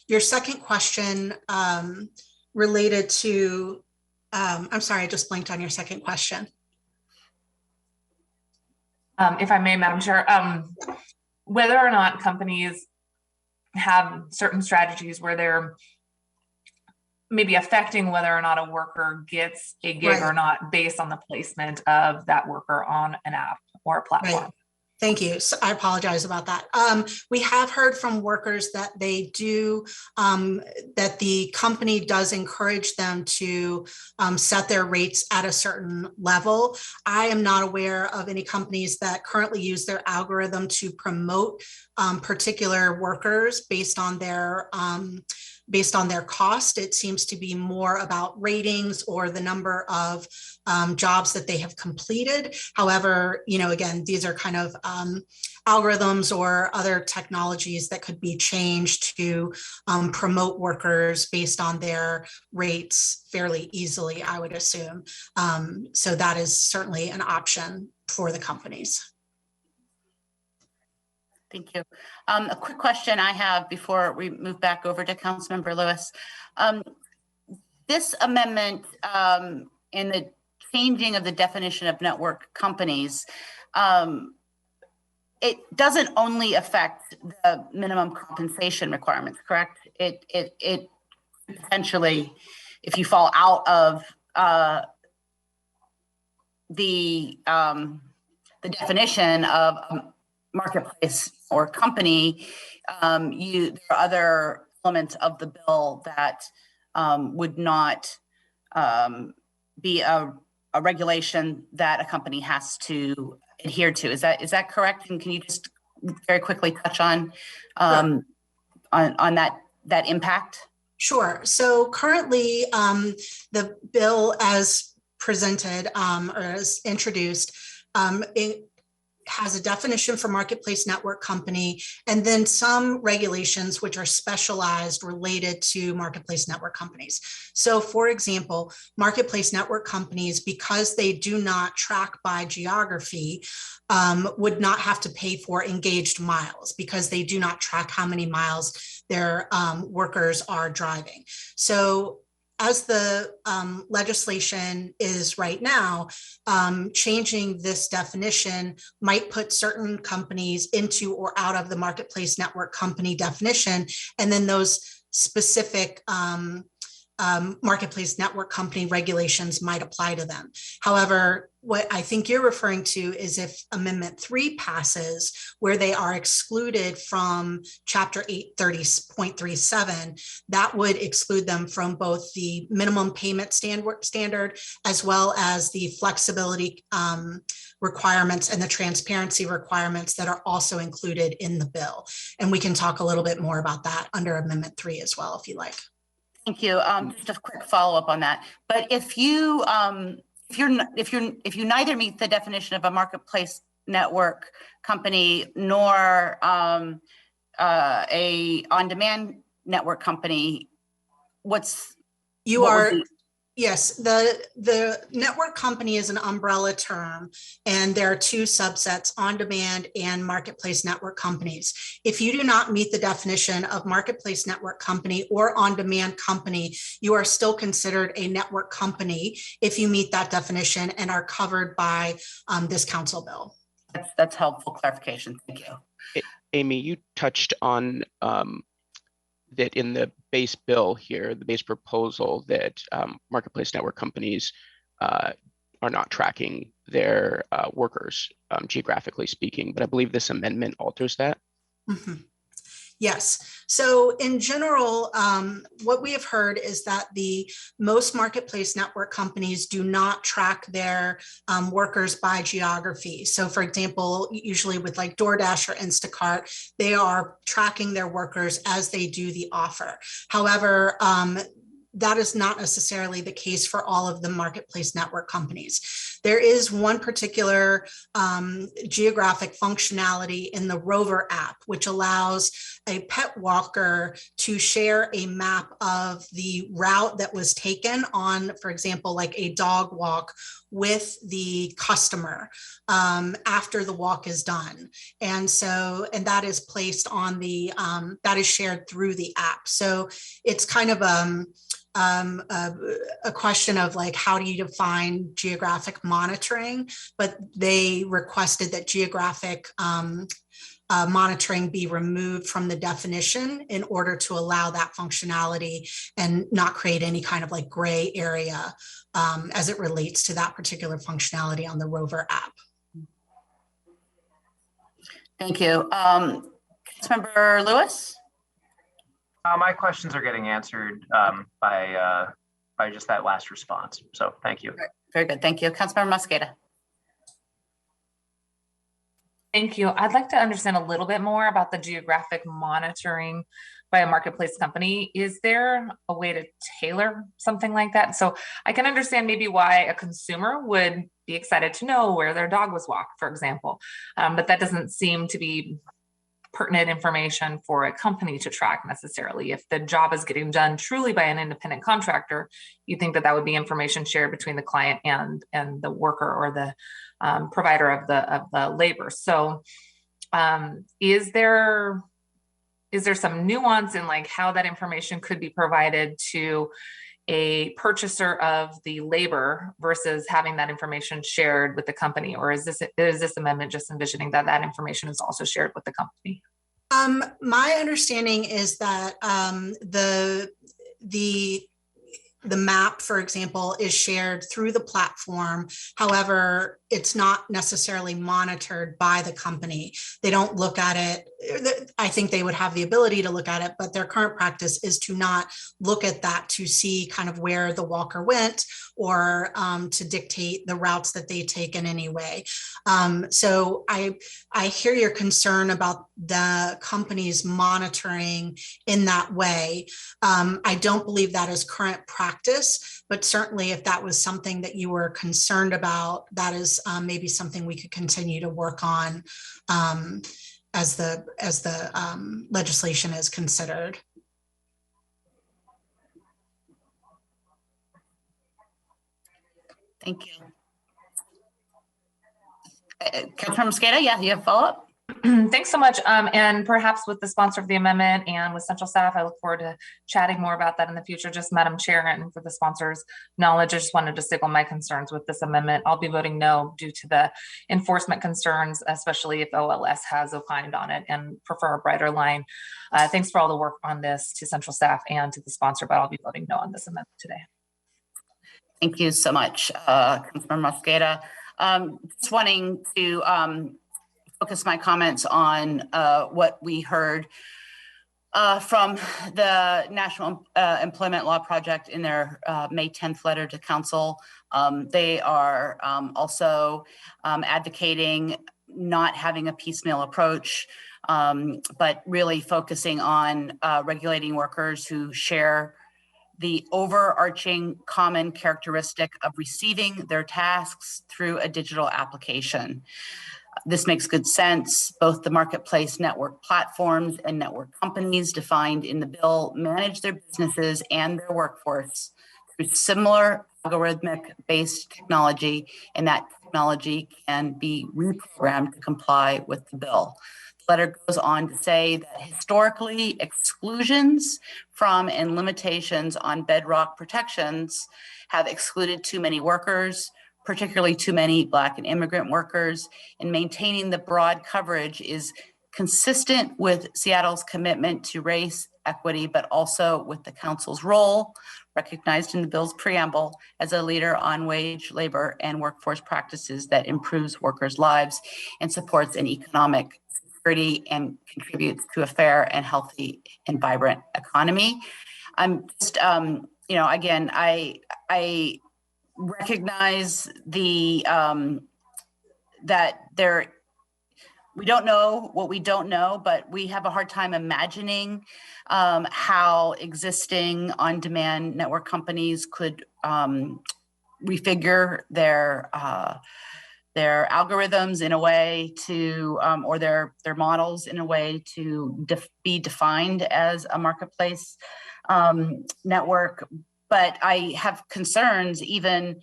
Your second question related to, I'm sorry, I just blanked on your second question. If I may, Madam Chair, whether or not companies have certain strategies where they're maybe affecting whether or not a worker gets a gig or not based on the placement of that worker on an app or a platform. Right. Thank you. So I apologize about that. We have heard from workers that they do, that the company does encourage them to set their rates at a certain level. I am not aware of any companies that currently use their algorithm to promote particular workers based on their cost. It seems to be more about ratings or the number of jobs that they have completed. However, again, these are kind of algorithms or other technologies that could be changed to promote workers based on their rates fairly easily, I would assume. So that is certainly an option for the companies. Thank you. A quick question I have before we move back over to Councilmember Lewis. This amendment in the changing of the definition of network companies, it doesn't only affect the minimum compensation requirements, correct? It potentially, if you fall out of the definition of marketplace or company, there are other elements of the bill that would not be a regulation that a company has to adhere to. Is that correct? And can you just very quickly touch on that impact? Sure. So currently, the bill as presented or as introduced, it has a definition for marketplace network company, and then some regulations which are specialized related to marketplace network companies. So for example, marketplace network companies, because they do not track by geography, would not have to pay for engaged miles because they do not track how many miles their workers are driving. So as the legislation is right now, changing this definition might put certain companies into or out of the marketplace network company definition, and then those specific marketplace network company regulations might apply to them. However, what I think you're referring to is if Amendment 3 passes, where they are excluded from Chapter 830.37, that would exclude them from both the minimum payment standard as well as the flexibility requirements and the transparency requirements that are also included in the bill. And we can talk a little bit more about that under Amendment 3 as well, if you like. Thank you. Just a quick follow-up on that. But if you neither meet the definition of a marketplace network company nor a on-demand network company, Yes, the network company is an umbrella term, and there are two subsets: on-demand and marketplace network companies. If you do not meet the definition of marketplace network company or on-demand company, you are still considered a network company if you meet that definition and are covered by this council bill. That's helpful clarification. Thank you. Amy, you touched on that in the base bill here, the base proposal, that marketplace network companies are not tracking their workers, geographically speaking, but I believe this amendment alters that. Mm-hmm. Yes. So in general, what we have heard is that the most marketplace network companies do not track their workers by geography. So for example, usually with like DoorDash or Instacart, they are tracking their workers as they do the offer. However, that is not necessarily the case for all of the marketplace network companies. There is one particular geographic functionality in the Rover app, which allows a pet walker to share a map of the route that was taken on, for example, like a dog walk with the customer after the walk is done. And that is placed on the, that is shared through the app. So it's kind of a question of like, how do you define geographic monitoring? But they requested that geographic monitoring be removed from the definition in order to allow that functionality and not create any kind of like gray area as it relates to that particular functionality on the Rover app. Thank you. Councilmember Lewis? My questions are getting answered by just that last response. So thank you. Very good. Thank you. Councilmember Mosqueda. Thank you. I'd like to understand a little bit more about the geographic monitoring by a marketplace company. Is there a way to tailor something like that? So I can understand maybe why a consumer would be excited to know where their dog was walked, for example, but that doesn't seem to be pertinent information for a company to track necessarily. If the job is getting done truly by an independent contractor, you think that that would be information shared between the client and the worker or the provider of the labor. So is there some nuance in like how that information could be provided to a purchaser of the labor versus having that information shared with the company? Or is this amendment just envisioning that that information is also shared with the company? My understanding is that the map, for example, is shared through the platform. However, it's not necessarily monitored by the company. They don't look at it. I think they would have the ability to look at it, but their current practice is to not look at that to see kind of where the walker went or to dictate the routes that they take in any way. So I hear your concern about the companies monitoring in that way. I don't believe that is current practice, but certainly if that was something that you were concerned about, that is maybe something we could continue to work on as the legislation is considered. Thank you. Councilmember Mosqueda, yeah, you have a follow-up? Thanks so much. And perhaps with the sponsor of the amendment and with central staff, I look forward to chatting more about that in the future. Just Madam Chair, and for the sponsor's knowledge, I just wanted to signal my concerns with this amendment. I'll be voting no due to the enforcement concerns, especially if OLS has opined on it, and prefer a brighter line. Thanks for all the work on this to central staff and to the sponsor, but I'll be voting no on this amendment today. Thank you so much, Councilmember Mosqueda. Just wanting to focus my comments on what we heard from the National Employment Law Project in their May 10th letter to council. They are also advocating not having a piecemeal approach, but really focusing on regulating workers who share the overarching common characteristic of receiving their tasks through a digital application. This makes good sense. Both the marketplace network platforms and network companies defined in the bill manage their businesses and their workforce through similar algorithmic-based technology, and that technology can be reprogrammed to comply with the bill. The letter goes on to say that historically, exclusions from and limitations on bedrock protections have excluded too many workers, particularly too many Black and immigrant workers, and maintaining the broad coverage is consistent with Seattle's commitment to race equity, but also with the council's role, recognized in the bill's preamble, as a leader on wage, labor, and workforce practices that improves workers' lives and supports an economic security and contributes to a fair and healthy and vibrant economy. I'm just, again, I recognize the that there we don't know what we don't know, but we have a hard time imagining how existing on-demand network companies could refigure their algorithms in a way to, or their models in a way to be defined as a marketplace network. But I have concerns even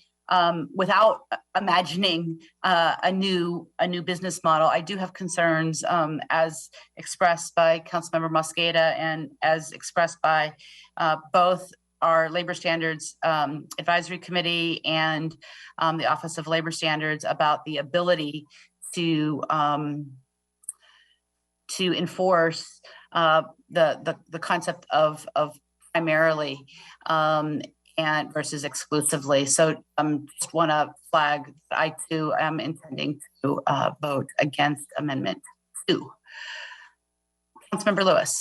without imagining a new business model. I do have concerns as expressed by Councilmember Mosqueda and as expressed by both our Labor Standards Advisory Committee and the Office of Labor Standards about the ability to enforce the concept of primarily and versus exclusively. So just want to flag that I too am intending to vote against Amendment 2. Councilmember Lewis.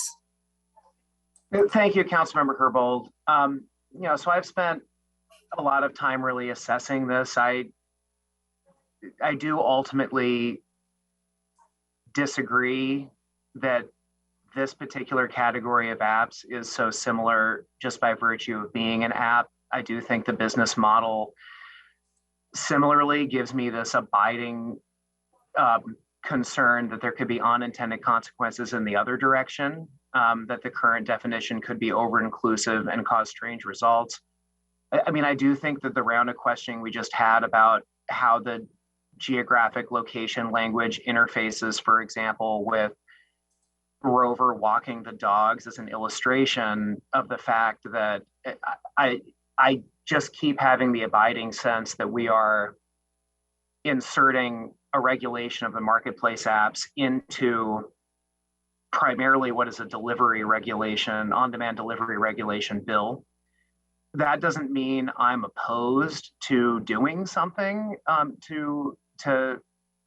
Thank you, Councilmember Herbold. So I've spent a lot of time really assessing this. I do ultimately disagree that this particular category of apps is so similar just by virtue of being an app. I do think the business model similarly gives me this abiding concern that there could be unintended consequences in the other direction, that the current definition could be over-inclusive and cause strange results. I mean, I do think that the round of questioning we just had about how the geographic location language interfaces, for example, with Rover walking the dogs is an illustration of the fact that I just keep having the abiding sense that we are inserting a regulation of the marketplace apps into primarily what is a delivery regulation, on-demand delivery regulation bill. That doesn't mean I'm opposed to doing something to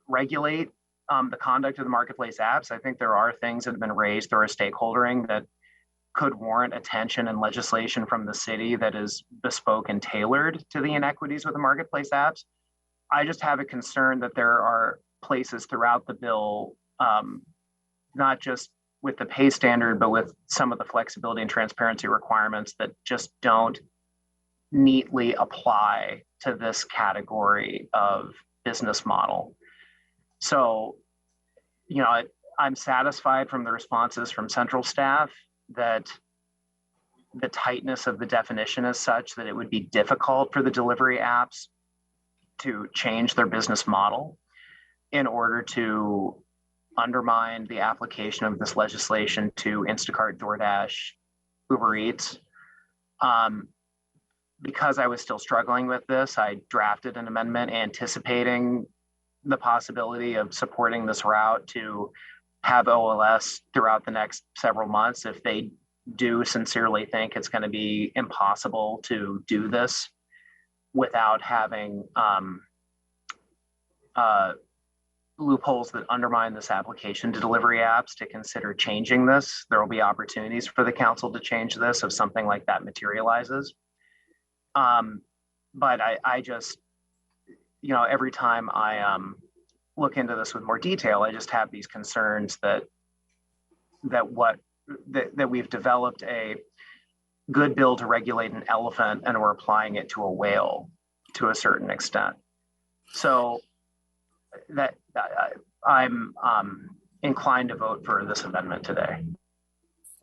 regulate the conduct of the marketplace apps. I think there are things that have been raised through our stakeholdering that could warrant attention and legislation from the city that is bespoke and tailored to the inequities with the marketplace apps. I just have a concern that there are places throughout the bill, not just with the pay standard, but with some of the flexibility and transparency requirements that just don't neatly apply to this category of business model. So, I'm satisfied from the responses from central staff that the tightness of the definition is such that it would be difficult for the delivery apps to change their business model in order to undermine the application of this legislation to Instacart, DoorDash, Uber Eats. Because I was still struggling with this, I drafted an amendment anticipating the possibility of supporting this route to have OLS throughout the next several months if they do sincerely think it's going to be impossible to do this without having loopholes that undermine this application to delivery apps, to consider changing this. There will be opportunities for the council to change this if something like that materializes. But I just, every time I look into this with more detail, I just have these concerns that we've developed a good bill to regulate an elephant and we're applying it to a whale to a certain extent. So that I'm inclined to vote for this amendment today. Thank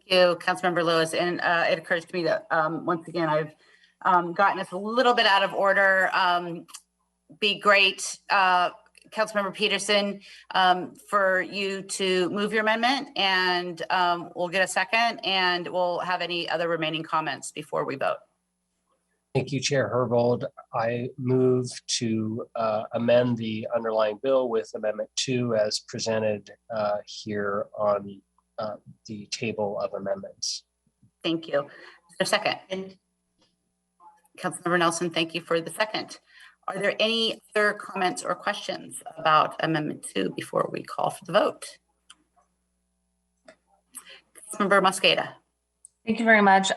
you, Councilmember Lewis. And it occurs to me that once again, I've gotten us a little bit out of order. Be great, Councilmember Peterson, for you to move your amendment, and we'll get a second, and we'll have any other remaining comments before we vote. Thank you, Chair Herbold. I move to amend the underlying bill with Amendment 2 as presented here on the table of amendments. Thank you. A second. And Councilmember Nelson, thank you for the second. Are there any other comments or questions about Amendment 2 before we call for the vote? Councilmember Mosqueda. Thank you very much.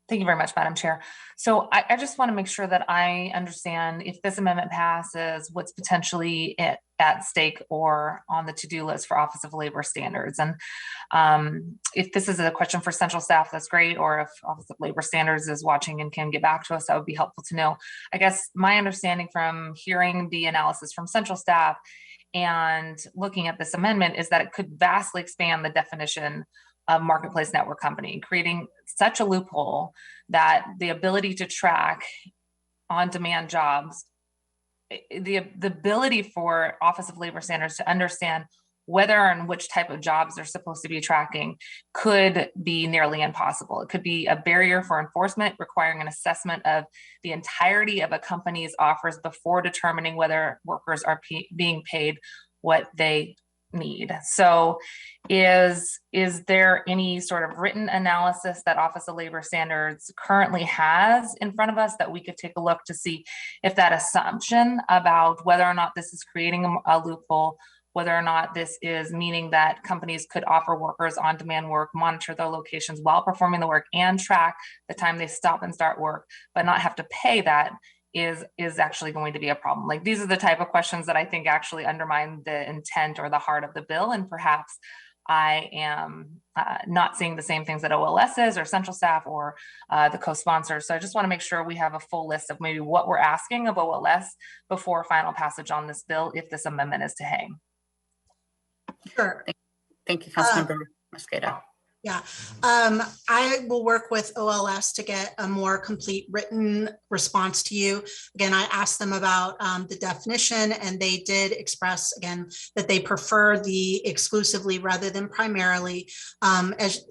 Thank you very much, Madam Chair. So I just want to make sure that I understand if this amendment passes, what's potentially at at stake or on the to-do list for Office of Labor Standards. And if this is a question for central staff, that's great. Or if Office of Labor Standards is watching and can get back to us, that would be helpful to know. I guess my understanding from hearing the analysis from central staff and looking at this amendment is that it could vastly expand the definition of marketplace network company, creating such a loophole that the ability to track on-demand jobs, the ability for Office of Labor Standards to understand whether and which type of jobs they're supposed to be tracking could be nearly impossible. It could be a barrier for enforcement, requiring an assessment of the entirety of a company's offers before determining whether workers are being paid what they need. So is there any sort of written analysis that Office of Labor Standards currently has in front of us that we could take a look to see if that assumption about whether or not this is creating a loophole, whether or not this is meaning that companies could offer workers on-demand work, monitor their locations while performing the work, and track the time they stop and start work, but not have to pay that, is actually going to be a problem? Like, these are the type of questions that I think actually undermine the intent or the heart of the bill. And perhaps I am not seeing the same things that OLS is, or central staff, or the co-sponsors. So I just want to make sure we have a full list of maybe what we're asking of OLS before final passage on this bill, if this amendment is to hang. Sure. Thank you, Councilmember Mosqueda. Yeah, I will work with OLS to get a more complete written response to you. Again, I asked them about the definition, and they did express, again, that they prefer the exclusively rather than primarily, as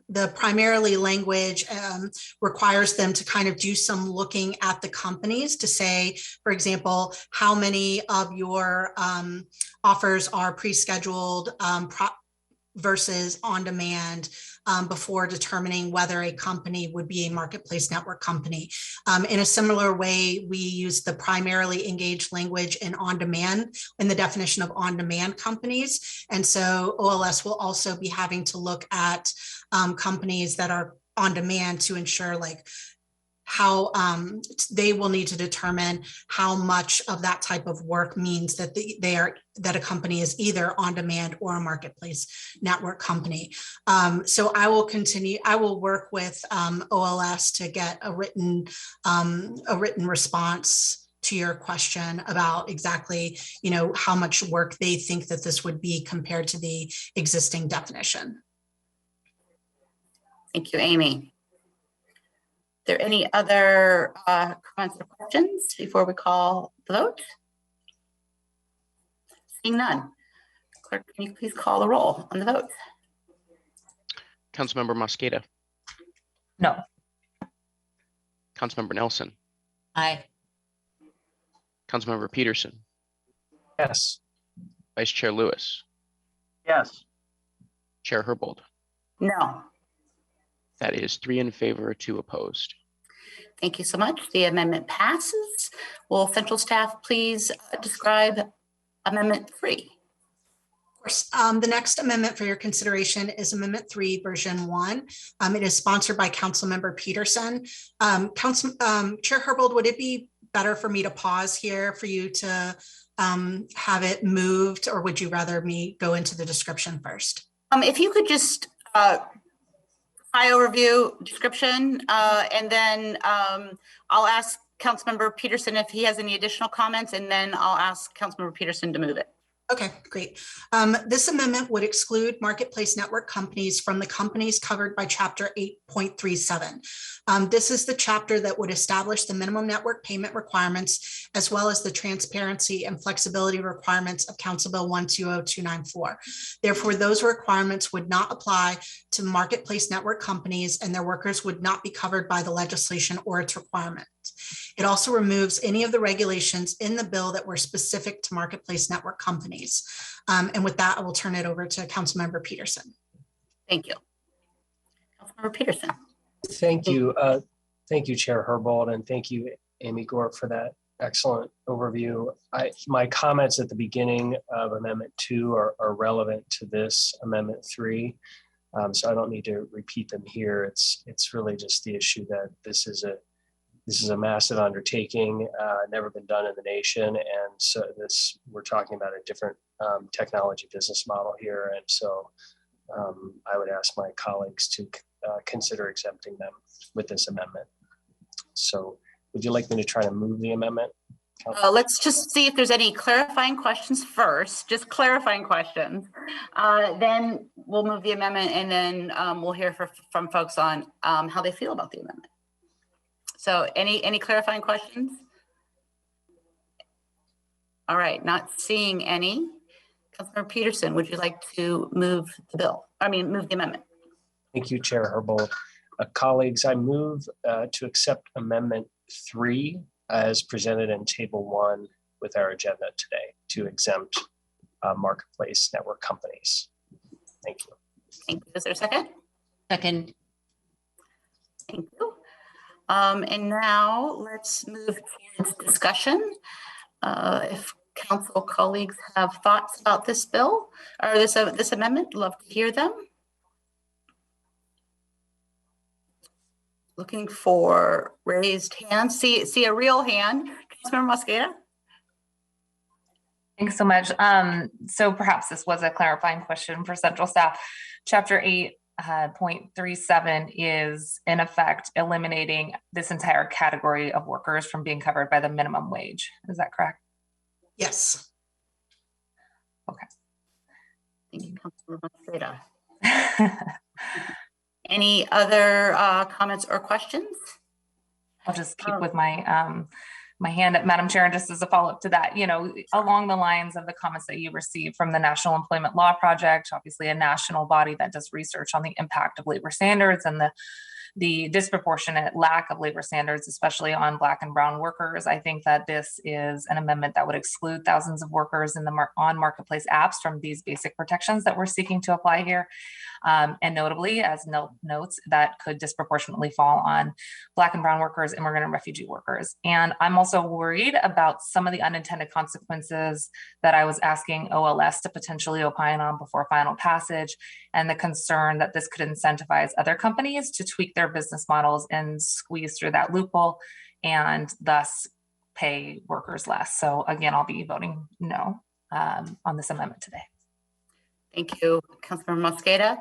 the primarily language requires them to kind of do some looking at the companies to say, for example, how many of your offers are pre-scheduled versus on demand before determining whether a company would be a marketplace network company. In a similar way, we use the primarily engaged language in on demand in the definition of on demand companies. And so OLS will also be having to look at companies that are on demand to ensure like how they will need to determine how much of that type of work means that that a company is either on demand or a marketplace network company. So I will work with OLS to get a written response to your question about exactly, how much work they think that this would be compared to the existing definition. Thank you, Amy. Are there any other comments or questions before we call the vote? Seeing none. Clerk, can you please call the roll on the vote? Councilmember Mosqueda. No. Councilmember Nelson. Aye. Councilmember Peterson. Yes. Vice Chair Lewis. Yes. Chair Herbold. No. That is 3 in favor, 2 opposed. Thank you so much. The amendment passes. Will central staff please describe Amendment 3? Of course, the next amendment for your consideration is Amendment 3, version 1. It is sponsored by Councilmember Peterson. Chair Herbold, would it be better for me to pause here for you to have it moved, or would you rather me go into the description first? If you could just high overview description, and then I'll ask Councilmember Peterson if he has any additional comments, and then I'll ask Councilmember Peterson to move it. Okay, great. This amendment would exclude marketplace network companies from the companies covered by Chapter 8.37. This is the chapter that would establish the minimum network payment requirements, as well as the transparency and flexibility requirements of Council Bill 120294. Therefore, those requirements would not apply to marketplace network companies, and their workers would not be covered by the legislation or its requirements. It also removes any of the regulations in the bill that were specific to marketplace network companies. And with that, I will turn it over to Councilmember Peterson. Thank you. Councilmember Peterson. Thank you. Thank you, Chair Herbold, and thank you, Amy Gort, for that excellent overview. My comments at the beginning of Amendment 2 are relevant to this Amendment 3. So I don't need to repeat them here. It's really just the issue that this is This is a massive undertaking, never been done in the nation. And so we're talking about a different technology business model here. And so I would ask my colleagues to consider exempting them with this amendment. So would you like me to try to move the amendment? Let's just see if there's any clarifying questions first, just clarifying questions. Then we'll move the amendment, and then we'll hear from folks on how they feel about the amendment. So any clarifying questions? All right, not seeing any. Councilmember Peterson, would you like to move the bill? Move the amendment. Thank you, Chair Herbold. Colleagues, I move to accept Amendment 3 as presented in Table 1 with our agenda today to exempt marketplace network companies. Thank you. Thank you. Is there a second? Second. Thank you. And now let's move towards discussion. If council colleagues have thoughts about this bill or this amendment, love to hear them. Looking for raised hands. See a real hand. Councilmember Mosqueda. Thanks so much. So perhaps this was a clarifying question for central staff. Chapter 8.37 is in effect eliminating this entire category of workers from being covered by the minimum wage. Is that correct? Yes. Okay. Thank you, Councilmember Mosqueda. Any other comments or questions? I'll just keep with my my hand up, Madam Chair, and just as a follow-up to that, along the lines of the comments that you received from the National Employment Law Project, obviously a national body that does research on the impact of labor standards and the disproportionate lack of labor standards, especially on Black and brown workers. I think that this is an amendment that would exclude thousands of workers in the on marketplace apps from these basic protections that we're seeking to apply here. And notably, as notes, that could disproportionately fall on Black and brown workers, immigrant and refugee workers. And I'm also worried about some of the unintended consequences that I was asking OLS to potentially opine on before final passage, and the concern that this could incentivize other companies to tweak their business models and squeeze through that loophole and thus pay workers less. So again, I'll be voting no on this amendment today. Thank you, Councilmember Mosqueda.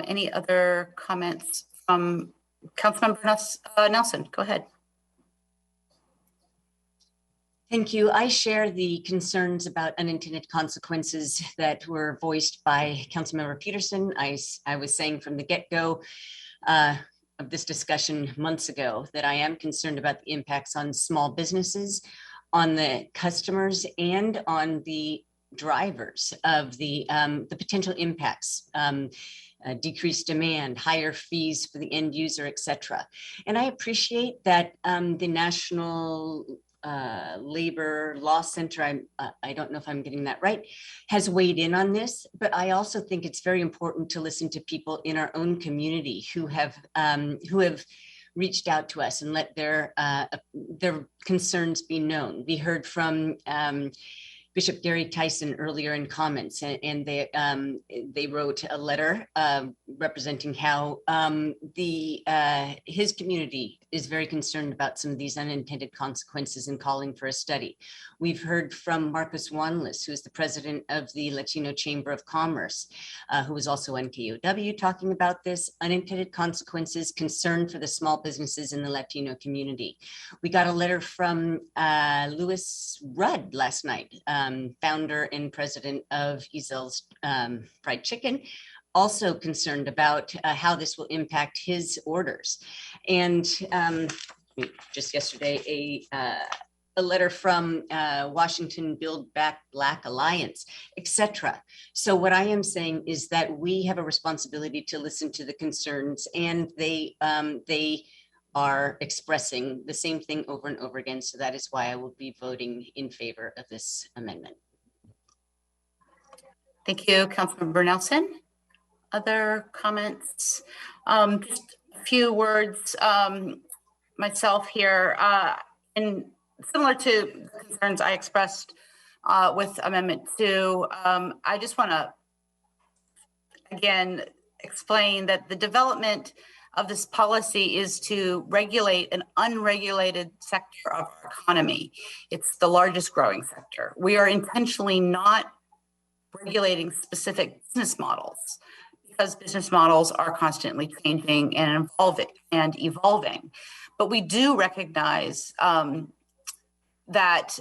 Any other comments from Councilmember Nelson? Go ahead. Thank you. I share the concerns about unintended consequences that were voiced by Councilmember Peterson. I was saying from the get-go of this discussion months ago that I am concerned about the impacts on small businesses, on the customers, and on the drivers of the potential impacts, decreased demand, higher fees for the end user, etc. And I appreciate that the National Labor Law Center, I don't know if I'm getting that right, has weighed in on this, but I also think it's very important to listen to people in our own community who have reached out to us and let their concerns be known. We heard from Bishop Gary Tyson earlier in comments, and they wrote a letter representing how his community is very concerned about some of these unintended consequences and calling for a study. We've heard from Marcus Wanless, who is the president of the Latino Chamber of Commerce, who was also on KOW, talking about this unintended consequences, concern for the small businesses in the Latino community. We got a letter from Louis Rudd last night, founder and president of Giselle's Fried Chicken, also concerned about how this will impact his orders. And just yesterday, a letter from Washington Build Back Black Alliance, etc. So what I am saying is that we have a responsibility to listen to the concerns, and they are expressing the same thing over and over again. So that is why I will be voting in favor of this amendment. Thank you, Councilmember Nelson. Other comments? Just a few words myself here. And similar to the concerns I expressed with Amendment 2, I just want to, again, explain that the development of this policy is to regulate an unregulated sector of our economy. It's the largest growing sector. We are intentionally not regulating specific business models because business models are constantly changing and evolving. But we do recognize that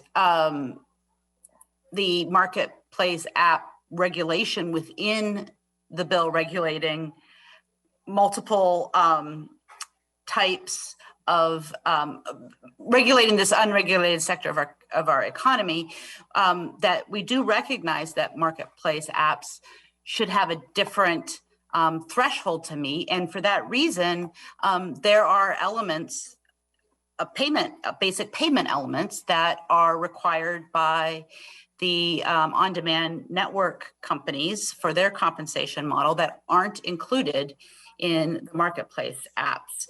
the marketplace app regulation within the bill regulating multiple types of regulating this unregulated sector of our economy, that we do recognize that marketplace apps should have a different threshold to meet. And for that reason, there are elements of basic payment elements that are required by the on-demand network companies for their compensation model that aren't included in the marketplace apps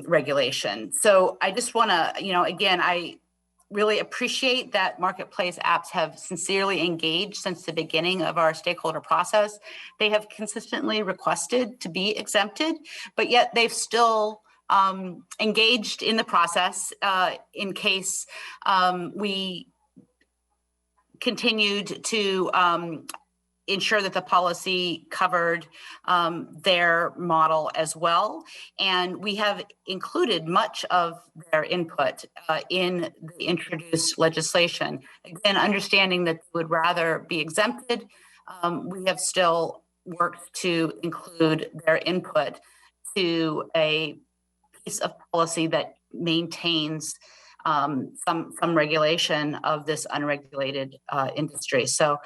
regulation. So I just want to, again, I really appreciate that marketplace apps have sincerely engaged since the beginning of our stakeholder process. They have consistently requested to be exempted, but yet they've still engaged in the process in case we continued to ensure that the policy covered their model as well. And we have included much of their input in the introduced legislation. Again, understanding that they would rather be exempted, we have still worked to include their input to a piece of policy that maintains some regulation of this unregulated industry. So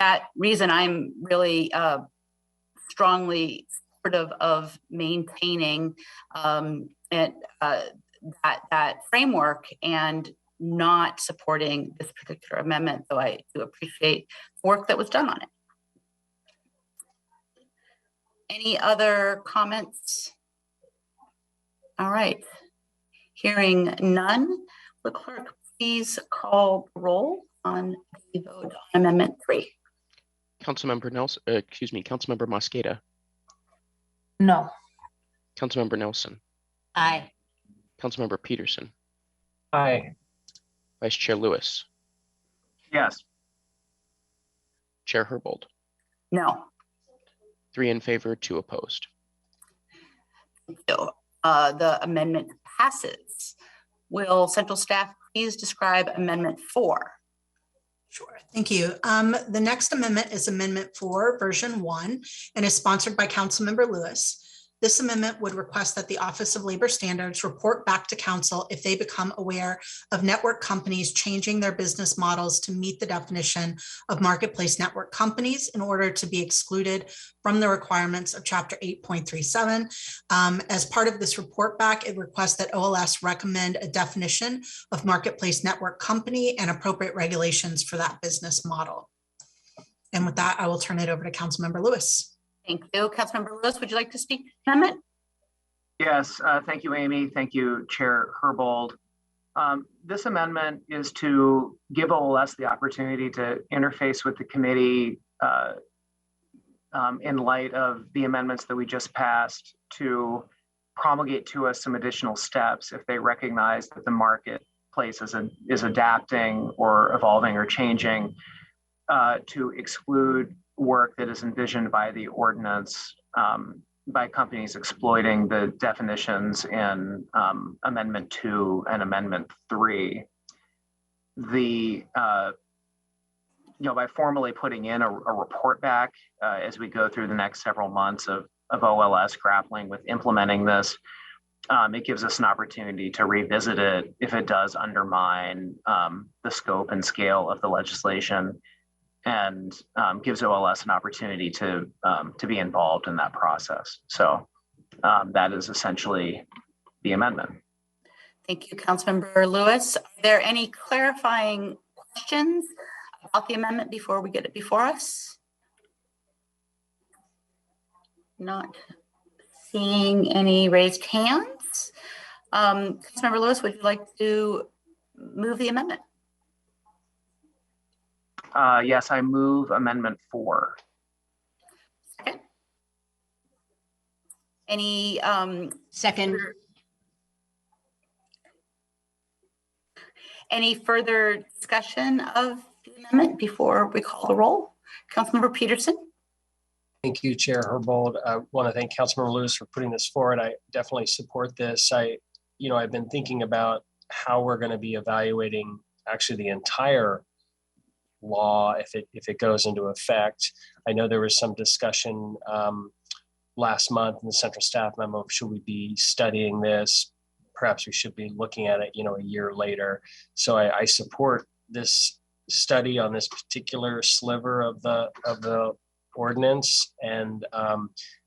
that reason I'm really strongly supportive of maintaining that framework and not supporting this particular amendment, though I do appreciate the work that was done on it. Any other comments? All right. Hearing none, the clerk please call the roll on the vote on Amendment 3. Councilmember Nelson, Councilmember Mosqueda. No. Councilmember Nelson. Aye. Councilmember Peterson. Aye. Vice Chair Lewis. Yes. Chair Herbold. No. 3 in favor, 2 opposed. So, the amendment passes. Will central staff please describe Amendment 4? Sure, thank you. The next amendment is Amendment 4, version 1, and is sponsored by Councilmember Lewis. This amendment would request that the Office of Labor Standards report back to council if they become aware of network companies changing their business models to meet the definition of marketplace network companies in order to be excluded from the requirements of Chapter 8.37. As part of this report back, it requests that OLS recommend a definition of marketplace network company and appropriate regulations for that business model. And with that, I will turn it over to Councilmember Lewis. Thank you. Councilmember Lewis, would you like to speak to the amendment? Yes, thank you, Amy. Thank you, Chair Herbold. This amendment is to give OLS the opportunity to interface with the committee in light of the amendments that we just passed, to promulgate to us some additional steps if they recognize that the marketplace is adapting or evolving or changing, to exclude work that is envisioned by the ordinance by companies exploiting the definitions in Amendment 2 and Amendment 3. By formally putting in a report back as we go through the next several months of OLS grappling with implementing this, it gives us an opportunity to revisit it if it does undermine the scope and scale of the legislation, and gives OLS an opportunity to be involved in that process. So that is essentially the amendment. Thank you, Councilmember Lewis. Are there any clarifying questions about the amendment before we get it before us? Not seeing any raised hands. Councilmember Lewis, would you like to move the amendment? Yes, I move Amendment 4. Second. Any Second. Any further discussion of the amendment before we call the roll? Councilmember Peterson. Thank you, Chair Herbold. I want to thank Councilmember Lewis for putting this forward. I definitely support this. I've been thinking about how we're going to be evaluating actually the entire law if it goes into effect. I know there was some discussion last month in the central staff memo. Should we be studying this? Perhaps we should be looking at it, a year later. So I support this study on this particular sliver of the ordinance, and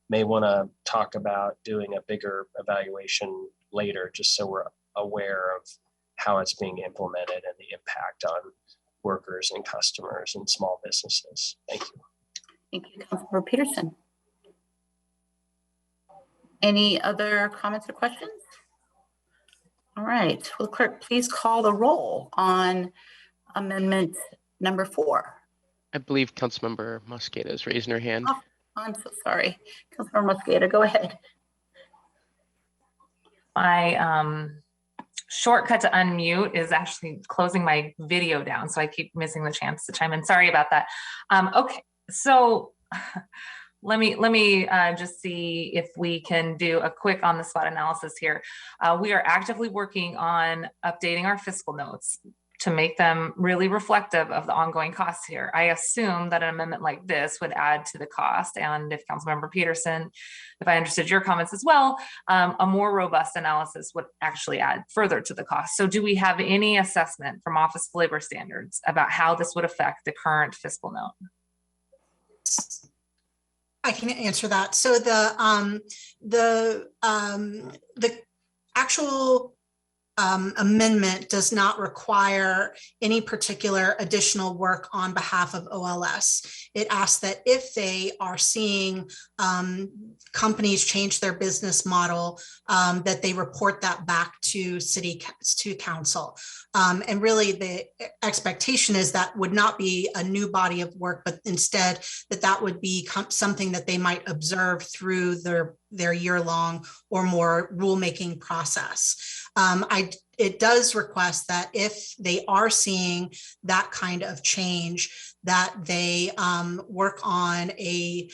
may want to talk about doing a bigger evaluation later, just so we're aware of how it's being implemented and the impact on workers and customers and small businesses. Thank you. Thank you, Councilmember Peterson. Any other comments or questions? All right, will the clerk please call the roll on amendment number 4? I believe Councilmember Mosqueda is raising her hand. Oh, I'm so sorry. Councilmember Mosqueda, go ahead. My shortcut to unmute is actually closing my video down, so I keep missing the chance to chime in. Sorry about that. Okay, so let me just see if we can do a quick on-the-spot analysis here. We are actively working on updating our fiscal notes to make them really reflective of the ongoing costs here. I assume that an amendment like this would add to the cost. And if Councilmember Peterson, if I understood your comments as well, a more robust analysis would actually add further to the cost. So do we have any assessment from Office of Labor Standards about how this would affect the current fiscal note? I can answer that. So the actual amendment does not require any particular additional work on behalf of OLS. It asks that if they are seeing companies change their business model, that they report that back to council. And really the expectation is that would not be a new body of work, but instead that would be something that they might observe through their year-long or more rulemaking process. It does request that if they are seeing that kind of change, that they work on a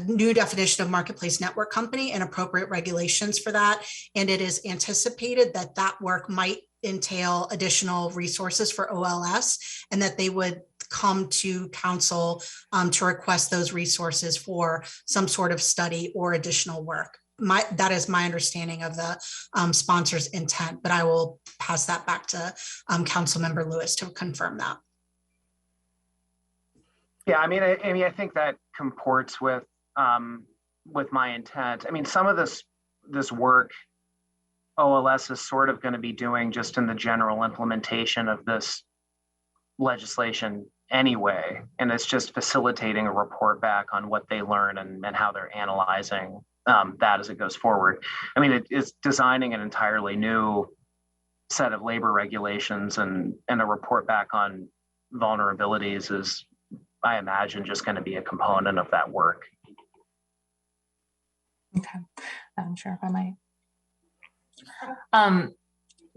new definition of marketplace network company and appropriate regulations for that. And it is anticipated that that work might entail additional resources for OLS, and that they would come to council to request those resources for some sort of study or additional work. That is my understanding of the sponsor's intent, but I will pass that back to Councilmember Lewis to confirm that. Yeah, I think that comports with my intent. Some of this work OLS is sort of going to be doing just in the general implementation of this legislation anyway, and it's just facilitating a report back on what they learn and how they're analyzing that as it goes forward. It's designing an entirely new set of labor regulations, and a report back on vulnerabilities is, I imagine, just going to be a component of that work. Okay, I'm sure if I might.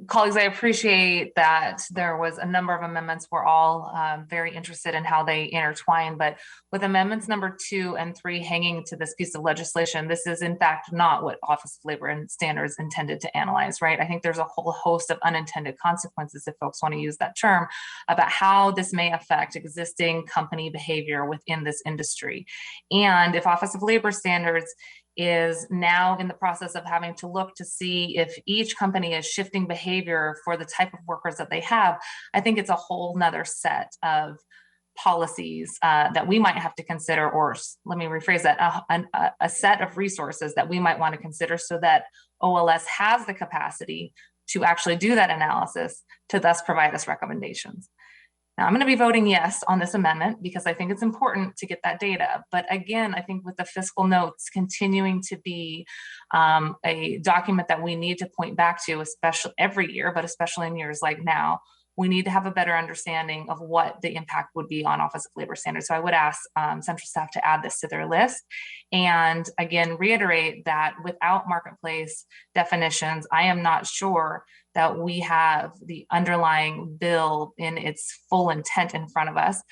Colleagues, I appreciate that there was a number of amendments. We're all very interested in how they intertwine, but with amendments number 2 and 3 hanging to this piece of legislation, this is in fact not what Office of Labor and Standards intended to analyze, right? I think there's a whole host of unintended consequences, if folks want to use that term, about how this may affect existing company behavior within this industry. And if Office of Labor Standards is now in the process of having to look to see if each company is shifting behavior for the type of workers that they have, I think it's a whole nother set of policies that we might have to consider, or let me rephrase that, a set of resources that we might want to consider so that OLS has the capacity to actually do that analysis to thus provide us recommendations. Now, I'm going to be voting yes on this amendment because I think it's important to get that data. But again, I think with the fiscal notes continuing to be a document that we need to point back to, especially every year, but especially in years like now, we need to have a better understanding of what the impact would be on Office of Labor Standards. So I would ask central staff to add this to their list. And again, reiterate that without marketplace definitions, I am not sure that we have the underlying bill in its full intent in front of us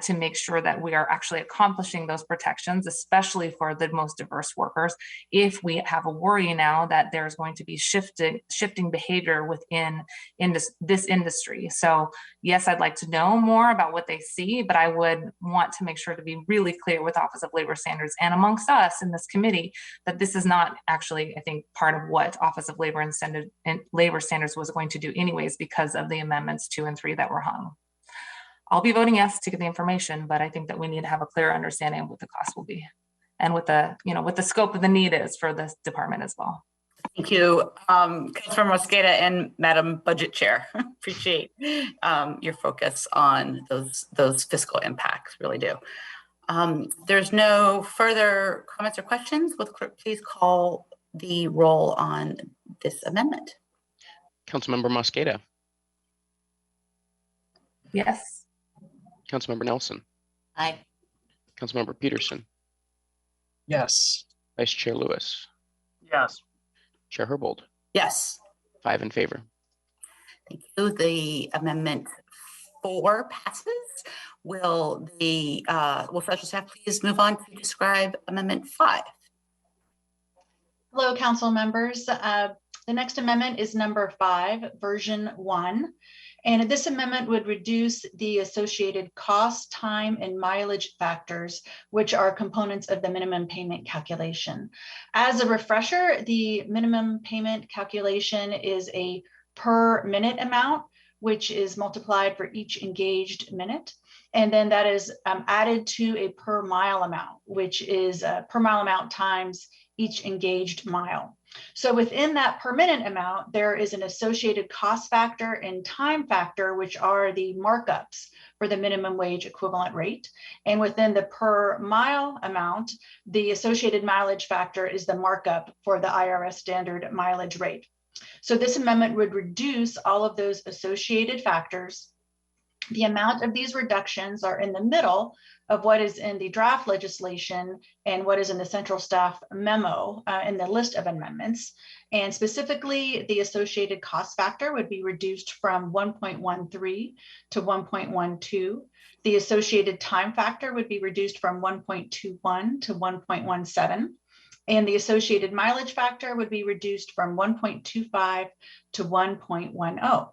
to make sure that we are actually accomplishing those protections, especially for the most diverse workers. If we have a worry now that there's going to be shifting behavior within this industry. So yes, I'd like to know more about what they see, but I would want to make sure to be really clear with Office of Labor Standards and amongst us in this committee that this is not actually, I think, part of what Office of Labor Standards was going to do anyways because of the amendments 2 and 3 that were hung. I'll be voting yes to get the information, but I think that we need to have a clear understanding of what the cost will be and what the, what the scope of the need is for this department as well. Thank you, Councilmember Mosqueda and Madam Budget Chair. Appreciate your focus on those fiscal impacts, really do. There's no further comments or questions. Will the clerk please call the roll on this amendment? Councilmember Mosqueda. Yes. Councilmember Nelson. Aye. Councilmember Peterson. Yes. Vice Chair Lewis. Yes. Chair Herbold. Yes. 5 in favor. Thank you. The amendment 4 passes. Will central staff please move on to describe amendment 5? Hello, council members. The next amendment is number 5, version 1. And this amendment would reduce the associated cost, time, and mileage factors, which are components of the minimum payment calculation. As a refresher, the minimum payment calculation is a per minute amount, which is multiplied for each engaged minute. And then that is added to a per mile amount, which is a per mile amount times each engaged mile. So within that per minute amount, there is an associated cost factor and time factor, which are the markups for the minimum wage equivalent rate. And within the per mile amount, the associated mileage factor is the markup for the IRS standard mileage rate. So this amendment would reduce all of those associated factors. The amount of these reductions are in the middle of what is in the draft legislation and what is in the central staff memo in the list of amendments. And specifically, the associated cost factor would be reduced from 1.13 to 1.12. The associated time factor would be reduced from 1.21 to 1.17. And the associated mileage factor would be reduced from 1.25 to 1.10.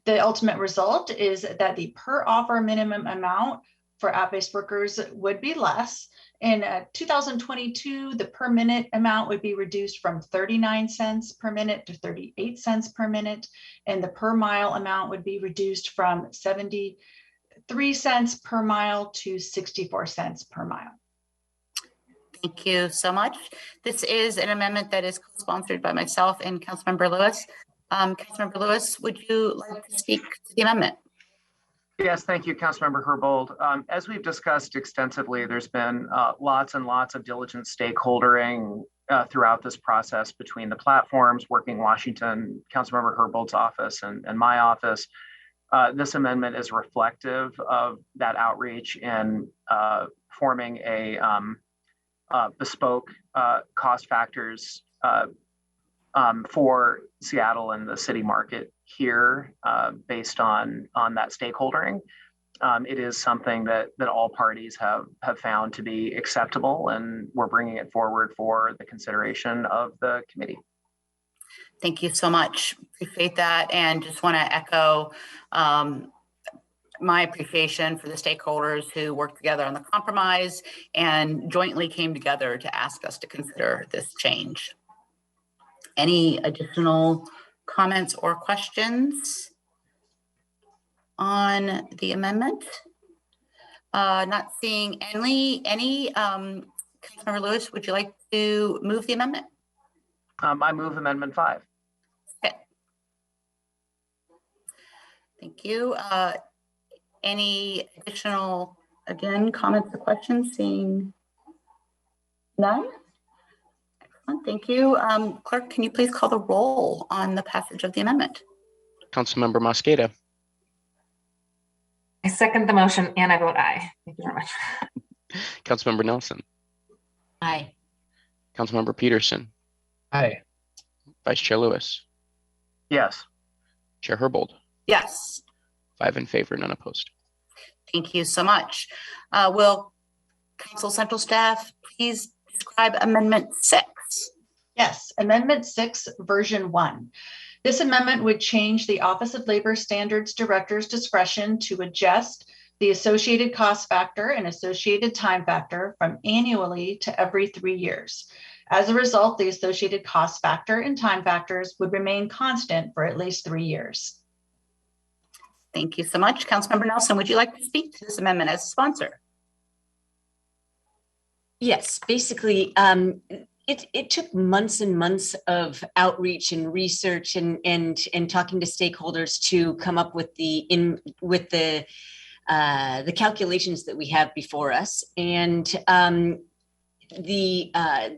The ultimate result is that the per offer minimum amount for app-based workers would be less. In 2022, the per minute amount would be reduced from 39 cents per minute to 38 cents per minute. And the per mile amount would be reduced from 73 cents per mile to 64 cents per mile. Thank you so much. This is an amendment that is co-sponsored by myself and Councilmember Lewis. Councilmember Lewis, would you like to speak to the amendment? Yes, thank you, Councilmember Herbold. As we've discussed extensively, there's been lots and lots of diligent stakeholdering throughout this process between the platforms, Working Washington, Councilmember Herbold's office, and my office. This amendment is reflective of that outreach in forming a bespoke cost factors for Seattle and the city market here based on that stakeholdering. It is something that all parties have found to be acceptable, and we're bringing it forward for the consideration of the committee. Thank you so much. Appreciate that. And just want to echo my appreciation for the stakeholders who worked together on the compromise and jointly came together to ask us to consider this change. Any additional comments or questions on the amendment? Not seeing any. Councilmember Lewis, would you like to move the amendment? I move Amendment 5. Okay. Thank you. Any additional, again, comments or questions? Seeing none? Excellent, thank you. Clerk, can you please call the roll on the passage of the amendment? Councilmember Mosqueda. I second the motion and I vote aye. Thank you very much. Councilmember Nelson. Aye. Councilmember Peterson. Aye. Vice Chair Lewis. Yes. Chair Herbold. Yes. 5 in favor, none opposed. Thank you so much. Will Council Central Staff please describe Amendment 6? Yes, Amendment 6, Version 1. This amendment would change the Office of Labor Standards Director's discretion to adjust the associated cost factor and associated time factor from annually to every 3 years. As a result, the associated cost factor and time factors would remain constant for at least 3 years. Thank you so much. Councilmember Nelson, would you like to speak to this amendment as a sponsor? Yes, basically, it took months and months of outreach and research and talking to stakeholders to come up with the calculations that we have before us, and the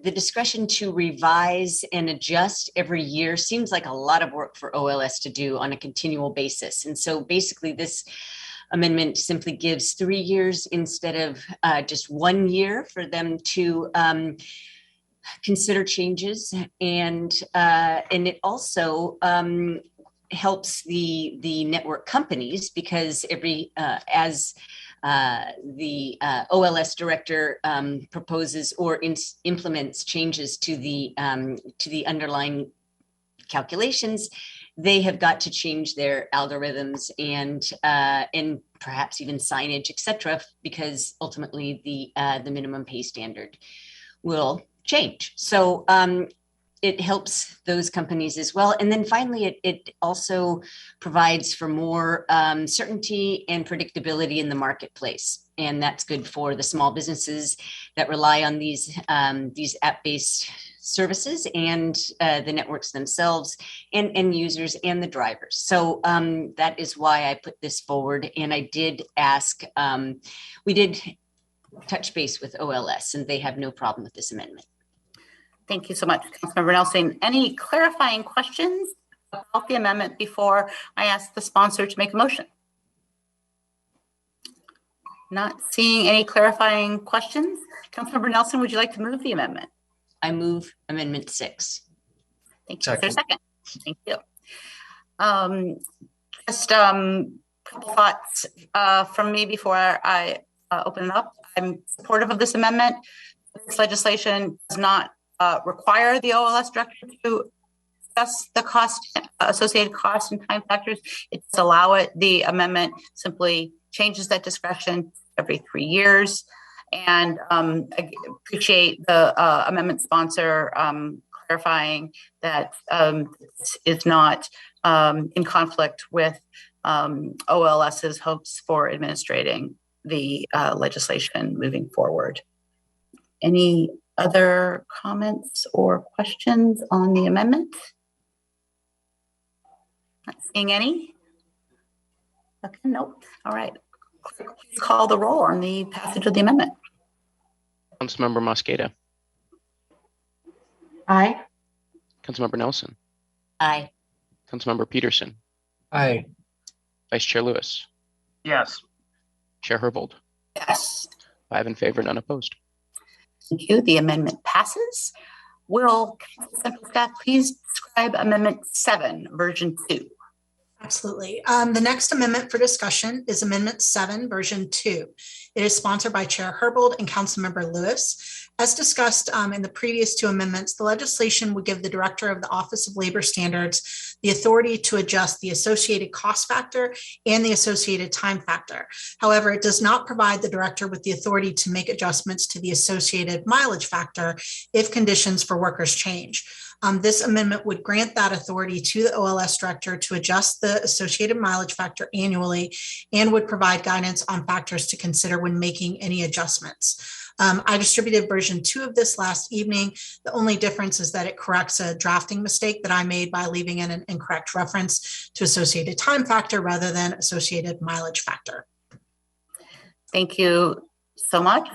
discretion to revise and adjust every year seems like a lot of work for OLS to do on a continual basis. And so basically this amendment simply gives 3 years instead of just 1 year for them to consider changes. And it also helps the network companies, because as the OLS director proposes or implements changes to the underlying calculations, they have got to change their algorithms and perhaps even signage, et cetera, because ultimately the minimum pay standard will change. So it helps those companies as well. And then finally, it also provides for more certainty and predictability in the marketplace. And that's good for the small businesses that rely on these app-based services and the networks themselves and end users and the drivers. So that is why I put this forward. And I did ask, we did touch base with OLS and they have no problem with this amendment. Thank you so much, Councilmember Nelson. Any clarifying questions about the amendment before I ask the sponsor to make a motion? Not seeing any clarifying questions. Councilmember Nelson, would you like to move the amendment? I move Amendment 6. Thank you. Is there a second? Thank you. Just a couple thoughts from me before I open it up. I'm supportive of this amendment. This legislation does not require the OLS director to discuss the associated costs and time factors. It does allow it. The amendment simply changes that discretion every 3 years. And I appreciate the amendment sponsor clarifying that this is not in conflict with OLS's hopes for administrating the legislation moving forward. Any other comments or questions on the amendment? Not seeing any. Okay, nope. All right. Clerk, please call the roll on the passage of the amendment. Councilmember Mosqueda. Aye. Councilmember Nelson. Aye. Councilmember Peterson. Aye. Vice Chair Lewis. Yes. Chair Herbold. Yes. 5 in favor, none opposed. Thank you. The amendment passes. Will Council Central Staff please describe Amendment 7, Version 2? Absolutely. The next amendment for discussion is Amendment 7, Version 2. It is sponsored by Chair Herbold and Councilmember Lewis. As discussed in the previous 2 amendments, the legislation would give the Director of the Office of Labor Standards the authority to adjust the associated cost factor and the associated time factor. However, it does not provide the Director with the authority to make adjustments to the associated mileage factor if conditions for workers change. This amendment would grant that authority to the OLS director to adjust the associated mileage factor annually and would provide guidance on factors to consider when making any adjustments. I distributed version 2 of this last evening. The only difference is that it corrects a drafting mistake that I made by leaving in an incorrect reference to associated time factor rather than associated mileage factor. Thank you so much.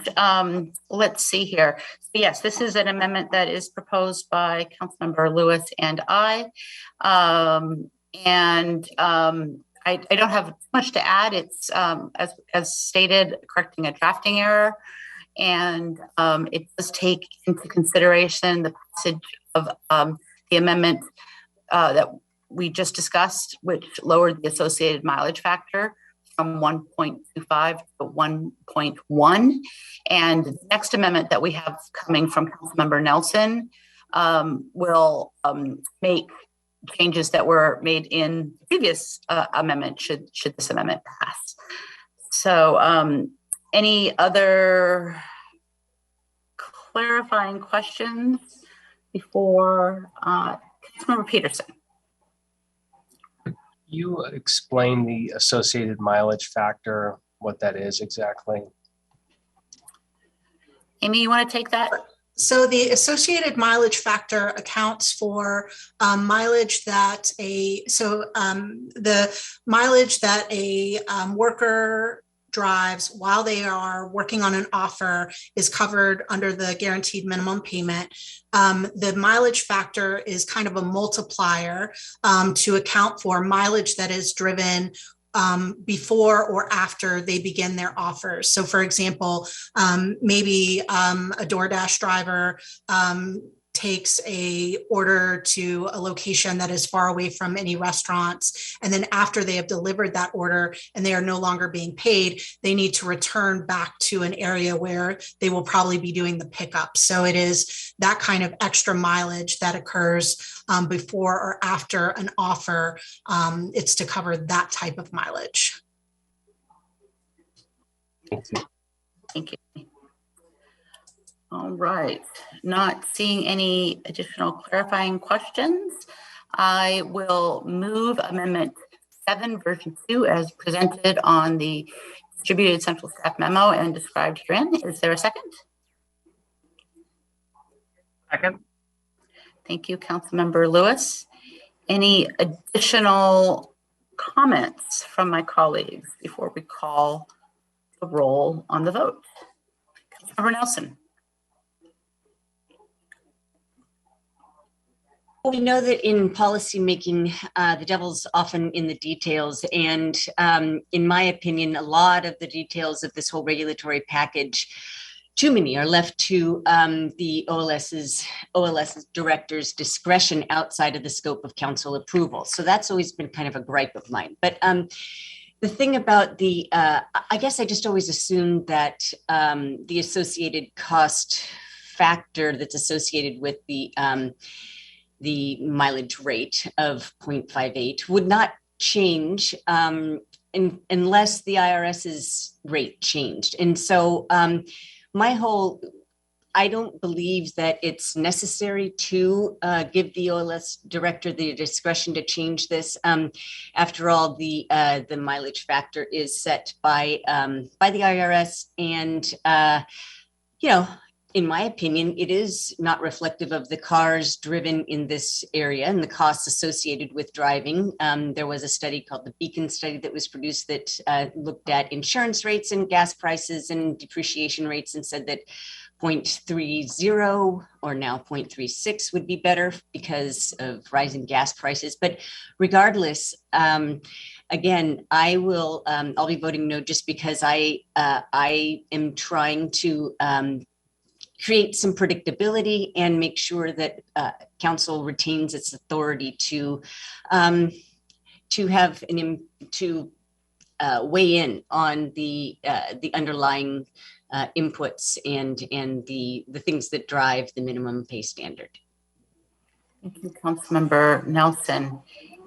Let's see here. So yes, this is an amendment that is proposed by Councilmember Lewis and I. I don't have much to add. It's as stated, correcting a drafting error, and it does take into consideration the passage of the amendment that we just discussed, which lowered the associated mileage factor from 1.25 to 1.1. And the next amendment that we have coming from Councilmember Nelson will make changes that were made in the previous amendment should this amendment pass. So any other clarifying questions before Councilmember Peterson? You explain the associated mileage factor, what that is exactly. Amy, you want to take that? So the associated mileage factor accounts for mileage that the mileage that a worker drives while they are working on an offer is covered under the guaranteed minimum payment. The mileage factor is kind of a multiplier to account for mileage that is driven before or after they begin their offers. So for example, maybe a DoorDash driver takes a order to a location that is far away from any restaurants. And then after they have delivered that order and they are no longer being paid, they need to return back to an area where they will probably be doing the pickup. So it is that kind of extra mileage that occurs before or after an offer. It's to cover that type of mileage. Thank you. All right, not seeing any additional clarifying questions. I will move Amendment 7, version 2 as presented on the distributed central staff memo and described herein. Is there a second? Second. Thank you, Councilmember Lewis. Any additional comments from my colleagues before we call the roll on the vote? Councilmember Nelson. We know that in policymaking, the devil's often in the details. And in my opinion, a lot of the details of this whole regulatory package, too many, are left to the OLS's director's discretion outside of the scope of council approval. So that's always been kind of a gripe of mine. But the thing about the, I guess I just always assumed that the associated cost factor that's associated with the mileage rate of 0.58 would not change unless the IRS's rate changed. And so I don't believe that it's necessary to give the OLS director the discretion to change this. After all, the mileage factor is set by the IRS, and in my opinion, it is not reflective of the cars driven in this area and the costs associated with driving. There was a study called the Beacon study that was produced that looked at insurance rates and gas prices and depreciation rates and said that 0.30 or now 0.36 would be better because of rising gas prices. But regardless, again, I'll be voting no just because I am trying to create some predictability and make sure that council retains its authority to have to weigh in on the underlying inputs and the things that drive the minimum pay standard. Thank you, Councilmember Nelson.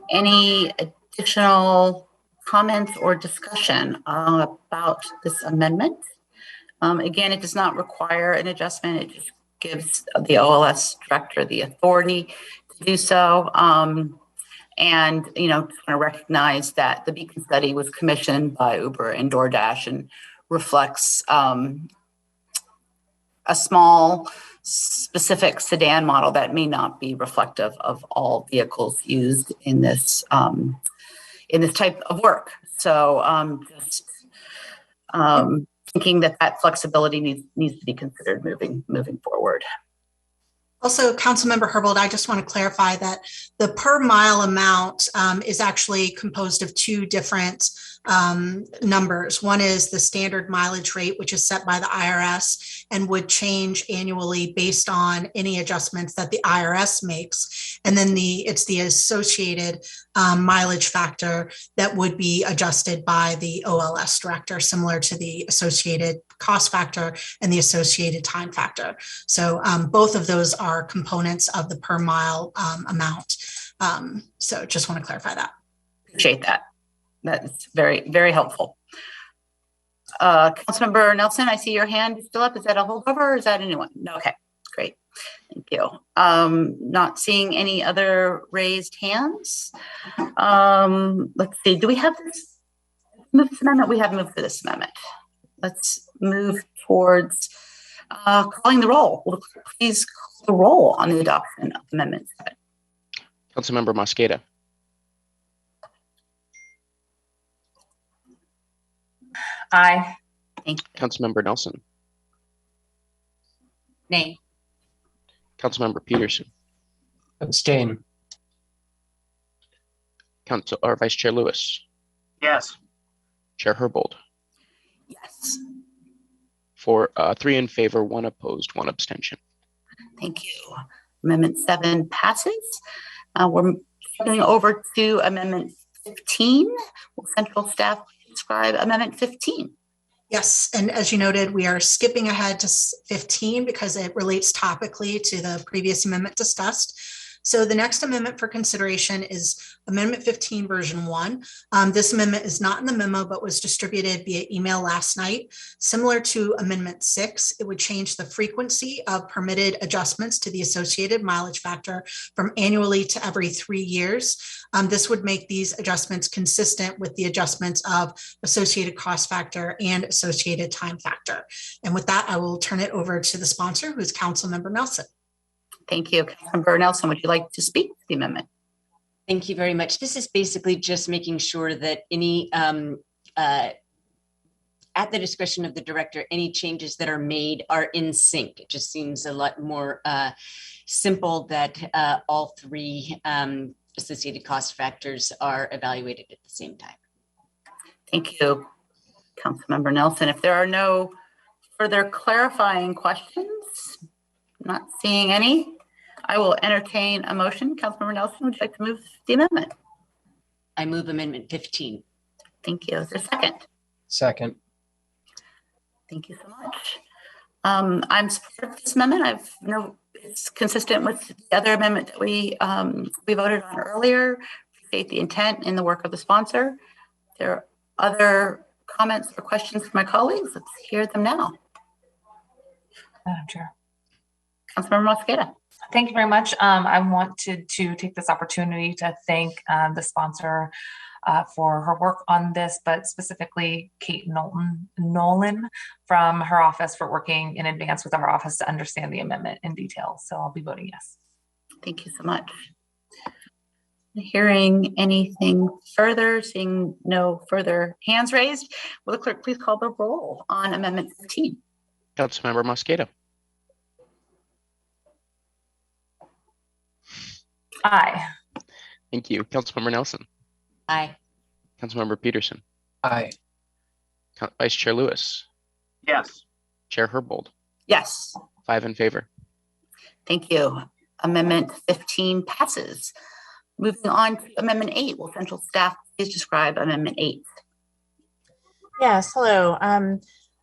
Any additional comments or discussion about this amendment? Again, it does not require an adjustment. It just gives the OLS director the authority to do so. And, to recognize that the Beacon study was commissioned by Uber and DoorDash and reflects a small, specific sedan model that may not be reflective of all vehicles used in this type of work. So thinking that flexibility needs to be considered moving forward. Also, Councilmember Herbold, I just want to clarify that the per mile amount is actually composed of two different numbers. One is the standard mileage rate, which is set by the IRS and would change annually based on any adjustments that the IRS makes. And then it's the associated mileage factor that would be adjusted by the OLS director, similar to the associated cost factor and the associated time factor. So both of those are components of the per mile amount. So just want to clarify that. Appreciate that. That's very, very helpful. Councilmember Nelson, I see your hand is still up. Is that a holdover or is that a new one? No, okay, great. Thank you. Not seeing any other raised hands. Let's see, do we have this? Move this amendment? We have moved for this amendment. Let's move towards calling the roll. Will the clerk please call the roll on the adoption of Amendment 7? Councilmember Mosqueda. Aye. Thank you. Councilmember Nelson. Nay. Councilmember Peterson. Abstain. Vice Chair Lewis. Yes. Chair Herbold. Yes. 3 in favor, 1 opposed, 1 abstention. Thank you. Amendment 7 passes. We're moving over to Amendment 15. Will central staff describe Amendment 15? Yes, and as you noted, we are skipping ahead to 15 because it relates topically to the previous amendment discussed. So the next amendment for consideration is Amendment 15 version 1. This amendment is not in the memo, but was distributed via email last night. Similar to Amendment 6, it would change the frequency of permitted adjustments to the associated mileage factor from annually to every 3 years. This would make these adjustments consistent with the adjustments of associated cost factor and associated time factor. And with that, I will turn it over to the sponsor, who is Councilmember Nelson. Thank you. Councilmember Nelson, would you like to speak to the amendment? Thank you very much. This is basically just making sure that any, at the discretion of the director, any changes that are made are in sync. It just seems a lot more simple that all 3 associated cost factors are evaluated at the same time. Thank you, Councilmember Nelson. If there are no further clarifying questions, not seeing any, I will entertain a motion. Councilmember Nelson, would you like to move the amendment? I move Amendment 15. Thank you. Is there a second? Second. Thank you so much. I'm supportive of this amendment. It's consistent with the other amendment that we voted on earlier. Appreciate the intent and the work of the sponsor. If there are other comments or questions from my colleagues, let's hear them now. Madam Chair. Councilmember Mosqueda. Thank you very much. I wanted to take this opportunity to thank the sponsor for her work on this, but specifically Kate Nolan from her office for working in advance with our office to understand the amendment in detail. So I'll be voting yes. Thank you so much. Hearing anything further, seeing no further hands raised, will the clerk please call the roll on Amendment 15? Councilmember Mosqueda. Aye. Thank you. Councilmember Nelson. Aye. Councilmember Peterson. Aye. Vice Chair Lewis. Yes. Chair Herbold. Yes. 5 in favor. Thank you. Amendment 15 passes. Moving on to Amendment 8. Will central staff please describe Amendment 8? Yes, hello.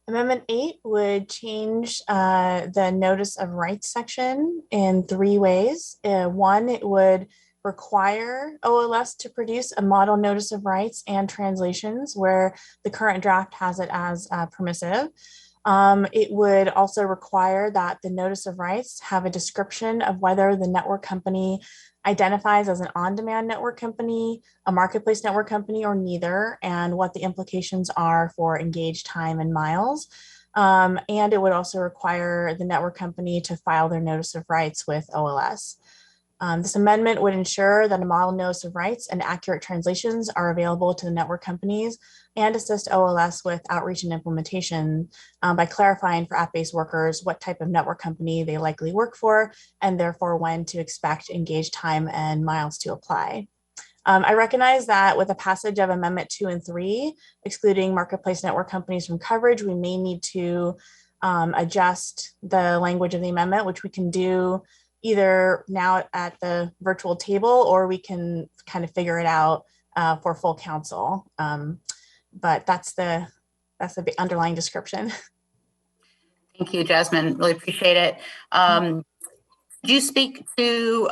Amendment 8 would change the notice of rights section in 3 ways. 1, it would require OLS to produce a model notice of rights and translations where the current draft has it as permissive. It would also require that the notice of rights have a description of whether the network company identifies as an on-demand network company, a marketplace network company, or neither, and what the implications are for engaged time and miles. And it would also require the network company to file their notice of rights with OLS. This amendment would ensure that a model notice of rights and accurate translations are available to the network companies and assist OLS with outreach and implementation by clarifying for app-based workers what type of network company they likely work for, and therefore when to expect engaged time and miles to apply. I recognize that with the passage of Amendment 2 and 3, excluding marketplace network companies from coverage, we may need to adjust the language of the amendment, which we can do either now at the virtual table, or we can kind of figure it out for full council. But that's the underlying description. Thank you, Jasmine. Really appreciate it. Do you speak to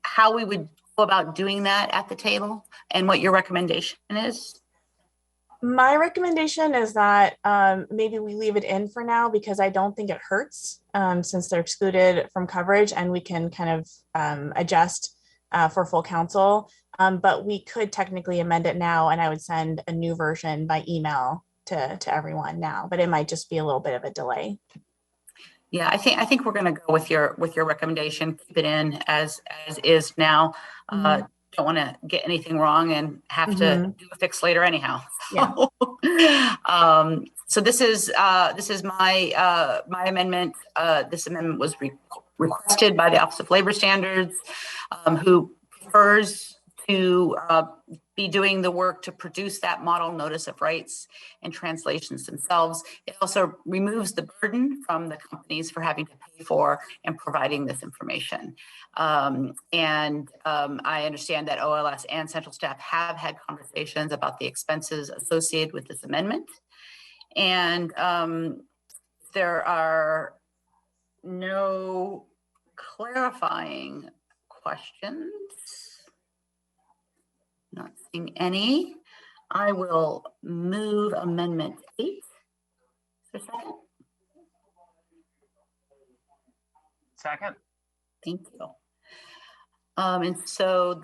how we would go about doing that at the table and what your recommendation is? My recommendation is that maybe we leave it in for now, because I don't think it hurts since they're excluded from coverage, and we can kind of adjust for full council. But we could technically amend it now, and I would send a new version by email to everyone now, but it might just be a little bit of a delay. Yeah, I think we're going to go with your recommendation. Keep it in as is now. Don't want to get anything wrong and have to do a fix later anyhow. Yeah. So this is my amendment. This amendment was requested by the Office of Labor Standards, who prefers to be doing the work to produce that model notice of rights and translations themselves. It also removes the burden from the companies for having to pay for and providing this information. I understand that OLS and central staff have had conversations about the expenses associated with this amendment. And there are no clarifying questions. Not seeing any. I will move Amendment 8. Is there a second? Second. Thank you. And so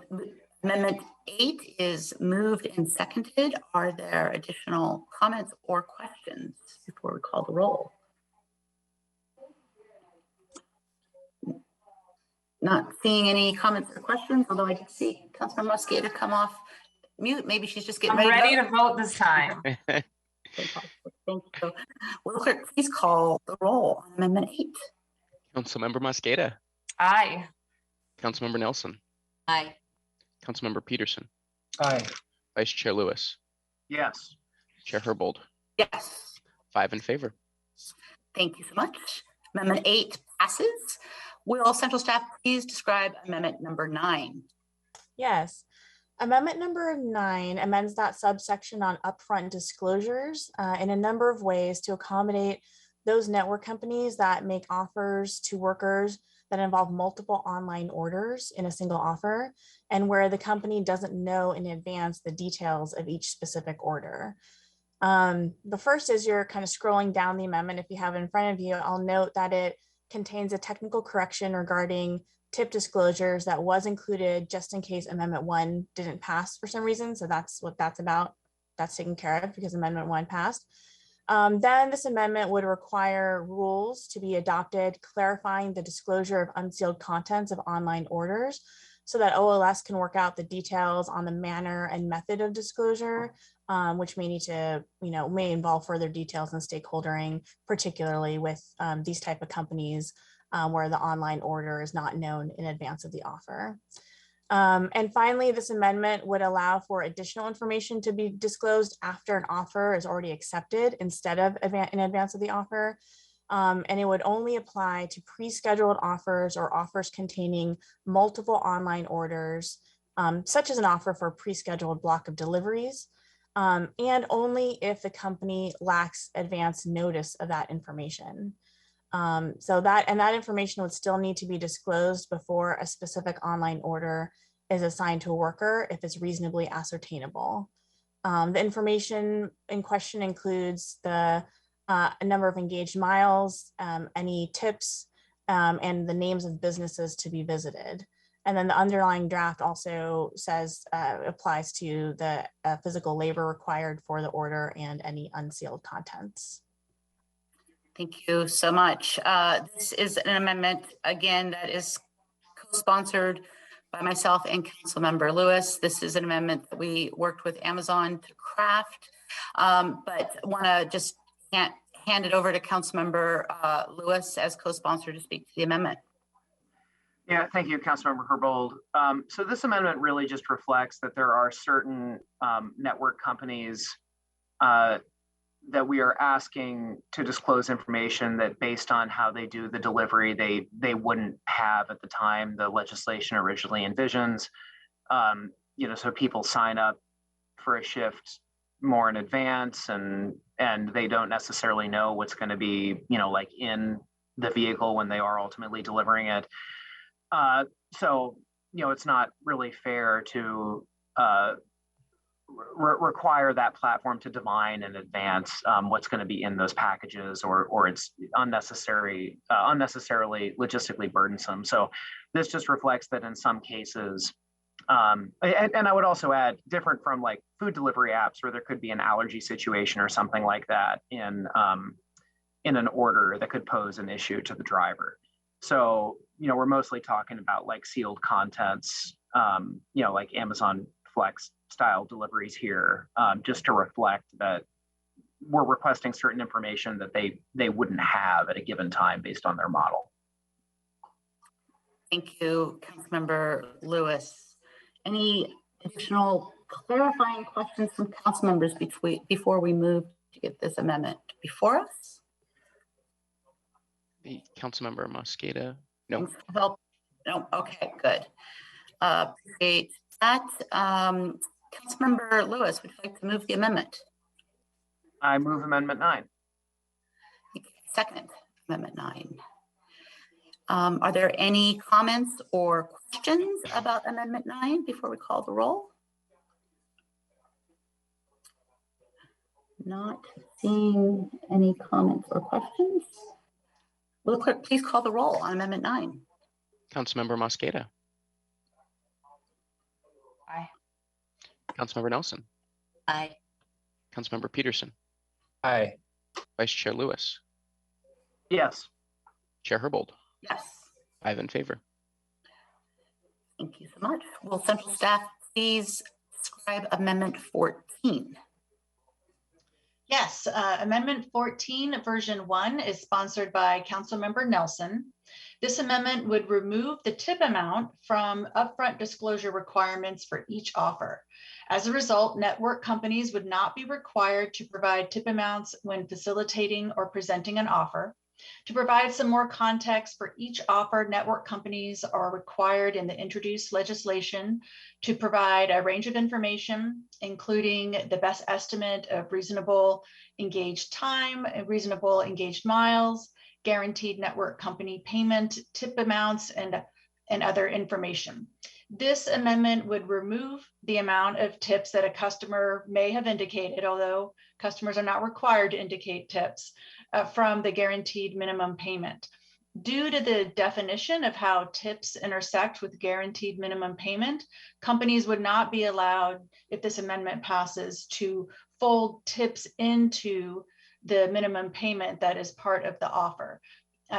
Amendment 8 is moved and seconded. Are there additional comments or questions before we call the roll? Not seeing any comments or questions, although I did see Councilmember Mosqueda come off mute. Maybe she's just getting ready to vote this time. Thank you. Will clerk please call the roll on Amendment 8? Councilmember Mosqueda. Aye. Councilmember Nelson. Aye. Councilmember Peterson. Aye. Vice Chair Lewis. Yes. Chair Herbold. Yes. 5 in favor. Thank you so much. Amendment 8 passes. Will central staff please describe amendment number 9? Yes. Amendment number 9 amends that subsection on upfront disclosures in a number of ways to accommodate those network companies that make offers to workers that involve multiple online orders in a single offer, and where the company doesn't know in advance the details of each specific order. The first is you're kind of scrolling down the amendment. If you have it in front of you, I'll note that it contains a technical correction regarding tip disclosures that was included just in case Amendment 1 didn't pass for some reason. So that's what that's about. That's taken care of because Amendment 1 passed. Then this amendment would require rules to be adopted clarifying the disclosure of unsealed contents of online orders so that OLS can work out the details on the manner and method of disclosure, which may need to, may involve further details and stakeholdering, particularly with these type of companies where the online order is not known in advance of the offer. And finally, this amendment would allow for additional information to be disclosed after an offer is already accepted instead of in advance of the offer. And it would only apply to pre-scheduled offers or offers containing multiple online orders, such as an offer for a pre-scheduled block of deliveries, and only if the company lacks advance notice of that information. So that information would still need to be disclosed before a specific online order is assigned to a worker if it's reasonably ascertainable. The information in question includes a number of engaged miles, any tips, and the names of businesses to be visited. And then the underlying draft also says applies to the physical labor required for the order and any unsealed contents. Thank you so much. This is an amendment, again, that is co-sponsored by myself and Councilmember Lewis. This is an amendment that we worked with Amazon to craft, but want to just hand it over to Councilmember Lewis as co-sponsor to speak to the amendment. Yeah, thank you, Councilmember Herbold. So this amendment really just reflects that there are certain network companies that we are asking to disclose information that, based on how they do the delivery, they wouldn't have at the time the legislation originally envisions. So people sign up for a shift more in advance, and they don't necessarily know what's going to be, like in the vehicle when they are ultimately delivering it. So it's not really fair to require that platform to divine in advance what's going to be in those packages, or it's unnecessarily logistically burdensome. So this just reflects that in some cases, and I would also add, different from like food delivery apps where there could be an allergy situation or something like that in an order that could pose an issue to the driver. So, we're mostly talking about like sealed contents, like Amazon Flex style deliveries here, just to reflect that we're requesting certain information that they wouldn't have at a given time based on their model. Thank you, Councilmember Lewis. Any additional clarifying questions from council members before we move to get this amendment before us? The Councilmember Mosqueda. No. Help. No. Okay, good. Appreciate that. Councilmember Lewis, would you like to move the amendment? I move Amendment 9. Second, Amendment 9. Are there any comments or questions about Amendment 9 before we call the roll? Not seeing any comments or questions. Will the clerk please call the roll on Amendment 9? Councilmember Mosqueda. Aye. Councilmember Nelson. Aye. Councilmember Peterson. Aye. Vice Chair Lewis. Yes. Chair Herbold. Yes. 5 in favor. Thank you so much. Will central staff please describe Amendment 14? Yes, Amendment 14, version 1 is sponsored by Councilmember Nelson. This amendment would remove the tip amount from upfront disclosure requirements for each offer. As a result, network companies would not be required to provide tip amounts when facilitating or presenting an offer. To provide some more context for each offer, network companies are required in the introduced legislation to provide a range of information, including the best estimate of reasonable engaged time, reasonable engaged miles, guaranteed network company payment, tip amounts, and other information. This amendment would remove the amount of tips that a customer may have indicated, although customers are not required to indicate tips, from the guaranteed minimum payment. Due to the definition of how tips intersect with guaranteed minimum payment, companies would not be allowed, if this amendment passes, to fold tips into the minimum payment that is part of the offer.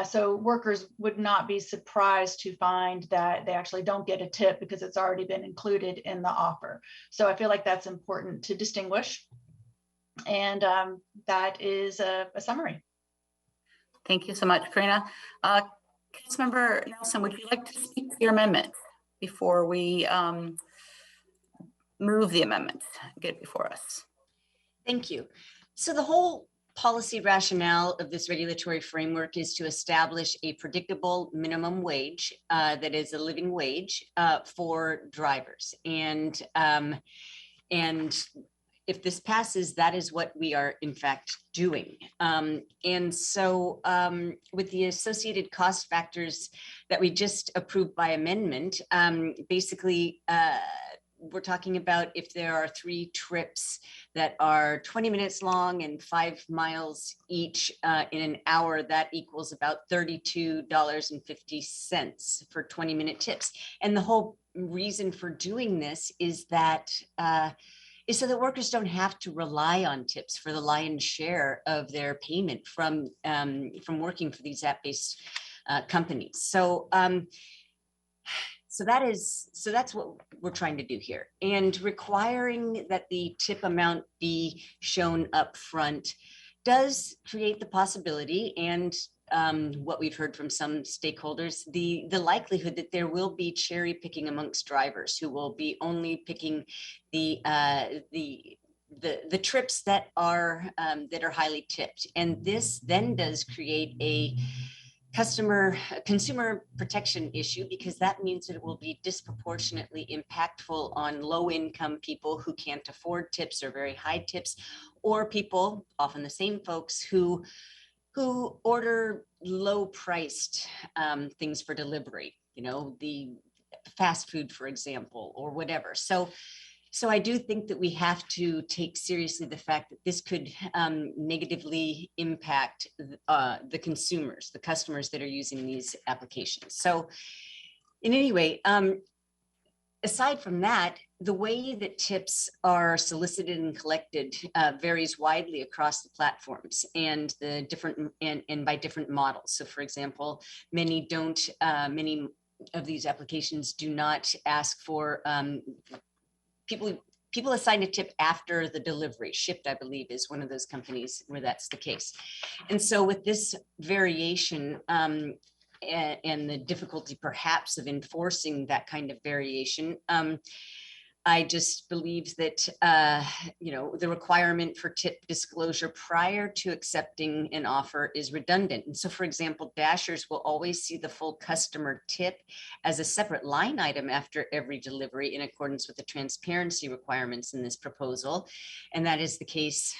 So workers would not be surprised to find that they actually don't get a tip because it's already been included in the offer. So I feel like that's important to distinguish. And that is a summary. Thank you so much, Karina. Councilmember Nelson, would you like to speak to your amendment before we move the amendment, get it before us? Thank you. So the whole policy rationale of this regulatory framework is to establish a predictable minimum wage that is a living wage for drivers. And if this passes, that is what we are in fact doing. And so with the associated cost factors that we just approved by amendment, basically we're talking about if there are 3 trips that are 20 minutes long and 5 miles each in an hour, that equals about $32.50 for 20-minute tips. And the whole reason for doing this is that is so that workers don't have to rely on tips for the lion's share of their payment from working for these app-based companies. So So that's what we're trying to do here. And requiring that the tip amount be shown up front does create the possibility, and what we've heard from some stakeholders, the likelihood that there will be cherry picking amongst drivers who will be only picking the trips that are highly tipped. And this then does create a consumer protection issue, because that means that it will be disproportionately impactful on low income people who can't afford tips or very high tips, or people, often the same folks, who order low priced things for delivery, the fast food, for example, or whatever. So I do think that we have to take seriously the fact that this could negatively impact the consumers, the customers that are using these applications. So in any way, aside from that, the way that tips are solicited and collected varies widely across the platforms and the different and by different models. So for example, many of these applications do not ask for people assign a tip after the delivery. Shipped, I believe, is one of those companies where that's the case. And so with this variation and the difficulty perhaps of enforcing that kind of variation, I just believe that, the requirement for tip disclosure prior to accepting an offer is redundant. And so, for example, dashers will always see the full customer tip as a separate line item after every delivery in accordance with the transparency requirements in this proposal. And that is the case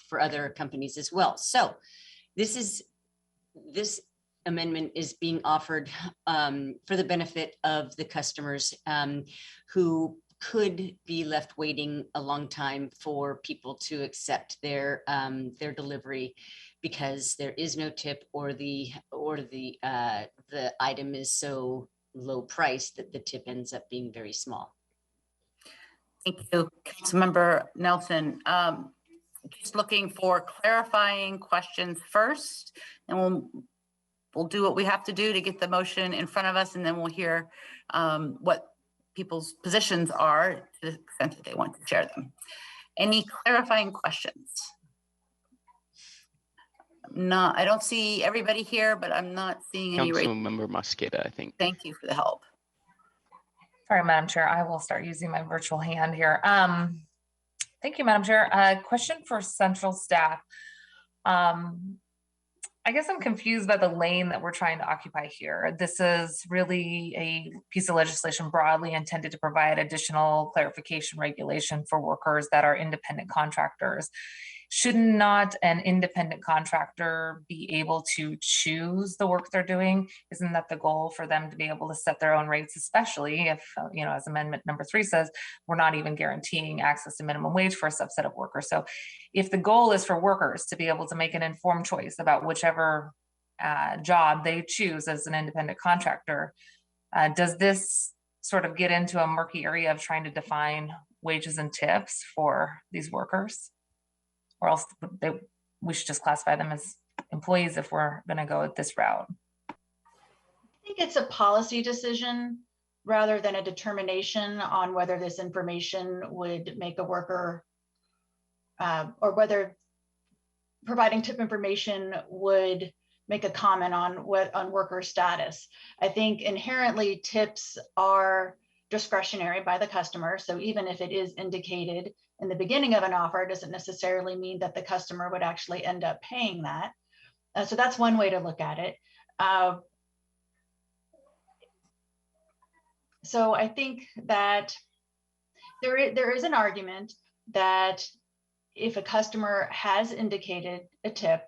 for other companies as well. So this amendment is being offered for the benefit of the customers who could be left waiting a long time for people to accept their delivery because there is no tip, or the item is so low priced that the tip ends up being very small. Thank you, Councilmember Nelson. Just looking for clarifying questions first, and we'll do what we have to do to get the motion in front of us, and then we'll hear what people's positions are to the extent that they want to share them. Any clarifying questions? I don't see everybody here, but I'm not seeing any. Councilmember Mosqueda, I think. Thank you for the help. Sorry, Madam Chair, I will start using my virtual hand here. Thank you, Madam Chair. Question for central staff. I guess I'm confused by the lane that we're trying to occupy here. This is really a piece of legislation broadly intended to provide additional clarification regulation for workers that are independent contractors. Should not an independent contractor be able to choose the work they're doing? Isn't that the goal, for them to be able to set their own rates, especially if, as amendment number 3 says, we're not even guaranteeing access to minimum wage for a subset of workers. So if the goal is for workers to be able to make an informed choice about whichever job they choose as an independent contractor, does this sort of get into a murky area of trying to define wages and tips for these workers? Or else we should just classify them as employees if we're going to go this route? I think it's a policy decision rather than a determination on whether this information would make a worker or whether providing tip information would make a comment on worker status. I think inherently tips are discretionary by the customer. So even if it is indicated in the beginning of an offer, it doesn't necessarily mean that the customer would actually end up paying that. So that's one way to look at it. So I think that there is an argument that if a customer has indicated a tip,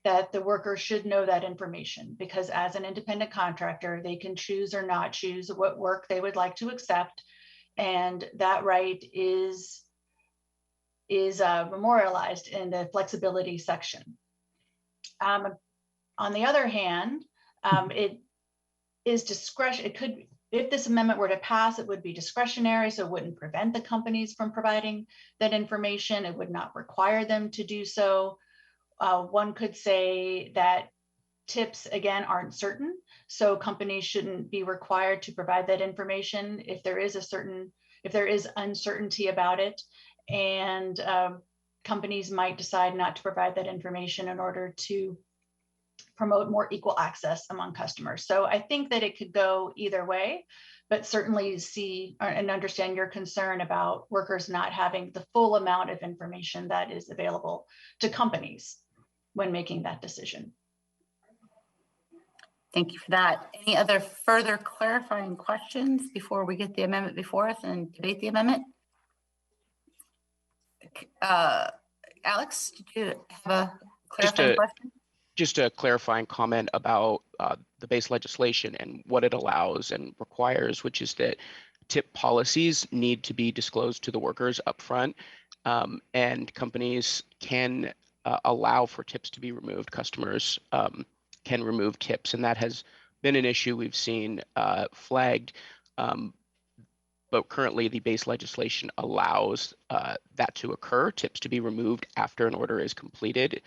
that the worker should know that information, because as an independent contractor, they can choose or not choose what work they would like to accept. And that right is memorialized in the flexibility section. On the other hand, it is discretion. It could, if this amendment were to pass, it would be discretionary, so it wouldn't prevent the companies from providing that information. It would not require them to do so. One could say that tips, again, aren't certain. So companies shouldn't be required to provide that information if there is uncertainty about it. And companies might decide not to provide that information in order to promote more equal access among customers. So I think that it could go either way, but certainly see and understand your concern about workers not having the full amount of information that is available to companies when making that decision. Thank you for that. Any other further clarifying questions before we get the amendment before us and debate the amendment? Alex, did you have a clarifying question? Just a clarifying comment about the base legislation and what it allows and requires, which is that tip policies need to be disclosed to the workers upfront, and companies can allow for tips to be removed. Customers can remove tips, and that has been an issue we've seen flagged. But currently the base legislation allows that to occur, tips to be removed after an order is completed,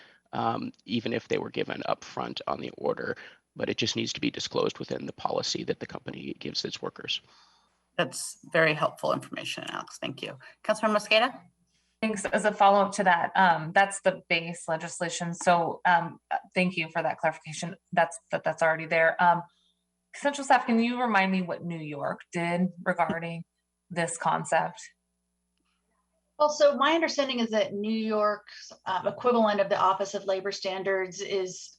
even if they were given upfront on the order, but it just needs to be disclosed within the policy that the company gives its workers. That's very helpful information, Alex. Thank you. Councilmember Mosqueda? Thanks. As a follow-up to that, that's the base legislation. So thank you for that clarification. That's already there. Central staff, can you remind me what New York did regarding this concept? Well, so my understanding is that New York's equivalent of the Office of Labor Standards is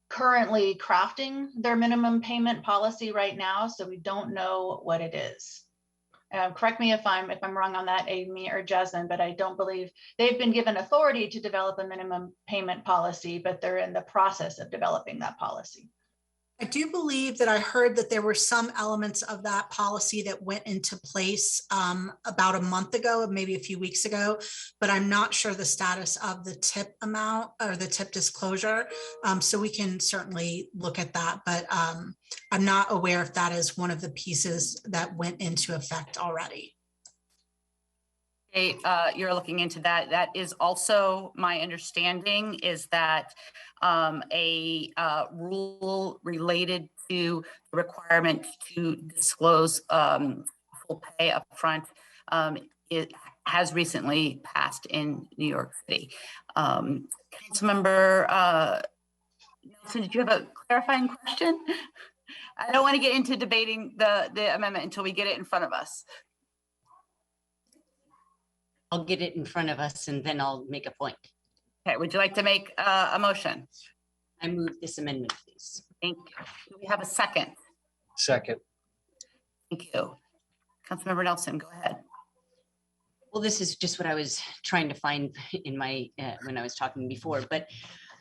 currently crafting their minimum payment policy right now. So we don't know what it is. Correct me if I'm wrong on that, Amy or Jasmine, but I don't believe they've been given authority to develop a minimum payment policy, but they're in the process of developing that policy. I do believe that I heard that there were some elements of that policy that went into place about a month ago, maybe a few weeks ago, but I'm not sure the status of the tip amount or the tip disclosure. So we can certainly look at that, but I'm not aware if that is one of the pieces that went into effect already. Okay, you're looking into that. That is also my understanding, is that a rule related to the requirement to disclose full pay upfront it has recently passed in New York City. Councilmember Nelson, did you have a clarifying question? I don't want to get into debating the amendment until we get it in front of us. I'll get it in front of us and then I'll make a point. Okay, would you like to make a motion? I move this amendment, please. Thank you. Do we have a second? Second. Thank you. Councilmember Nelson, go ahead. Well, this is just what I was trying to find in my, when I was talking before, but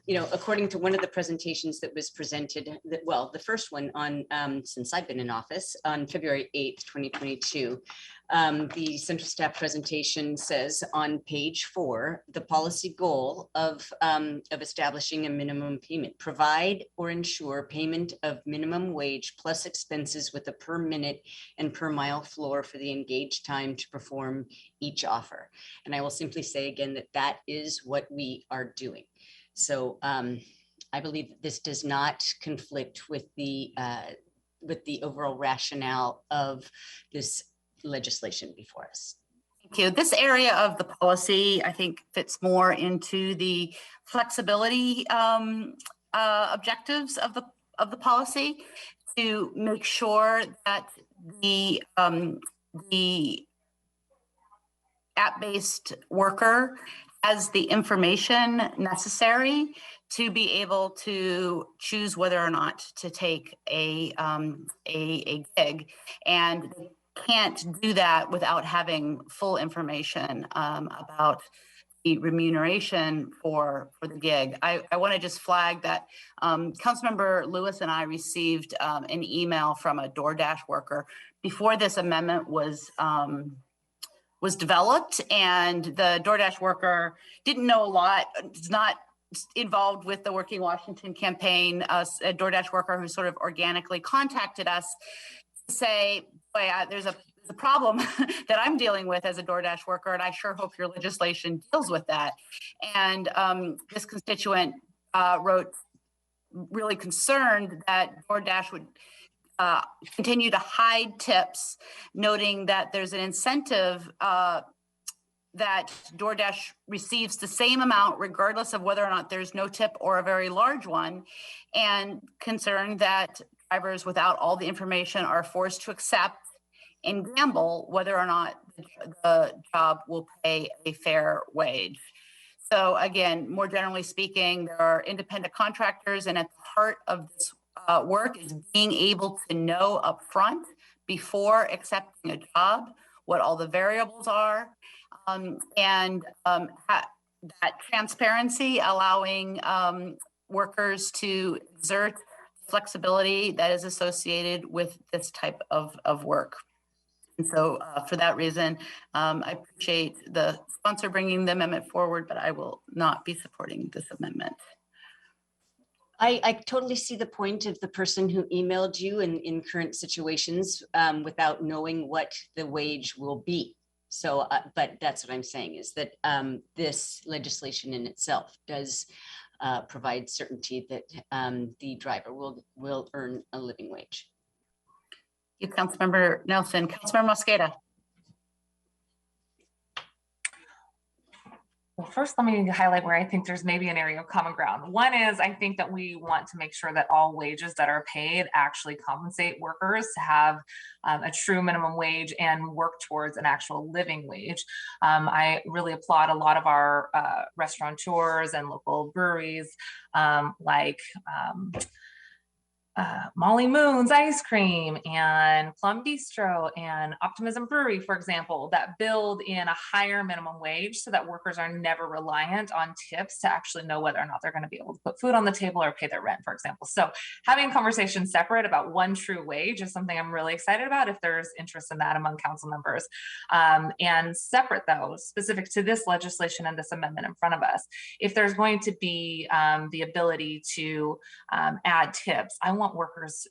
you know, according to one of the presentations that was presented, well, the first one on, since I've been in office, on February 8th, 2022, the central staff presentation says on page 4, the policy goal of establishing a minimum payment, provide or ensure payment of minimum wage plus expenses with a per minute and per mile floor for the engaged time to perform each offer. And I will simply say again that that is what we are doing. So I believe that this does not conflict with the overall rationale of this legislation before us. Thank you. This area of the policy, I think, fits more into the flexibility objectives of the policy to make sure that the app-based worker has the information necessary to be able to choose whether or not to take a gig, and can't do that without having full information about the remuneration for the gig. I want to just flag that Councilmember Lewis and I received an email from a DoorDash worker before this amendment was developed, and the DoorDash worker didn't know a lot, is not involved with the Working Washington campaign, a DoorDash worker who sort of organically contacted us to say, boy, there's a problem that I'm dealing with as a DoorDash worker, and I sure hope your legislation deals with that. And this constituent wrote really concerned that DoorDash would continue to hide tips, noting that there's an incentive that DoorDash receives the same amount regardless of whether or not there's no tip or a very large one, and concerned that drivers without all the information are forced to accept and gamble whether or not the job will pay a fair wage. So again, more generally speaking, there are independent contractors, and at the heart of this work is being able to know upfront before accepting a job what all the variables are, and that transparency, allowing workers to exert flexibility that is associated with this type of work. And so for that reason, I appreciate the sponsor bringing the amendment forward, but I will not be supporting this amendment. I totally see the point of the person who emailed you in current situations without knowing what the wage will be. So, but that's what I'm saying is that this legislation in itself does provide certainty that the driver will earn a living wage. Thank you, Councilmember Nelson. Councilmember Mosqueda. Well, first, let me highlight where I think there's maybe an area of common ground. One is I think that we want to make sure that all wages that are paid actually compensate workers to have a true minimum wage and work towards an actual living wage. I really applaud a lot of our restaurateurs and local breweries like Molly Moon's Ice Cream and Plum Bistro and Optimism Brewery, for example, that build in a higher minimum wage so that workers are never reliant on tips to actually know whether or not they're going to be able to put food on the table or pay their rent, for example. So having conversations separate about one true wage is something I'm really excited about if there's interest in that among council members. And separate though, specific to this legislation and this amendment in front of us, if there's going to be the ability to add tips, I want workers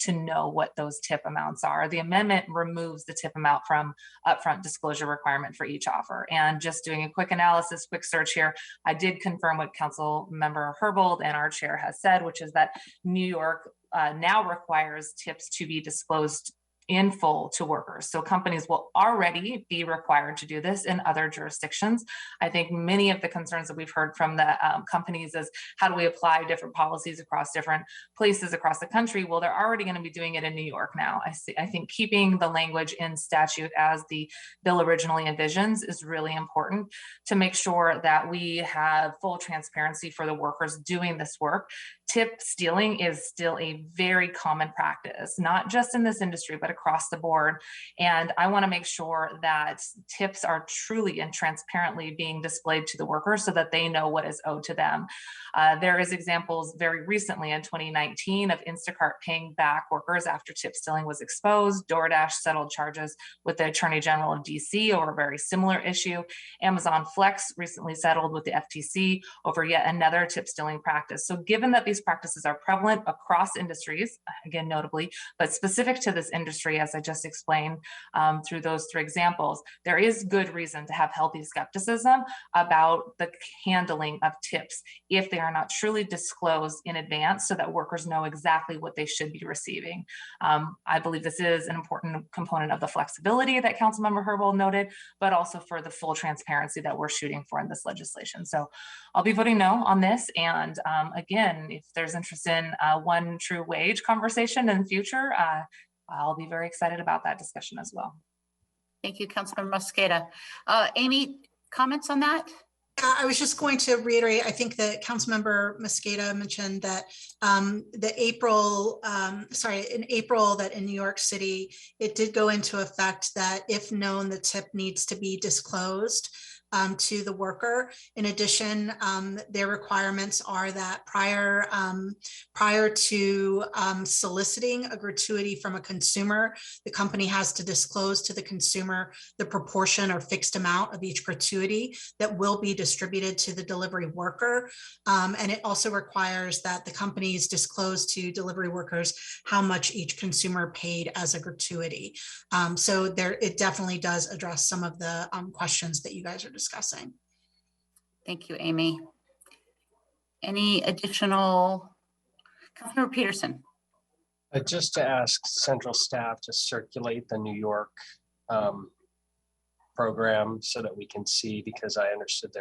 to know what those tip amounts are. The amendment removes the tip amount from upfront disclosure requirement for each offer. And just doing a quick analysis, quick search here, I did confirm what Council Member Herbold and our chair has said, which is that New York now requires tips to be disclosed in full to workers. So companies will already be required to do this in other jurisdictions. I think many of the concerns that we've heard from the companies is how do we apply different policies across different places across the country? Well, they're already going to be doing it in New York now. I think keeping the language in statute as the bill originally envisions is really important to make sure that we have full transparency for the workers doing this work. Tip stealing is still a very common practice, not just in this industry, but across the board. And I want to make sure that tips are truly and transparently being displayed to the workers so that they know what is owed to them. There is examples very recently in 2019 of Instacart paying back workers after tip stealing was exposed. DoorDash settled charges with the Attorney General of DC over a very similar issue. Amazon Flex recently settled with the FTC over yet another tip stealing practice. So given that these practices are prevalent across industries, again, notably, but specific to this industry, as I just explained through those three examples, there is good reason to have healthy skepticism about the handling of tips if they are not truly disclosed in advance so that workers know exactly what they should be receiving. I believe this is an important component of the flexibility that Councilmember Herbold noted, but also for the full transparency that we're shooting for in this legislation. So I'll be voting no on this. And again, if there's interest in one true wage conversation in the future, I'll be very excited about that discussion as well. Thank you, Councilmember Mosqueda. Amy, comments on that? I was just going to reiterate, I think that Councilmember Mosqueda mentioned that in April that in New York City, it did go into effect that if known, the tip needs to be disclosed to the worker. In addition, their requirements are that prior to soliciting a gratuity from a consumer, the company has to disclose to the consumer the proportion or fixed amount of each gratuity that will be distributed to the delivery worker. And it also requires that the companies disclose to delivery workers how much each consumer paid as a gratuity. So it definitely does address some of the questions that you guys are discussing. Thank you, Amy. Any additional Councilmember Peterson. Just to ask central staff to circulate the New York program so that we can see, because I understood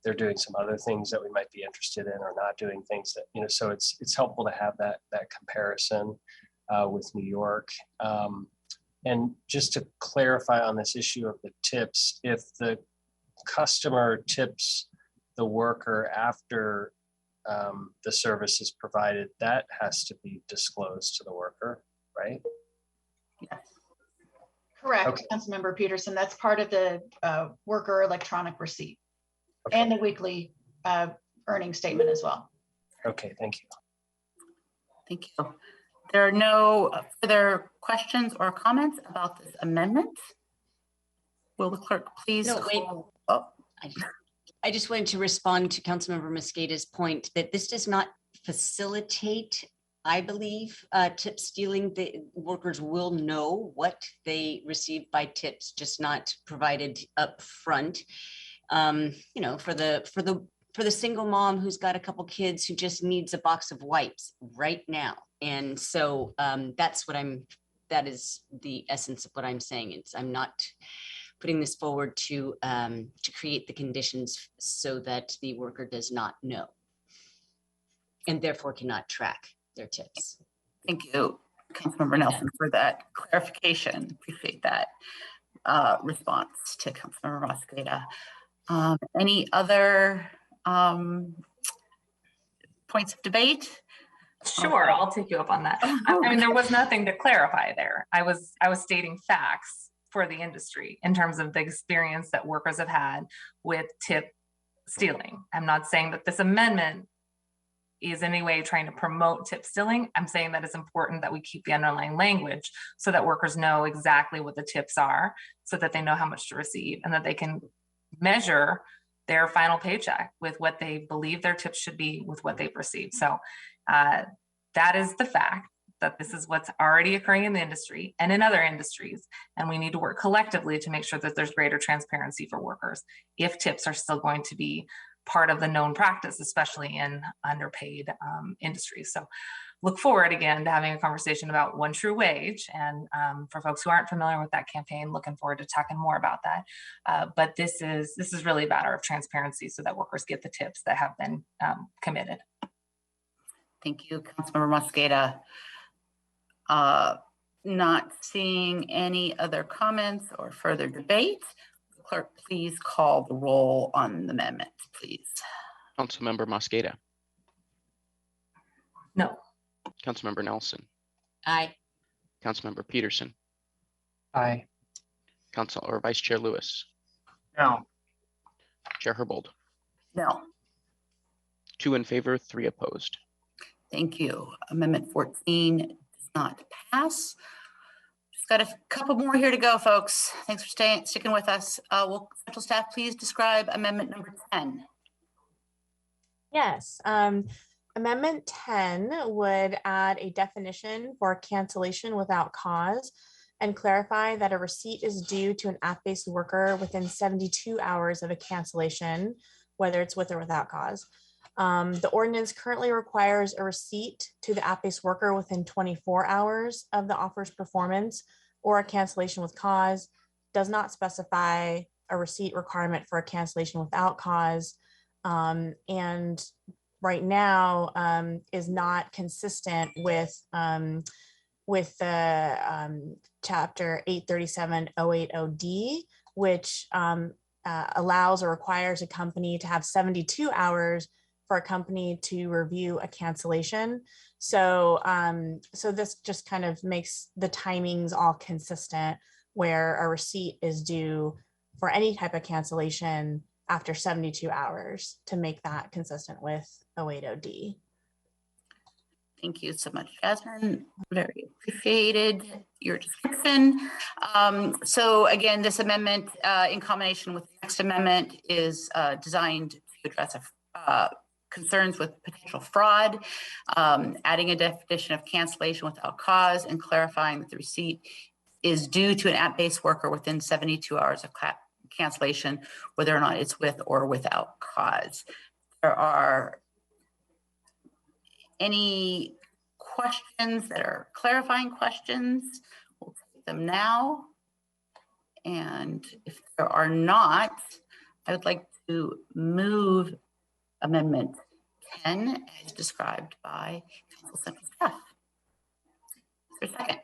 they're doing some other things that we might be interested in, or not doing things that, you know, so it's helpful to have that comparison with New York. And just to clarify on this issue of the tips, if the customer tips the worker after the service is provided, that has to be disclosed to the worker, right? Yes. Correct, Okay. Councilmember Peterson. That's part of the worker electronic receipt and the weekly earning statement as well. Okay, thank you. Thank you. There are no further questions or comments about this amendment. Will the clerk please No, wait. call? Oh. I just wanted to respond to Councilmember Mosqueda's point that this does not facilitate, I believe, tip stealing. The workers will know what they receive by tips, just not provided up front. You know, for the single mom who's got a couple kids who just needs a box of wipes right now. And so that is the essence of what I'm saying. I'm not putting this forward to create the conditions so that the worker does not know and therefore cannot track their tips. Thank you, Councilmember Nelson, for that clarification. Appreciate that response to Councilmember Mosqueda. Any other points of debate? Sure, I'll take you up on that. I mean, there was nothing to clarify there. I was stating facts for the industry in terms of the experience that workers have had with tip stealing. I'm not saying that this amendment is in any way trying to promote tip stealing. I'm saying that it's important that we keep the underlying language so that workers know exactly what the tips are, so that they know how much to receive and that they can measure their final paycheck with what they believe their tips should be with what they've received. So that is the fact that this is what's already occurring in the industry and in other industries. And we need to work collectively to make sure that there's greater transparency for workers if tips are still going to be part of the known practice, especially in underpaid industries. So look forward again to having a conversation about one true wage. And for folks who aren't familiar with that campaign, looking forward to talking more about that. But this is really a matter of transparency so that workers get the tips that have been committed. Thank you, Councilmember Mosqueda. Not seeing any other comments or further debate. Clerk, please call the roll on the amendment, please. Councilmember Mosqueda. No. Councilmember Nelson. Aye. Councilmember Peterson. Aye. Council or Vice Chair Lewis. No. Chair Herbold. No. 2 in favor, 3 opposed. Thank you. Amendment 14 does not pass. Just got a couple more here to go, folks. Thanks for sticking with us. Will central staff please describe amendment number 10? Yes. Amendment 10 would add a definition for cancellation without cause and clarify that a receipt is due to an app-based worker within 72 hours of a cancellation, whether it's with or without cause. The ordinance currently requires a receipt to the app-based worker within 24 hours of the offer's performance or a cancellation with cause, does not specify a receipt requirement for a cancellation without cause, and right now is not consistent with the chapter 837-080D, which allows or requires a company to have 72 hours for a company to review a cancellation. So, so this just kind of makes the timings all consistent, where a receipt is due for any type of cancellation after 72 hours to make that consistent with 080D. Thank you so much, Jasmine. Very appreciated your description. So again, this amendment in combination with the next amendment is designed to address concerns with potential fraud, adding a definition of cancellation without cause and clarifying that the receipt is due to an app-based worker within 72 hours of cancellation, whether or not it's with or without cause. There are Any questions that are clarifying questions? We'll take them now. And if there are not, I would like to move Amendment 10 as described by Council Central Staff. Is there a second?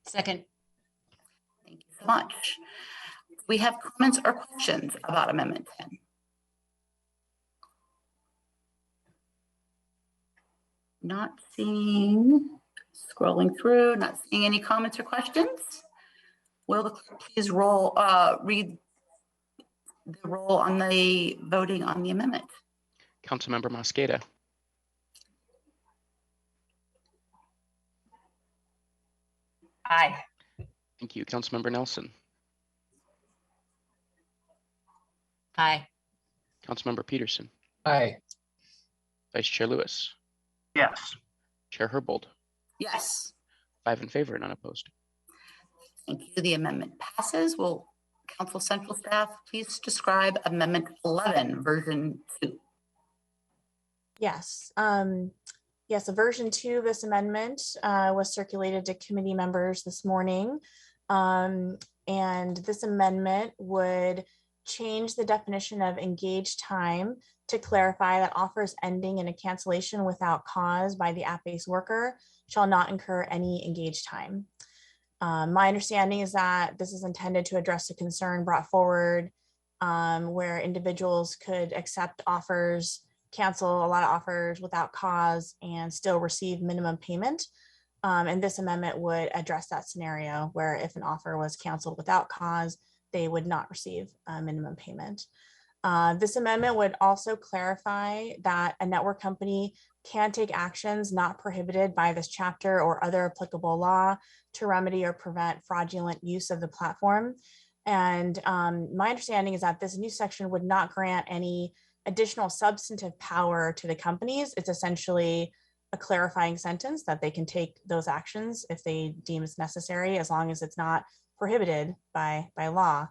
Second. Thank you so much. We have comments or questions about Amendment 10. Not seeing, scrolling through, not seeing any comments or questions. Will the clerk please read the roll on the voting on the amendment? Councilmember Mosqueda. Aye. Thank you. Councilmember Nelson. Aye. Councilmember Peterson. Aye. Vice Chair Lewis. Yes. Chair Herbold. Yes. 5 in favor, none opposed. Thank you. The amendment passes. Will Council Central Staff please describe Amendment 11, version 2? Yes. Yes, a version 2 of this amendment was circulated to committee members this morning. And this amendment would change the definition of engaged time to clarify that offers ending in a cancellation without cause by the app-based worker shall not incur any engaged time. My understanding is that this is intended to address a concern brought forward where individuals could accept offers, cancel a lot of offers without cause, and still receive minimum payment. And this amendment would address that scenario where if an offer was canceled without cause, they would not receive a minimum payment. This amendment would also clarify that a network company can take actions not prohibited by this chapter or other applicable law to remedy or prevent fraudulent use of the platform. And my understanding is that this new section would not grant any additional substantive power to the companies. It's essentially a clarifying sentence that they can take those actions if they deem it's necessary, as long as it's not prohibited by law.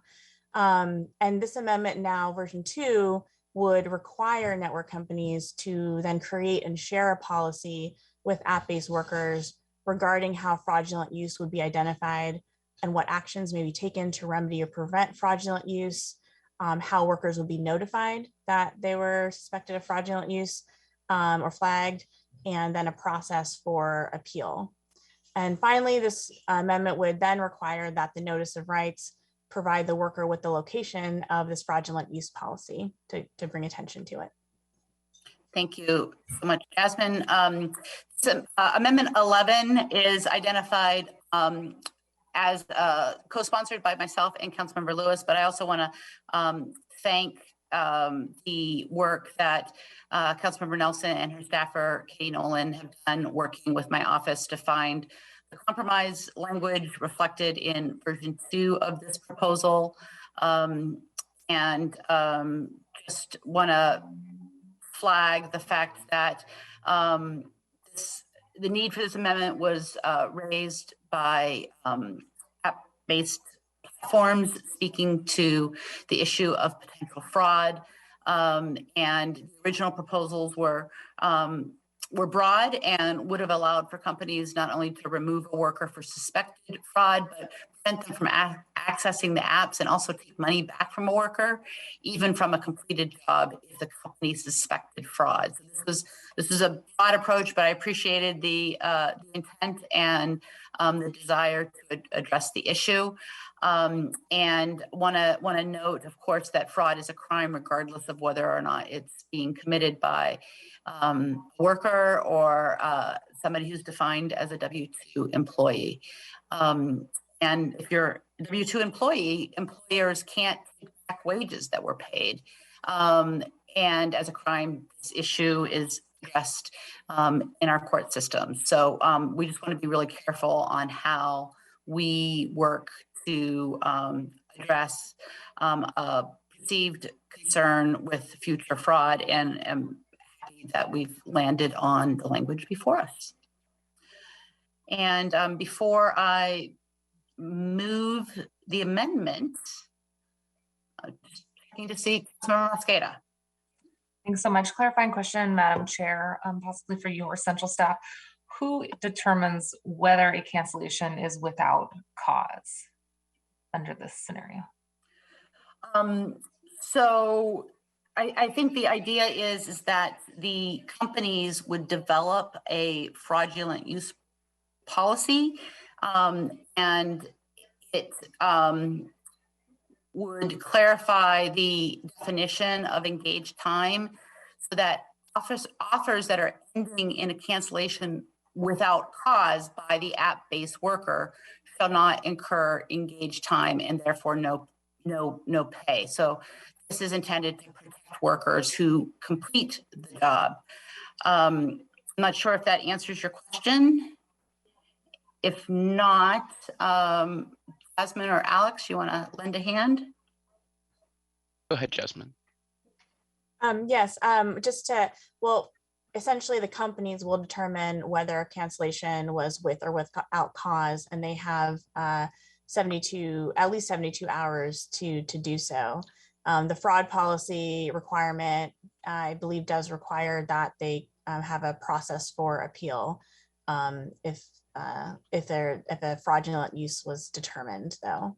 And this amendment now, version 2, would require network companies to then create and share a policy with app-based workers regarding how fraudulent use would be identified and what actions may be taken to remedy or prevent fraudulent use, how workers would be notified that they were suspected of fraudulent use or flagged, and then a process for appeal. And finally, this amendment would then require that the notice of rights provide the worker with the location of this fraudulent use policy to bring attention to it. Thank you so much, Jasmine. Amendment 11 is identified as co-sponsored by myself and Councilmember Lewis, but I also want to thank the work that Councilmember Nelson and her staffer, Katie Nolan, have done working with my office to find the compromise language reflected in version 2 of this proposal. Just want to flag the fact that the need for this amendment was raised by app-based platforms speaking to the issue of potential fraud. And the original proposals were broad and would have allowed for companies not only to remove a worker for suspected fraud, but prevent them from accessing the apps and also take money back from a worker, even from a completed job if the company suspected fraud. So this was a broad approach, but I appreciated the intent and the desire to address the issue. And want to note, of course, that fraud is a crime regardless of whether or not it's being committed by a worker or somebody who's defined as a W-2 employee. And if you're a W-2 employee, employers can't take back wages that were paid. And as a crime, this issue is addressed in our court system. So we just want to be really careful on how we work to address a perceived concern with future fraud, and am happy that we've landed on the language before us. And before I move the amendment, just checking to see Councilmember Mosqueda. Thanks so much. Clarifying question, Madam Chair, possibly for you or central staff. Who determines whether a cancellation is without cause under this scenario? So I think the idea is that the companies would develop a fraudulent use policy, and it would clarify the definition of engaged time so that offers that are ending in a cancellation without cause by the app-based worker shall not incur engaged time and therefore no pay. So this is intended to protect workers who complete the job. I'm not sure if that answers your question. If not, Jasmine or Alex, you want to lend a hand? Go ahead, Jasmine. Yes, well, essentially the companies will determine whether a cancellation was with or without cause, and they have at least 72 hours to do so. The fraud policy requirement, I believe, does require that they have a process for appeal if a fraudulent use was determined, though.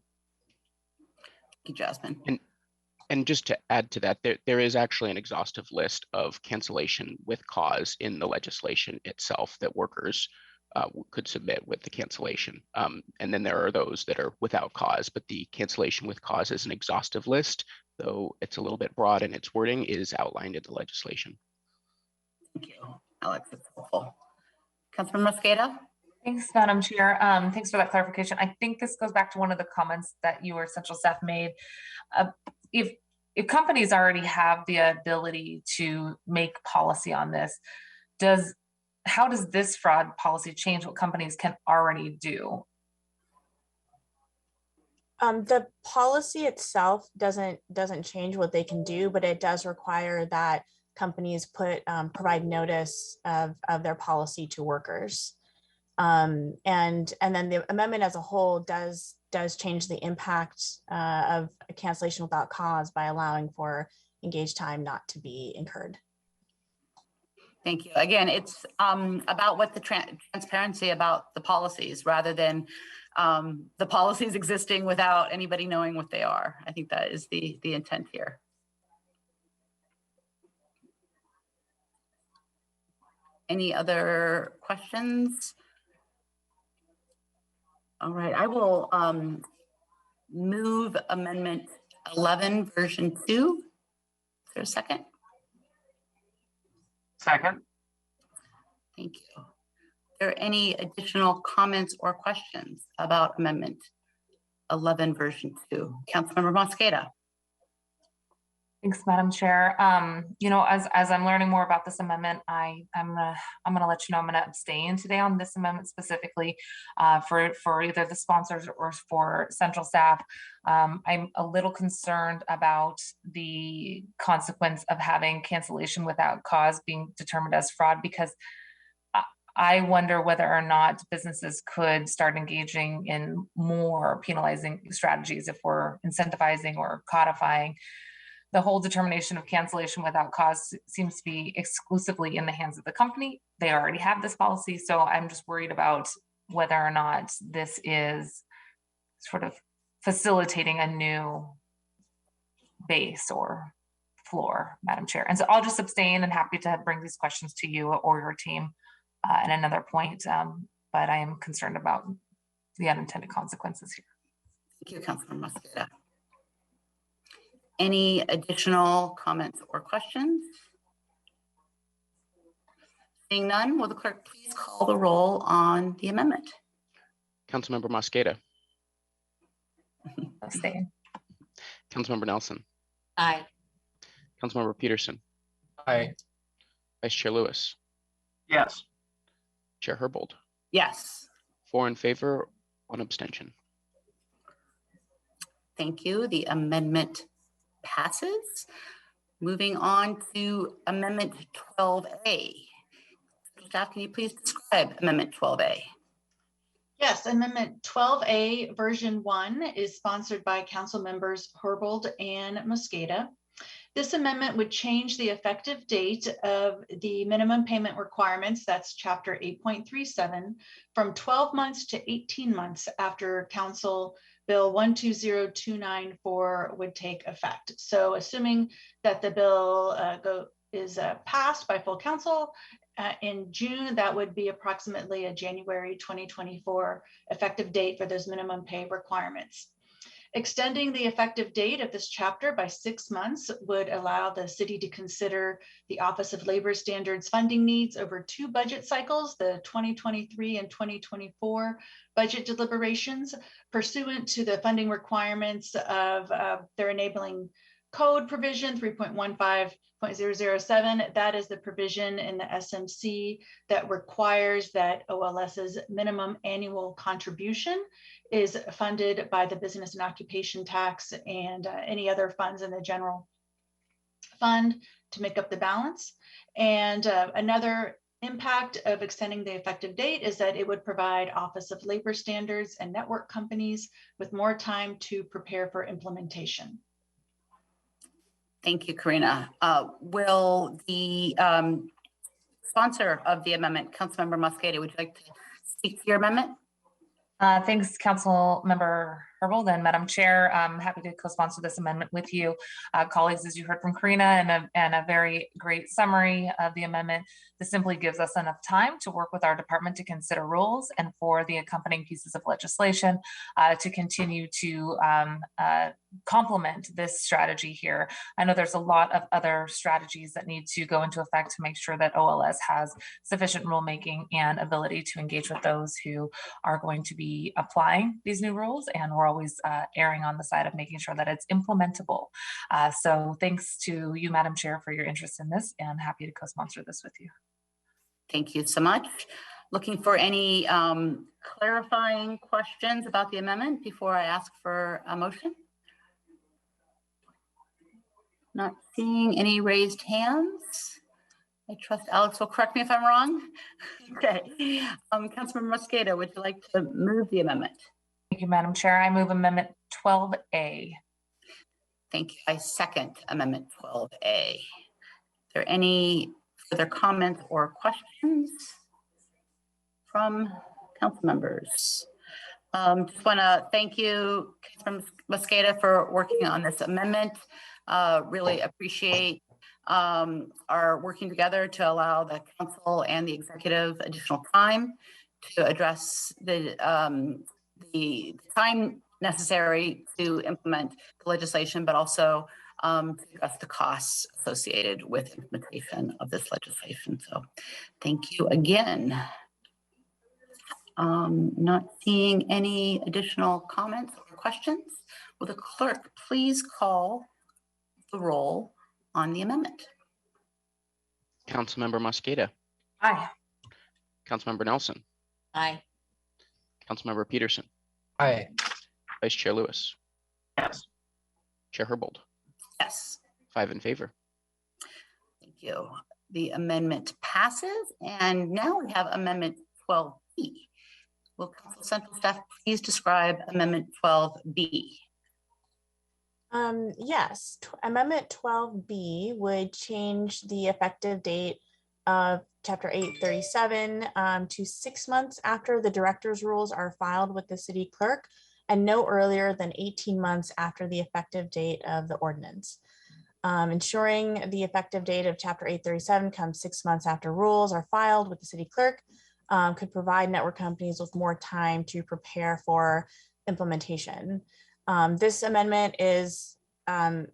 Thank you, Jasmine. And just to add to that, there is actually an exhaustive list of cancellation with cause in the legislation itself that workers could submit with the cancellation. And then there are those that are without cause, but the cancellation with cause is an exhaustive list, though it's a little bit broad and its wording is outlined in the legislation. Thank you, Alex. That's helpful. Councilmember Mosqueda? Thanks, Madam Chair. Thanks for that clarification. I think this goes back to one of the comments that you or central staff made. If companies already have the ability to make policy on this, how does this fraud policy change what companies can already do? The policy itself doesn't change what they can do, but it does require that companies provide notice of their policy to workers. And then the amendment as a whole does change the impact of a cancellation without cause by allowing for engaged time not to be incurred. Thank you. Again, it's about what the transparency about the policies rather than the policies existing without anybody knowing what they are. I think that is the intent here. Any other questions? All right, I will move Amendment 11, version 2. Is there a second? Second. Thank you. Are there any additional comments or questions about Amendment 11, version 2? Councilmember Mosqueda. Thanks, Madam Chair. As I'm learning more about this amendment, I'm gonna let you know I'm gonna abstain today on this amendment specifically for either the sponsors or for central staff. I'm a little concerned about the consequence of having cancellation without cause being determined as fraud, because I wonder whether or not businesses could start engaging in more penalizing strategies if we're incentivizing or codifying. The whole determination of cancellation without cause seems to be exclusively in the hands of the company. They already have this policy. So I'm just worried about whether or not this is sort of facilitating a new base or floor, Madam Chair. And so I'll just abstain and happy to bring these questions to you or your team at another point. But I am concerned about the unintended consequences here. Thank you, Councilmember Mosqueda. Any additional comments or questions? Seeing none, will the clerk please call the roll on the amendment? Councilmember Mosqueda. Abstain. Councilmember Nelson. Aye. Councilmember Peterson. Aye. Vice Chair Lewis. Yes. Chair Herbold. Yes. 4 in favor, 1 abstention. Thank you. The amendment passes. Moving on to Amendment 12A. Staff, can you please describe Amendment 12A? Yes, Amendment 12A version 1 is sponsored by Council members Herbold and Mosqueda. This amendment would change the effective date of the minimum payment requirements, that's chapter 8.37, from 12 months to 18 months after Council Bill 120294 would take effect. So assuming that the bill is passed by full council in June, that would be approximately a January 2024 effective date for those minimum pay requirements. Extending the effective date of this chapter by 6 months would allow the city to consider the Office of Labor Standards funding needs over 2 budget cycles, the 2023 and 2024 budget deliberations, pursuant to the funding requirements of their enabling code provision 3.15.007. That is the provision in the SMC that requires that OLS's minimum annual contribution is funded by the business and occupation tax and any other funds in the general fund to make up the balance. And another impact of extending the effective date is that it would provide Office of Labor Standards and network companies with more time to prepare for implementation. Thank you, Karina. Will the sponsor of the amendment, Councilmember Mosqueda, would you like to speak to your amendment? Thanks, Council Member Herbold and Madam Chair. I'm happy to co-sponsor this amendment with you. Colleagues, as you heard from Karina and a very great summary of the amendment, this simply gives us enough time to work with our department to consider rules and for the accompanying pieces of legislation to continue to complement this strategy here. I know there's a lot of other strategies that need to go into effect to make sure that OLS has sufficient rulemaking and ability to engage with those who are going to be applying these new rules, and we're always erring on the side of making sure that it's implementable. So thanks to you, Madam Chair, for your interest in this, and happy to co-sponsor this with you. Thank you so much. Looking for any clarifying questions about the amendment before I ask for a motion? Not seeing any raised hands. I trust Alex will correct me if I'm wrong. Okay. Councilmember Mosqueda, would you like to move the amendment? Thank you, Madam Chair. I move Amendment 12A. Thank you. I second Amendment 12A. Is there any further comments or questions from council members? Just want to thank you, Councilmember Mosqueda, for working on this amendment. Really appreciate our working together to allow the council and the executive additional time to address the time necessary to implement the legislation, but also to address the costs associated with implementation of this legislation. So thank you again. Not seeing any additional comments or questions. Will the clerk please call the roll on the amendment? Councilmember Mosqueda. Aye. Councilmember Nelson. Aye. Councilmember Peterson. Aye. Vice Chair Lewis. Yes. Chair Herbold. Yes. 5 in favor. Thank you. The amendment passes, and now we have Amendment 12B. Will Council Central staff please describe Amendment 12B? Yes, Amendment 12B would change the effective date of Chapter 837 to 6 months after the director's rules are filed with the city clerk and no earlier than 18 months after the effective date of the ordinance. Ensuring the effective date of Chapter 837 comes 6 months after rules are filed with the city clerk could provide network companies with more time to prepare for implementation. This amendment is it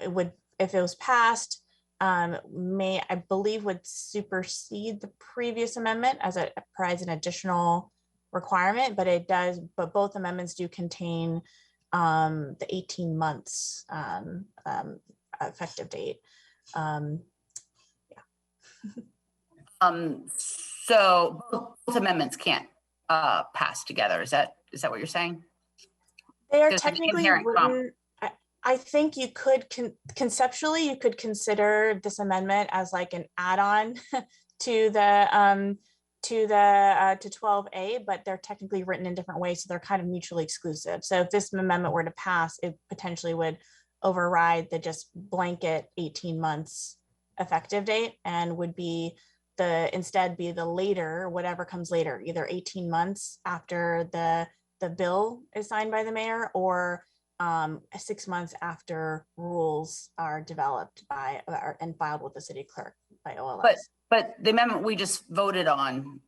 would, if it was passed, I believe would supersede the previous amendment as it provides an additional requirement, but both amendments do contain the 18 months effective date. So both amendments can't pass together. Is that what you're saying? They are There's an technically inherent written. I think you could conceptually you could consider this amendment as like an add-on to the to 12A, but they're technically written in different ways, so they're kind of mutually exclusive. So if this amendment were to pass, it potentially would override the just blanket 18 months effective date and would be instead be the later, whatever comes later, either 18 months after the bill is signed by the mayor or 6 months after rules are developed by and filed with the city clerk by OLS. But the amendment we just voted on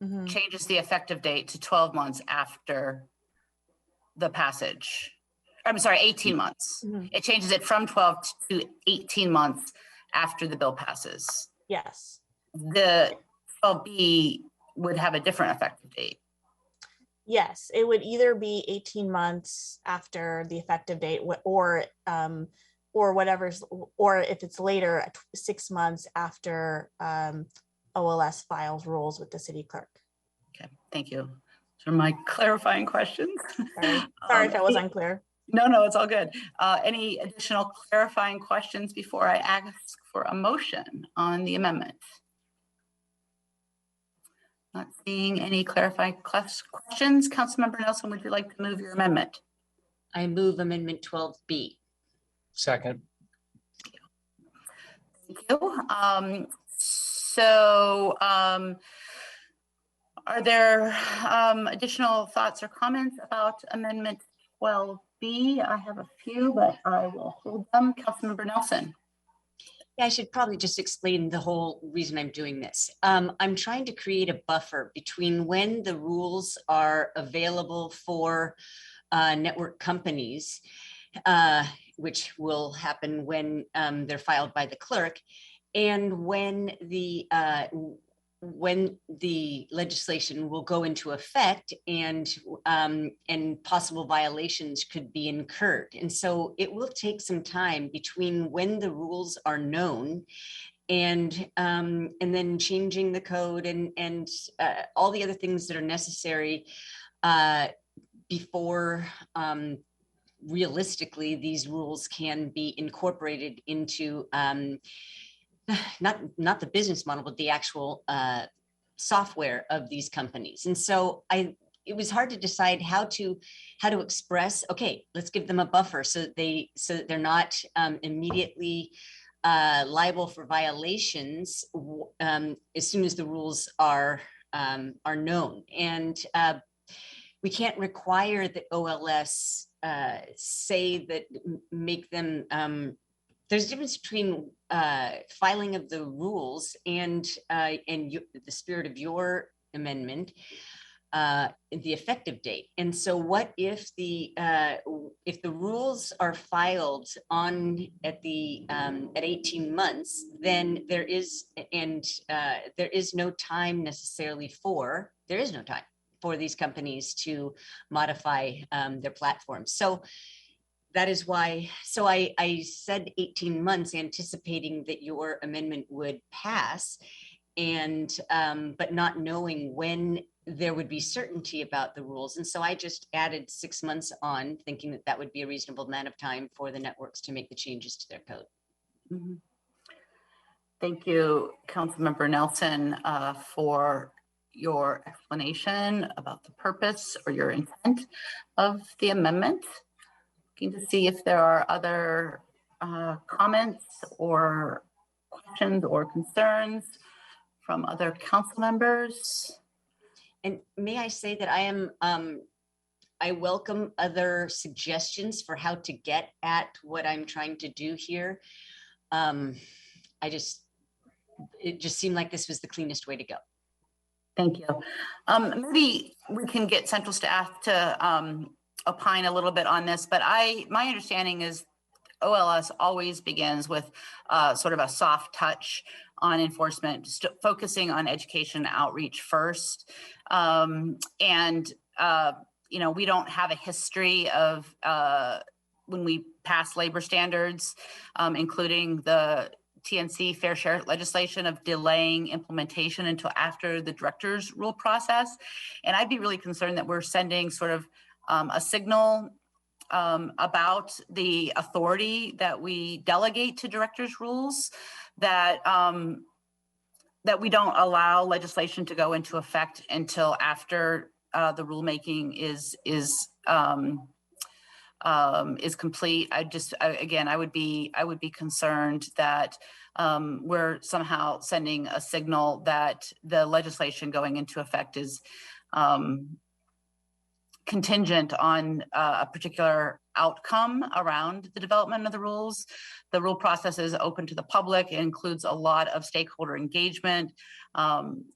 Mhm. changes the effective date to 12 months after the passage. I'm sorry, 18 months. Mhm. It changes it from 12 to 18 months after the bill passes. Yes. The 12B would have a different effective date. Yes, it would either be 18 months after the effective date or whatever's, or if it's later, 6 months after OLS files rules with the city clerk. Okay, thank you. So my clarifying questions. Sorry if that was unclear. No, it's all good. Any additional clarifying questions before I ask for a motion on the amendment? Not seeing any clarifying questions. Councilmember Nelson, would you like to move your amendment? I move Amendment 12B. Second. Thank you. Are there additional thoughts or comments about Amendment 12B? I have a few, but I will hold them. Councilmember Nelson. Yeah, I should probably just explain the whole reason I'm doing this. I'm trying to create a buffer between when the rules are available for network companies, which will happen when they're filed by the clerk, and when the legislation will go into effect and possible violations could be incurred. And so it will take some time between when the rules are known and then changing the code and all the other things that are necessary before realistically these rules can be incorporated into not the business model, but the actual software of these companies. And so it was hard to decide how to express, okay, let's give them a buffer so that they're not immediately liable for violations as soon as the rules are known. And we can't require that OLS say that, make them there's a difference between filing of the rules and the spirit of your amendment, the effective date. And so, what if the rules are filed at 18 months? Then there is no time necessarily for these companies to modify their platforms. So that is why, I said 18 months, anticipating that your amendment would pass, and but not knowing when there would be certainty about the rules. And so I just added 6 months on, thinking that would be a reasonable amount of time for the networks to make the changes to their code. Mm-hmm. Thank you, Councilmember Nelson, for your explanation about the purpose or your intent of the amendment. Looking to see if there are other comments or questions or concerns from other council members. And may I say that I welcome other suggestions for how to get at what I'm trying to do here. It just seemed like this was the cleanest way to go. Thank you. Maybe we can get central staff to opine a little bit on this, but my understanding is OLS always begins with sort of a soft touch on enforcement, just focusing on education and outreach first. We don't have a history of when we pass labor standards, including the TNC fair share legislation, of delaying implementation until after the director's rule process. And I'd be really concerned that we're sending sort of a signal about the authority that we delegate to director's rules, that we don't allow legislation to go into effect until after the rulemaking is is complete. Again, I would be concerned that we're somehow sending a signal that the legislation going into effect is contingent on a particular outcome around the development of the rules. The rule process is open to the public. It includes a lot of stakeholder engagement.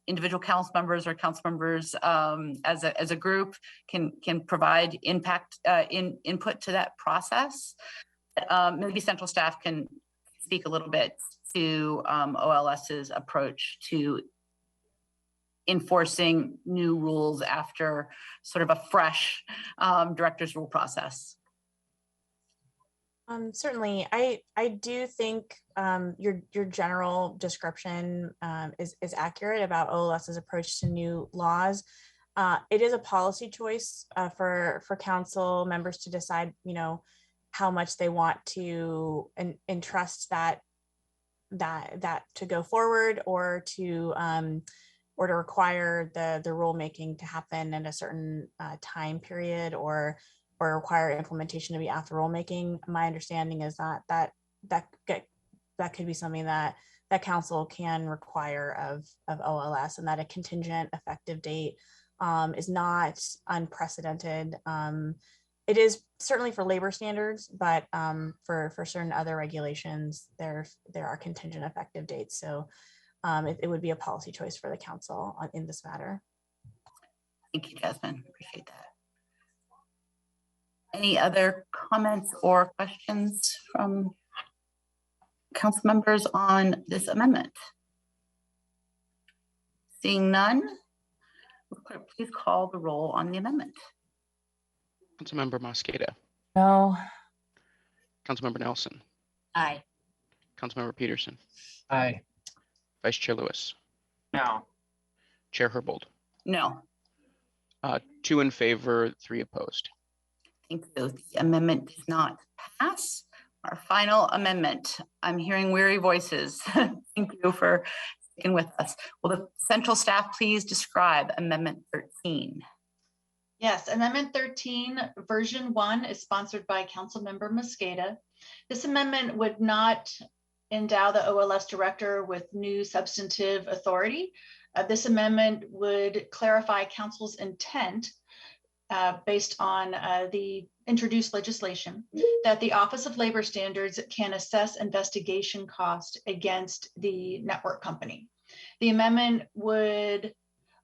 Individual council members or council members as a group can provide input to that process. Maybe central staff can speak a little bit to OLS's approach to enforcing new rules after sort of a fresh director's rule process. Certainly, I do think your general description is accurate about OLS's approach to new laws. It is a policy choice for council members to decide, how much they want to entrust that to go forward, or to require the rulemaking to happen in a certain time period, or require implementation to be after rulemaking. My understanding is that could be something that council can require of OLS, and that a contingent effective date is not unprecedented. It is certainly for labor standards, but for certain other regulations, there are contingent effective dates. So it would be a policy choice for the council in this matter. Thank you, Jasmine. Appreciate that. Any other comments or questions from council members on this amendment? Seeing none, clerk, please call the roll on the amendment. Councilmember Mosqueda. No. Councilmember Nelson. Aye. Councilmember Peterson. Aye. Vice Chair Lewis. No. Chair Herbold. No. 2 in favor, 3 opposed. Thank you. The amendment does not pass. Our final amendment. I'm hearing weary voices. Thank you for sticking with us. Will the central staff please describe Amendment 13? Yes, Amendment 13, version 1 is sponsored by Councilmember Mosqueda. This amendment would not endow the OLS director with new substantive authority. This amendment would clarify council's intent based on the introduced legislation that the Office of Labor Standards can assess investigation cost against the network company. The amendment would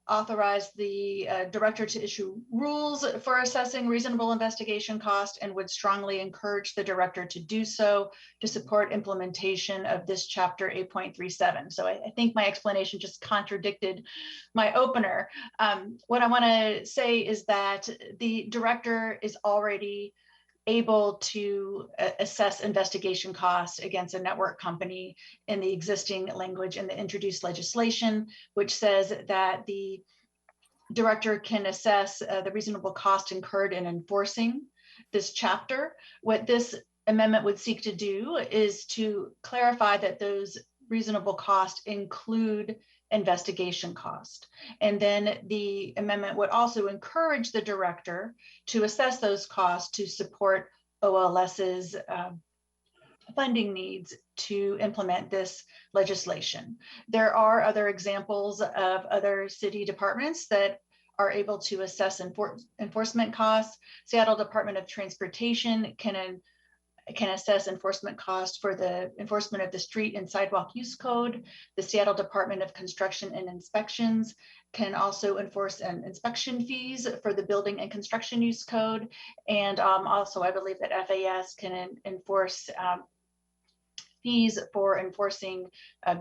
authorize the director to issue rules for assessing reasonable investigation cost, and would strongly encourage the director to do so to support implementation of this chapter 8.37. So I think my explanation just contradicted my opener. What I want to say is that the director is already able to assess investigation costs against a network company in the existing language in the introduced legislation, which says that the director can assess the reasonable cost incurred in enforcing this chapter. What this amendment would seek to do is to clarify that those reasonable costs include investigation cost. And then the amendment would also encourage the director to assess those costs to support OLS's funding needs to implement this legislation. There are other examples of other city departments that are able to assess enforcement costs. Seattle Department of Transportation can assess enforcement costs for the enforcement of the street and sidewalk use code. The Seattle Department of Construction and Inspections can also enforce inspection fees for the building and construction use code. And also, I believe that FAS can enforce fees for enforcing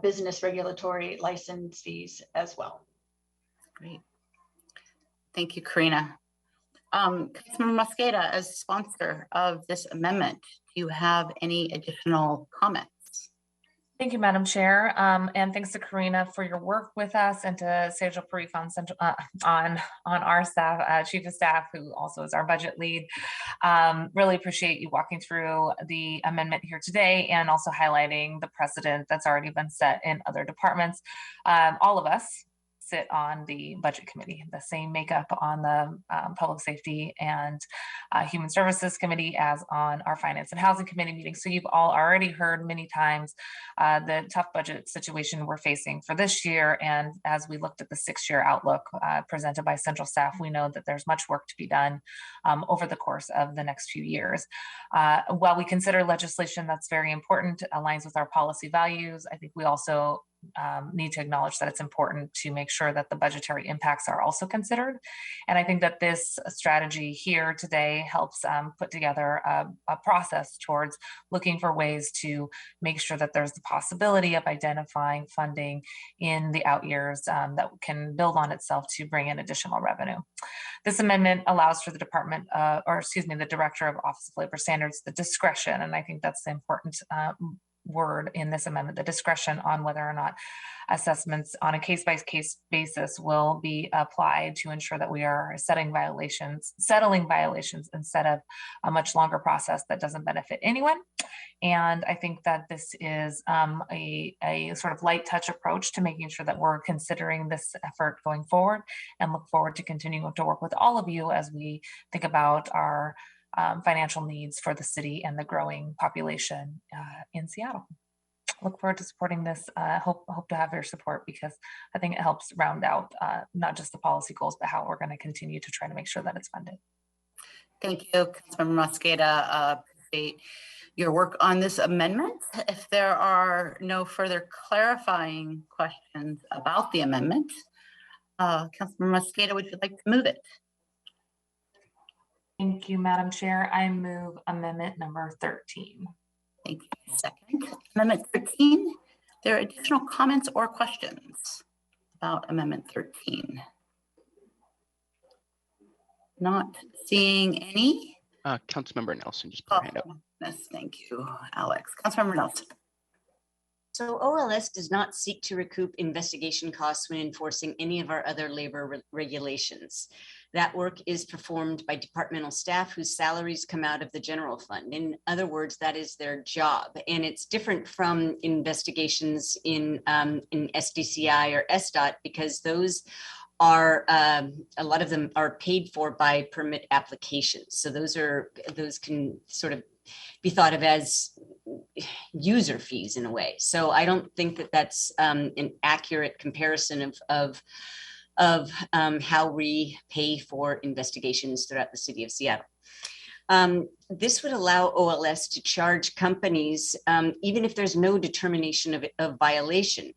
business regulatory license fees as well. Great. Thank you, Karina. Councilmember Mosqueda, as sponsor of this amendment, do you have any additional comments? Thank you, Madam Chair, and thanks to Karina for your work with us, and to Sejal Parikh on our staff, Chief of Staff, who also is our budget lead. Really appreciate you walking through the amendment here today, and also highlighting the precedent that's already been set in other departments. All of us sit on the budget committee, the same makeup on the public safety and human services committee as on our finance and housing committee meetings. So you've all already heard many times the tough budget situation we're facing for this year. And as we looked at the 6-year outlook presented by central staff, we know that there's much work to be done over the course of the next few years. While we consider legislation that's very important, aligns with our policy values, I think we also need to acknowledge that it's important to make sure that the budgetary impacts are also considered. And I think that this strategy here today helps put together a process towards looking for ways to make sure that there's the possibility of identifying funding in the out years that can build on itself to bring in additional revenue. This amendment allows for the the Director of Office of Labor Standards, the discretion, and I think that's the important word in this amendment, the discretion on whether or not assessments on a case-by-case basis will be applied to ensure that we are settling violations instead of a much longer process that doesn't benefit anyone. And I think that this is a sort of light touch approach to making sure that we're considering this effort going forward, and look forward to continuing to work with all of you as we think about our financial needs for the city and the growing population in Seattle. Look forward to supporting this. Hope to have your support, because I think it helps round out not just the policy goals, but how we're going to continue to try to make sure that it's funded. Thank you, Councilmember Mosqueda. Appreciate your work on this amendment. If there are no further clarifying questions about the amendment, Councilmember Mosqueda, would you like to move it? Thank you, Madam Chair. I move amendment number 13. Thank you. Second. Amendment 13. There are additional comments or questions about Amendment 13? Not seeing any. Councilmember Nelson, just put her hand up. Yes, thank you, Alex. Councilmember Nelson. So OLS does not seek to recoup investigation costs when enforcing any of our other labor regulations. That work is performed by departmental staff whose salaries come out of the general fund. In other words, that is their job. And it's different from investigations in SDCI or SDOT, because those are, a lot of them are paid for by permit applications. So those can sort of be thought of as user fees in a way. So I don't think that that's an accurate comparison of how we pay for investigations throughout the city of Seattle. This would allow OLS to charge companies even if there's no determination of violation.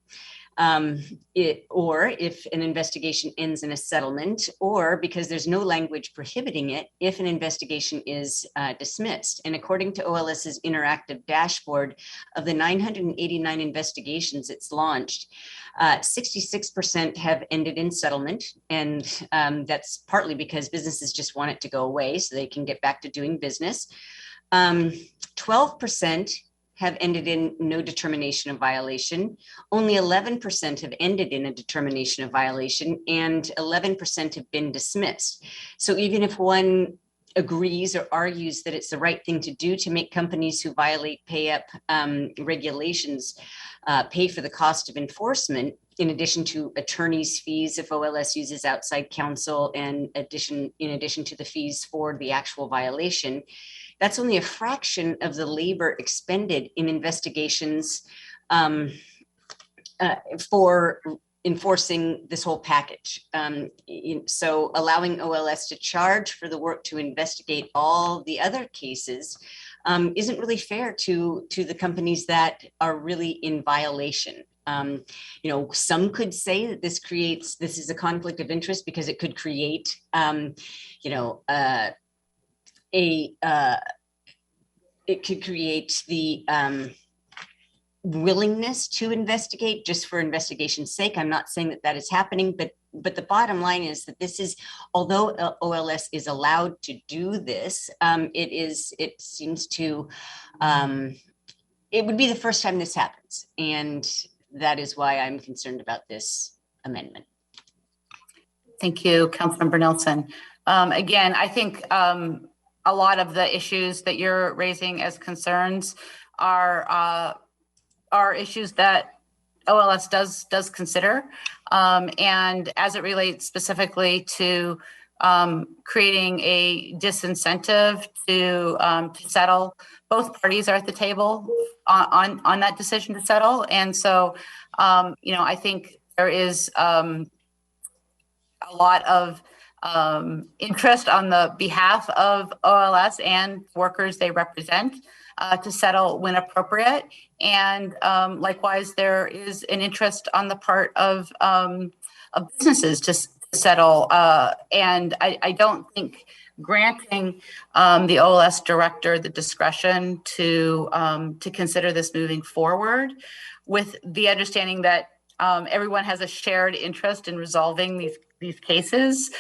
Or if an investigation ends in a settlement, or because there's no language prohibiting it, if an investigation is dismissed. And according to OLS's interactive dashboard, of the 989 investigations it's launched, 66% have ended in settlement. And that's partly because businesses just want it to go away so they can get back to doing business. 12% have ended in no determination of violation. Only 11% have ended in a determination of violation, and 11% have been dismissed. So even if one agrees or argues that it's the right thing to do to make companies who violate pay-up regulations pay for the cost of enforcement, in addition to attorney's fees if OLS uses outside counsel, and in addition to the fees for the actual violation, that's only a fraction of the labor expended in investigations for enforcing this whole package. So allowing OLS to charge for the work to investigate all the other cases isn't really fair to the companies that are really in violation. Some could say that this is a conflict of interest because it could create, it could create the willingness to investigate just for investigation's sake. I'm not saying that that is happening, but the bottom line is that this is, although OLS is allowed to do this, it seems to, it would be the first time this happens. And that is why I'm concerned about this amendment. Thank you, Councilmember Nelson. Again, I think a lot of the issues that you're raising as concerns are issues that OLS does consider. And as it relates specifically to creating a disincentive to settle, both parties are at the table on that decision to settle. And so, I think there is a lot of interest on the behalf of OLS and workers they represent to settle when appropriate. And likewise, there is an interest on the part of businesses to settle. And I don't think granting the OLS director the discretion to consider this moving forward, with the understanding that everyone has a shared interest in resolving these cases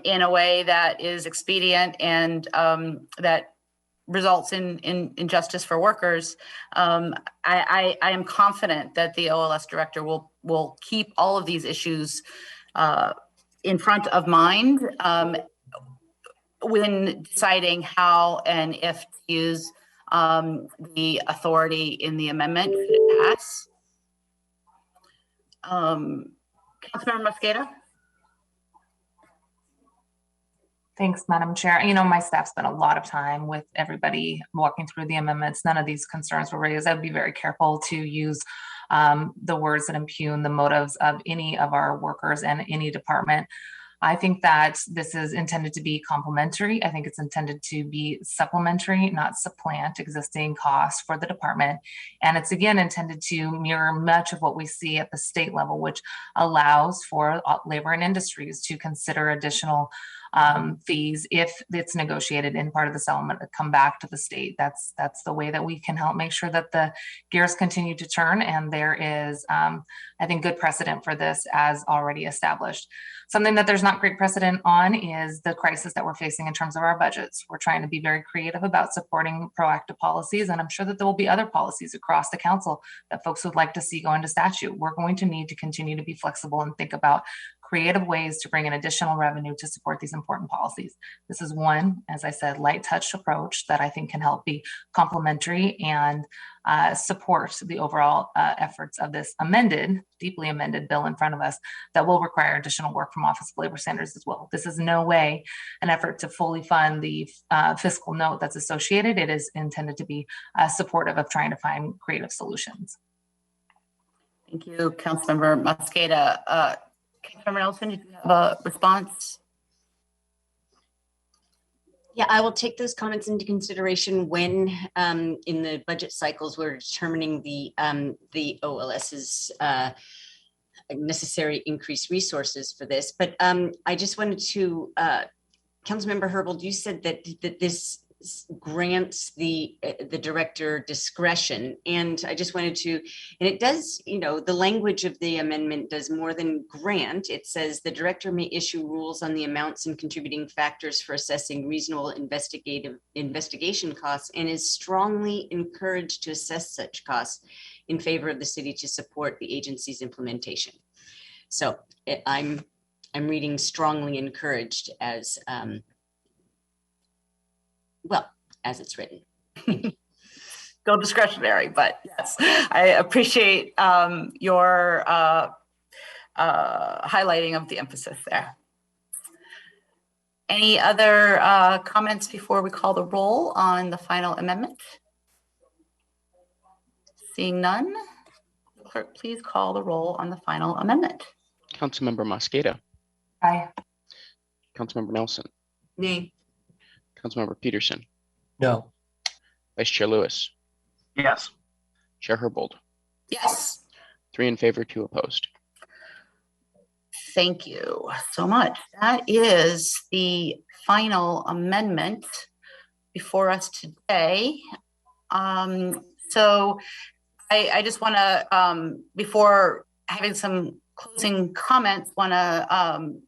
in a way that is expedient and that results in justice for workers. I am confident that the OLS director will keep all of these issues in front of mind when deciding how and if to use the authority in the amendment to pass. Councilmember Mosqueda. Thanks, Madam Chair. My staff spent a lot of time with everybody walking through the amendments. None of these concerns were raised. I'd be very careful to use the words that impugn the motives of any of our workers and any department. I think that this is intended to be complementary. I think it's intended to be supplementary, not supplant existing costs for the department. And it's again intended to mirror much of what we see at the state level, which allows for labor and industries to consider additional fees if it's negotiated in part of the settlement that come back to the state. That's the way that we can help make sure that the gears continue to turn. And there is, I think, good precedent for this as already established. Something that there's not great precedent on is the crisis that we're facing in terms of our budgets. We're trying to be very creative about supporting proactive policies, and I'm sure that there will be other policies across the council that folks would like to see go into statute. We're going to need to continue to be flexible and think about creative ways to bring in additional revenue to support these important policies. This is one, as I said, light touch approach that I think can help be complementary and support the overall efforts of this deeply amended bill in front of us that will require additional work from Office of Labor Standards as well. This is no way an effort to fully fund the fiscal note that's associated. It is intended to be supportive of trying to find creative solutions. Thank you, Councilmember Mosqueda. Councilmember Nelson, did you have a response? Yeah, I will take those comments into consideration when in the budget cycles we're determining the OLS's necessary increased resources for this. But I just wanted to, Councilmember Herbold, you said that this grants the director discretion, and I just wanted to, and it does, the language of the amendment does more than grant. It says the director may issue rules on the amounts and contributing factors for assessing reasonable investigation costs, and is strongly encouraged to assess such costs in favor of the city to support the agency's implementation. So I'm reading strongly encouraged as well, as it's written. Still discretionary, but yes, I appreciate your highlighting of the emphasis there. Any other comments before we call the roll on the final amendment? Seeing none, clerk, please call the roll on the final amendment. Councilmember Mosqueda. Aye. Councilmember Nelson. Nay. Councilmember Peterson. No. Vice Chair Lewis. Yes. Chair Herbold. Yes. 3 in favor, 2 opposed. Thank you so much. That is the final amendment before us today. So I just want to, before having some closing comments, want to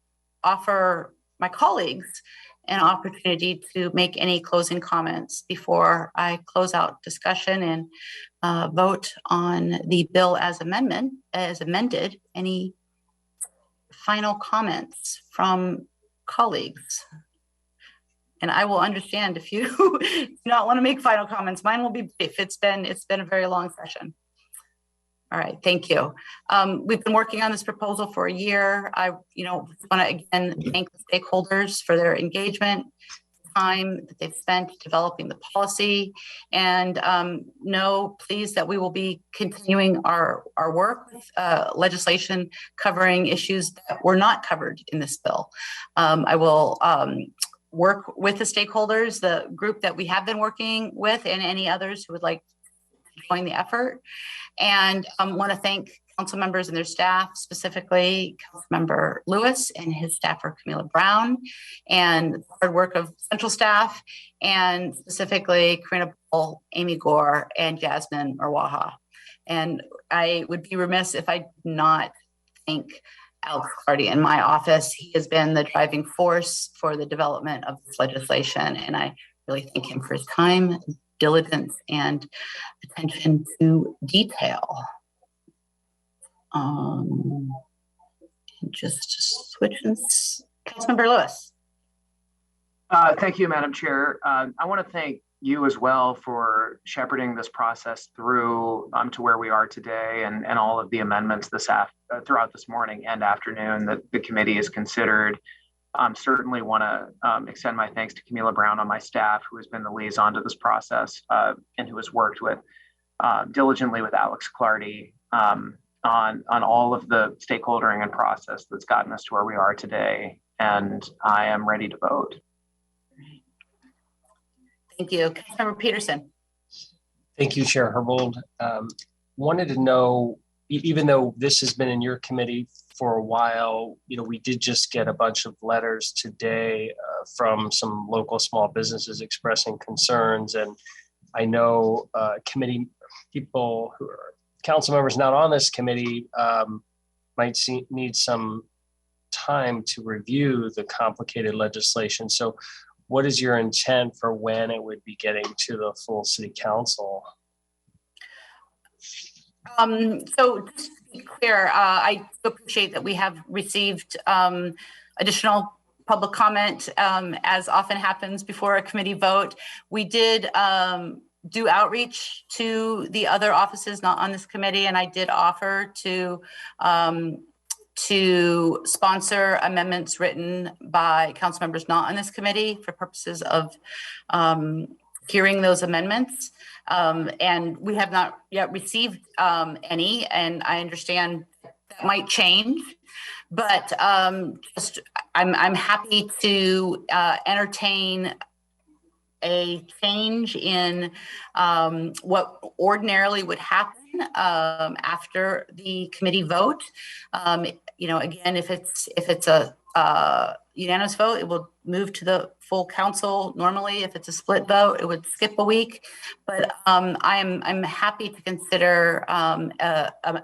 offer my colleagues an opportunity to make any closing comments before I close out discussion and vote on the bill as amended. Any final comments from colleagues? And I will understand if you do not want to make final comments. Mine will be brief. It's been a very long session. All right, thank you. We've been working on this proposal for a year. I, want to again thank the stakeholders for their engagement, time that they've spent developing the policy, and know, please, that we will be continuing our work with legislation covering issues that were not covered in this bill. I will work with the stakeholders, the group that we have been working with, and any others who would like to join the effort. And I want to thank council members and their staff, specifically Councilmember Lewis and his staffer Camila Brown, and the hard work of central staff, and specifically Karina Bull, Amy Gore, and Jasmine Marwaha. And I would be remiss if I did not thank Alex Clardy in my office. He has been the driving force for the development of this legislation, and I really thank him for his time, diligence, and attention to detail. Just switching. Councilmember Lewis. Thank you, Madam Chair. I want to thank you as well for shepherding this process through to where we are today, and all of the amendments throughout this morning and afternoon that the committee has considered. Certainly want to extend my thanks to Camila Brown on my staff, who has been the liaison to this process and who has worked with diligently with Alex Clardy on all of the stakeholdering and process that's gotten us to where we are today. And I am ready to vote. Thank you. Councilmember Peterson. Thank you, Chair Herbold. Wanted to know, even though this has been in your committee for a while, we did just get a bunch of letters today from some local small businesses expressing concerns. And I know committee people who are council members not on this committee might need some time to review the complicated legislation. So what is your intent for when it would be getting to the full city council? So just to be clear, I appreciate that we have received additional public comment, as often happens before a committee vote. We did do outreach to the other offices not on this committee, and I did offer to sponsor amendments written by council members not on this committee for purposes of hearing those amendments. And we have not yet received any, and I understand that might change, but I'm happy to entertain a change in what ordinarily would happen after the committee vote. Again, if it's a unanimous vote, it will move to the full council. Normally, if it's a split vote, it would skip a week. But I'm happy to consider an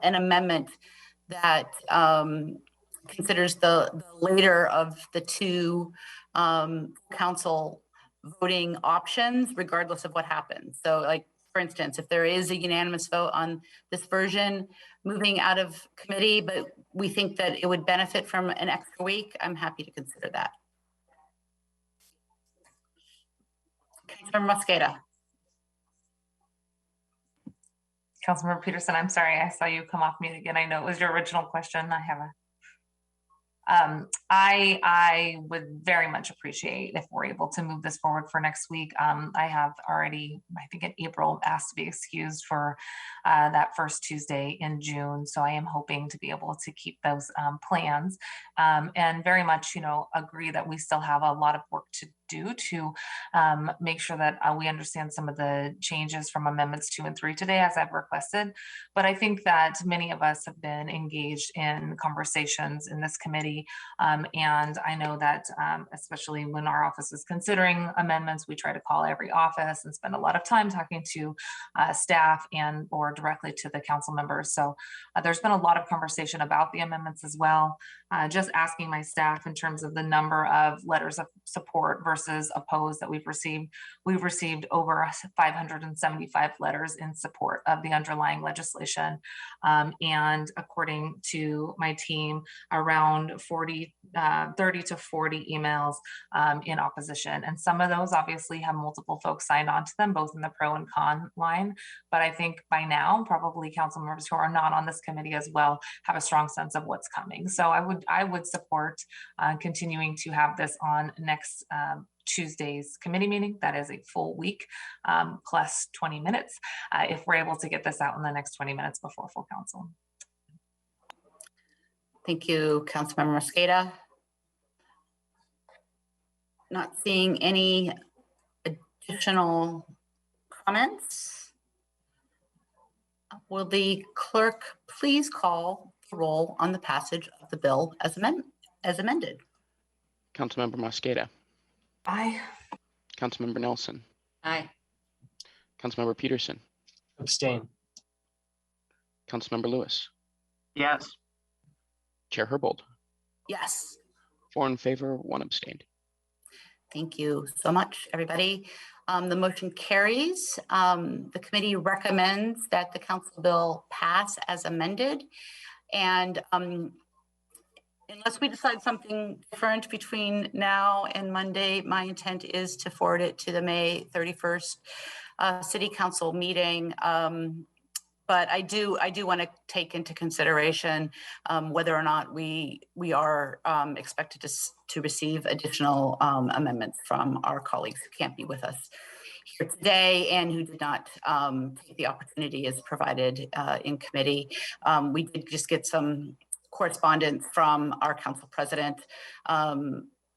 amendment that considers the later of the two council voting options, regardless of what happens. So, like, for instance, if there is a unanimous vote on this version moving out of committee, but we think that it would benefit from an extra week, I'm happy to consider that. Councilmember Mosqueda. Councilmember Peterson, I'm sorry, I saw you come off mute again. I know it was your original question. I have a I would very much appreciate if we're able to move this forward for next week. I have already, I think in April, asked to be excused for that first Tuesday in June. So I am hoping to be able to keep those plans and very much, agree that we still have a lot of work to do to make sure that we understand some of the changes from amendments 2 and 3 today, as I've requested. But I think that many of us have been engaged in conversations in this committee. And I know that especially when our office is considering amendments, we try to call every office and spend a lot of time talking to staff and or directly to the council members. So there's been a lot of conversation about the amendments as well. Just asking my staff in terms of the number of letters of support versus opposed that we've received. We've received over 575 letters in support of the underlying legislation. And according to my team, around 30 to 40 emails in opposition. And some of those obviously have multiple folks signed on to them, both in the pro and con line. But I think by now, probably council members who are not on this committee as well have a strong sense of what's coming. So I would support continuing to have this on next Tuesday's committee meeting. That is a full week plus 20 minutes if we're able to get this out in the next 20 minutes before full council. Thank you, Councilmember Mosqueda. Not seeing any additional comments. Will the clerk please call the roll on the passage of the bill as amended? Councilmember Mosqueda. Aye. Councilmember Nelson. Aye. Councilmember Peterson. Abstain. Councilmember Lewis. Yes. Chair Herbold. Yes. 4 in favor, 1 abstained. Thank you so much, everybody. The motion carries. The committee recommends that the council bill pass as amended. And unless we decide something different between now and Monday, my intent is to forward it to the May 31st City Council meeting. But I do want to take into consideration whether or not we are expected to receive additional amendments from our colleagues who can't be with us here today and who did not take the opportunity as provided in committee. We did just get some correspondence from our council president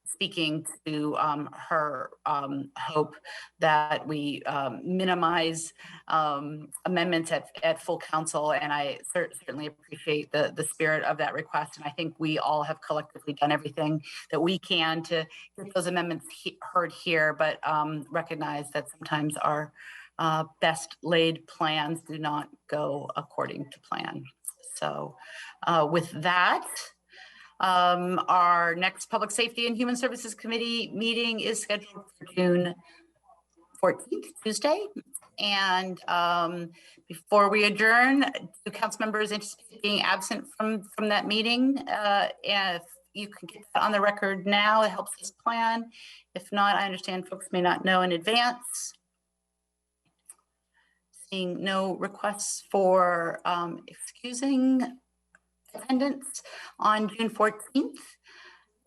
speaking to her hope that we minimize amendments at full council. And I certainly appreciate the spirit of that request. And I think we all have collectively done everything that we can to get those amendments heard here, but recognize that sometimes our best laid plans do not go according to plan. So with that, our next Public Safety and Human Services Committee meeting is scheduled for June 14th, Tuesday. And before we adjourn, do council members anticipate being absent from that meeting? If you can get that on the record now, it helps us plan. If not, I understand folks may not know in advance. Seeing no requests for excusing attendance on June 14th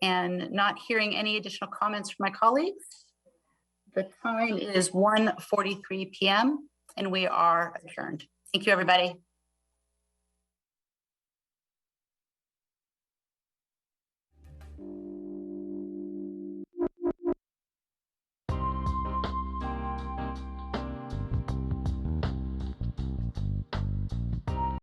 and not hearing any additional comments from my colleagues. The time is 1:43 p.m. and we are adjourned. Thank you, everybody.